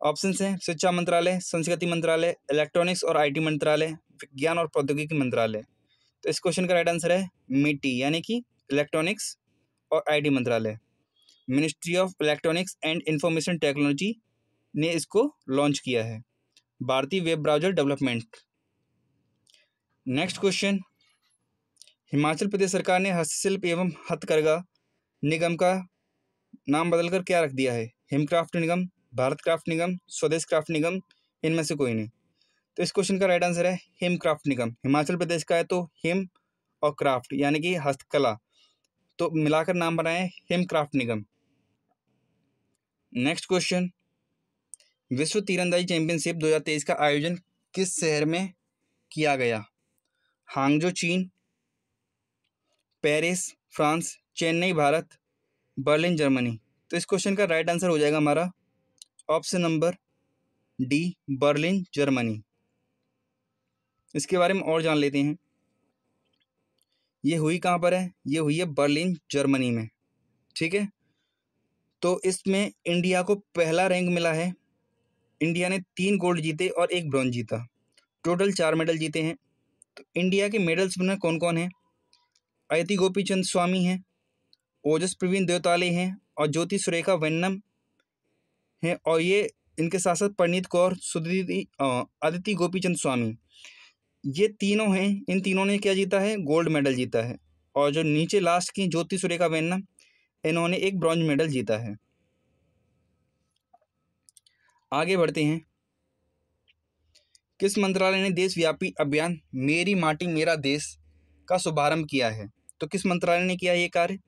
ऑप्शंस हैं शिक्षा मंत्रालय, संस्कृति मंत्रालय, इलेक्ट्रॉनिक्स और आईटी मंत्रालय, विज्ञान और प्रौद्योगिकी मंत्रालय। तो इस क्वेश्चन का राइट आंसर है मिटी, यानी कि इलेक्ट्रॉनिक्स और आईटी मंत्रालय। Ministry of Electronics and Information Technology ने इसको लॉन्च किया है, भारतीय web browser development. Next question, Himachal Pradesh सरकार ने हस्तशिल्प एवं हथकरघा निगम का नाम बदलकर क्या रख दिया है? हिमक्राफ्ट निगम, भारत क्राफ्ट निगम, स्वदेश क्राफ्ट निगम, इनमें से कोई नहीं। तो इस क्वेश्चन का राइट आंसर है हिमक्राफ्ट निगम। हिमाचल प्रदेश का है तो हिम और क्राफ्ट यानी कि हस्तकला, तो मिलाकर नाम बनाए हिमक्राफ्ट निगम। नेक्स्ट क्वेश्चन, विश्व तीरंदाजी चैंपियनशिप 2023 का आयोजन किस शहर में किया गया? हांगजो चीन, Paris France, Chennai Bharat, Berlin Germany. तो इस क्वेश्चन का राइट आंसर हो जाएगा हमारा option number D, Berlin Germany. इसके बारे में और जान लेते हैं। ये हुई कहाँ पर है? ये हुई है बर्लिन, जर्मनी में। ठीक है, तो इसमें इंडिया को पहला रैंक मिला है। इंडिया ने 3 गोल्ड जीते और 1 ब्रॉन्ज जीता, टोटल 4 मेडल जीते हैं। तो इंडिया के मेडल्स में कौन कौन है? अयति गोपीचंद स्वामी हैं, ओजस प्रवीण देवताले हैं और ज्योति सुरेखा वेन्नम हैं, और ये इनके साथ साथ परनीत कौर, सुदीति, अदिति गोपीचंद स्वामी, ये तीनों हैं। इन तीनों ने क्या जीता है? गोल्ड मेडल जीता है। और जो नीचे लास्ट की ज्योति सुरेखा वेन्नम, इन्होंने 1 ब्रॉन्ज मेडल जीता है। आगे बढ़ते हैं। किस मंत्रालय ने देशव्यापी अभियान मेरी माटी मेरा देश का शुभारंभ किया है? तो किस मंत्रालय ने किया ये कार्य,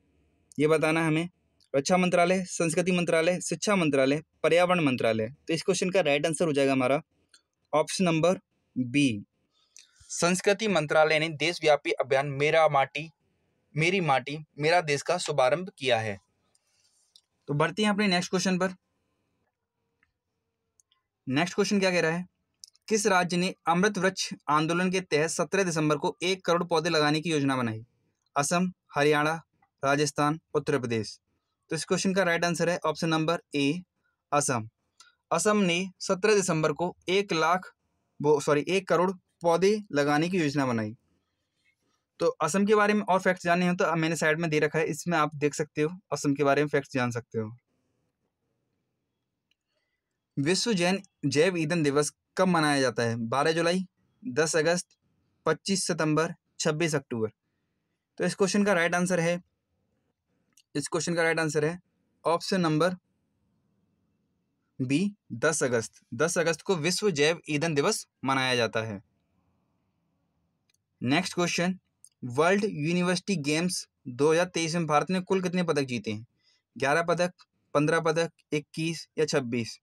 ये बताना है हमें। रक्षा मंत्रालय, संस्कृति मंत्रालय, शिक्षा मंत्रालय, पर्यावरण मंत्रालय। तो इस क्वेश्चन का राइट आंसर हो जाएगा हमारा ऑप्शन नंबर बी, संस्कृति मंत्रालय ने देशव्यापी अभियान मेरी माटी मेरा देश का शुभारंभ किया है। तो बढ़ते हैं अपने नेक्स्ट क्वेश्चन पर। नेक्स्ट क्वेश्चन क्या कह रहा है? किस राज्य ने अमृत वृक्ष आंदोलन के तहत 17 दिसंबर को 1 करोड़ पौधे लगाने की योजना बनाई? असम, हरियाणा, राजस्थान, उत्तर प्रदेश। तो इस क्वेश्चन का राइट आंसर है ऑप्शन नंबर ए, असम। असम ने 17 दिसंबर को 1 करोड़ पौधे लगाने की योजना बनाई। तो असम के बारे में और फैक्ट्स जानने हो तो मैंने साइड में दे रखा है, इसमें आप देख सकते हो, असम के बारे में फैक्ट्स जान सकते हो। विश्व जैव ईंधन दिवस कब मनाया जाता है? 12 जुलाई, 10 अगस्त, 25 सितंबर, 26 अक्टूबर। तो इस क्वेश्चन का राइट आंसर है ऑप्शन नंबर बी, 10 अगस्त। 10 अगस्त को विश्व जैव ईंधन दिवस मनाया जाता है। Next question, world university games 2023 में भारत ने कुल कितने पदक जीते हैं? 11 पदक, 15 पदक, 21 या 26?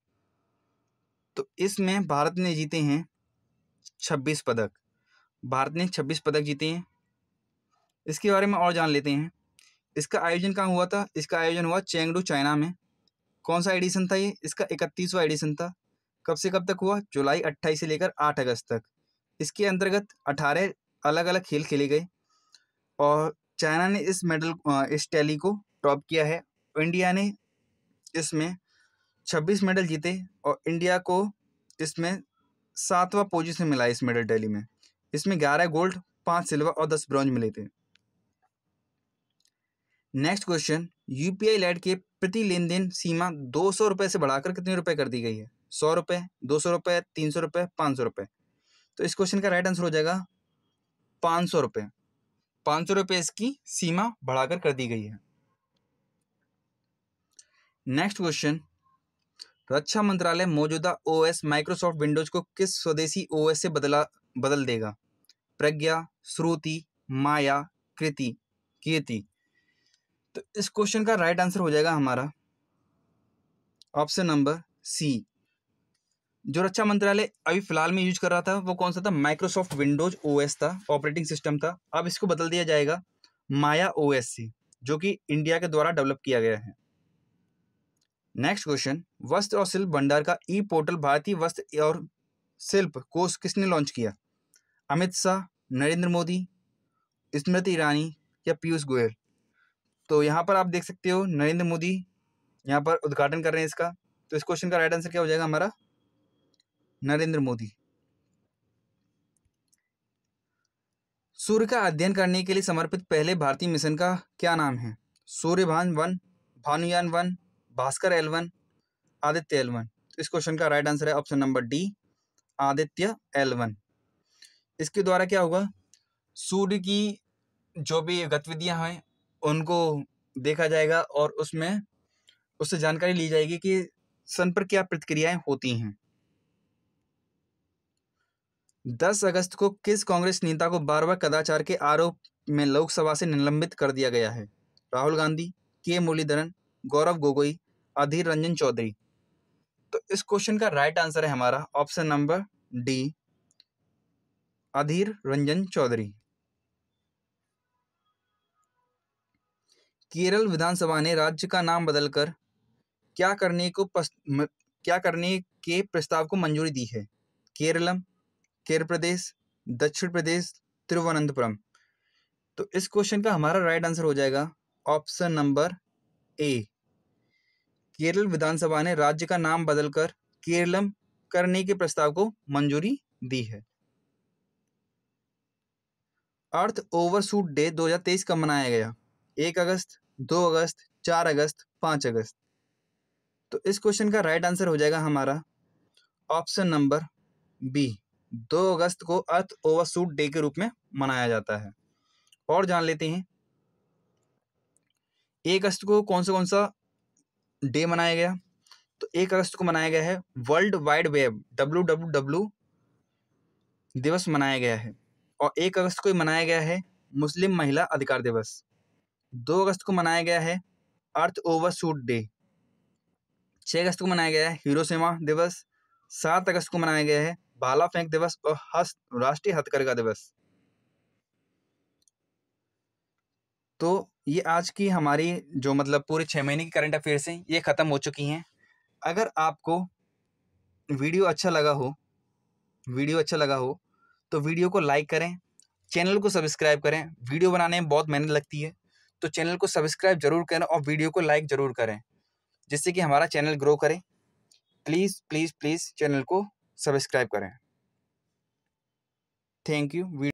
तो इसमें भारत ने जीते हैं 26 पदक। भारत ने 26 पदक जीते हैं। इसके बारे में और जान लेते हैं। इसका आयोजन कहाँ हुआ था? इसका आयोजन हुआ चेंगडू, चाइना में। कौन सा एडिशन था ये? इसका 31वां एडिशन था। कब से कब तक हुआ? जुलाई 28 से लेकर 8 अगस्त तक। इसके अंतर्गत 18 अलग अलग खेल खेले गए और चाइना ने इस टैली को टॉप किया है। इंडिया ने इसमें 26 मेडल जीते और इंडिया को इसमें 7वां पोजीशन मिला इस मेडल टैली में। इसमें 11 गोल्ड, 5 सिल्वर और 10 ब्रॉन्ज मिले थे। नेक्स्ट क्वेश्चन, यूपीआई लैड के प्रति लेन देन सीमा 200 रुपये से बढ़ाकर कितने रुपए कर दी गई है? 100 रुपये, 200 रुपये, 300 रुपये, 500 रुपये। तो इस क्वेश्चन का राइट आंसर हो जाएगा 500 रुपये। 500 रुपये इसकी सीमा बढ़ाकर कर दी गई है। नेक्स्ट क्वेश्चन, रक्षा मंत्रालय मौजूदा ओएस माइक्रोसॉफ्ट विंडोज को किस स्वदेशी ओएस से बदल देगा? प्रज्ञा, श्रुति, माया, कीर्ति। तो इस क्वेश्चन का राइट आंसर हो जाएगा हमारा ऑप्शन नंबर सी। जो रक्षा मंत्रालय अभी फिलहाल में यूज कर रहा था वो कौन सा था? माइक्रोसॉफ्ट विंडोज ओएस था, ऑपरेटिंग सिस्टम था। अब इसको बदल दिया जाएगा माया ओएस से, जो कि इंडिया के द्वारा डेवलप किया गया है। नेक्स्ट क्वेश्चन, वस्त्र और शिल्प भंडार का ई पोर्टल भारतीय वस्त्र और शिल्प कोष किसने लॉन्च किया? अमित शाह, नरेंद्र मोदी, स्मृति ईरानी या पीयूष गोयल? तो यहाँ पर आप देख सकते हो नरेंद्र मोदी यहाँ पर उद्घाटन कर रहे हैं इसका। तो इस क्वेश्चन का राइट आंसर क्या हो जाएगा हमारा? नरेंद्र मोदी। सूर्य का अध्ययन करने के लिए समर्पित पहले भारतीय मिशन का क्या नाम है? Suryabhan 1, भानुयान 1, Bhaskar L1, Aditya L1। इस क्वेश्चन का राइट आंसर है option number D, Aditya L1। इसके द्वारा क्या होगा? सूर्य की जो भी गतिविधियां हैं उनको देखा जाएगा और उससे जानकारी ली जाएगी कि सन पर क्या प्रतिक्रियाएं होती हैं। 10 अगस्त को किस कांग्रेस नेता को बार-बार कदाचार के आरोप में लोकसभा से निलंबित कर दिया गया है? राहुल गांधी, के मुरलीधरन, गौरव गोगोई, अधीर रंजन चौधरी। तो इस क्वेश्चन का राइट आंसर है हमारा option number D, Adhir Ranjan Chaudhary. Kerala विधानसभा ने राज्य का नाम बदलकर क्या करने के प्रस्ताव को मंजूरी दी है? केरलम, केरल प्रदेश, दक्षिण प्रदेश, तिरुवनंतपुरम। तो इस क्वेश्चन का हमारा राइट आंसर हो जाएगा ऑप्शन नंबर ए। केरल विधानसभा ने राज्य का नाम बदलकर केरलम करने के प्रस्ताव को मंजूरी दी है। अर्थ ओवरशूट डे 2023 कब मनाया गया? 1 अगस्त, 2 अगस्त, 4 अगस्त, 5 अगस्त। तो इस क्वेश्चन का राइट आंसर हो जाएगा हमारा ऑप्शन नंबर बी। 2 अगस्त को अर्थ ओवरशूट डे के रूप में मनाया जाता है। और जान लेते हैं 1 अगस्त को कौन सा डे मनाया गया? तो 1 अगस्त को मनाया गया है वर्ल्ड वाइड वेब WWW दिवस मनाया गया है। और 1 अगस्त को मनाया गया है मुस्लिम महिला अधिकार दिवस। 2 अगस्त को मनाया गया है अर्थ ओवरशूट डे। 6 अगस्त को मनाया गया है हिरोशिमा दिवस। 7 अगस्त को मनाया गया है भाला फेंक दिवस और राष्ट्रीय हथकरघा दिवस। तो ये आज की हमारी जो मतलब पूरे 6 महीने की करंट अफेयर्स हैं ये ख़त्म हो चुकी हैं। अगर आपको वीडियो अच्छा लगा हो तो वीडियो को लाइक करें, चैनल को सब्सक्राइब करें। वीडियो बनाने में बहुत मेहनत लगती है, तो चैनल को सब्सक्राइब जरूर करें और वीडियो को लाइक जरूर करें, जिससे कि हमारा चैनल ग्रो करे। प्लीज़ प्लीज़ प्लीज़ चैनल को सब्सक्राइब करें। Thank you.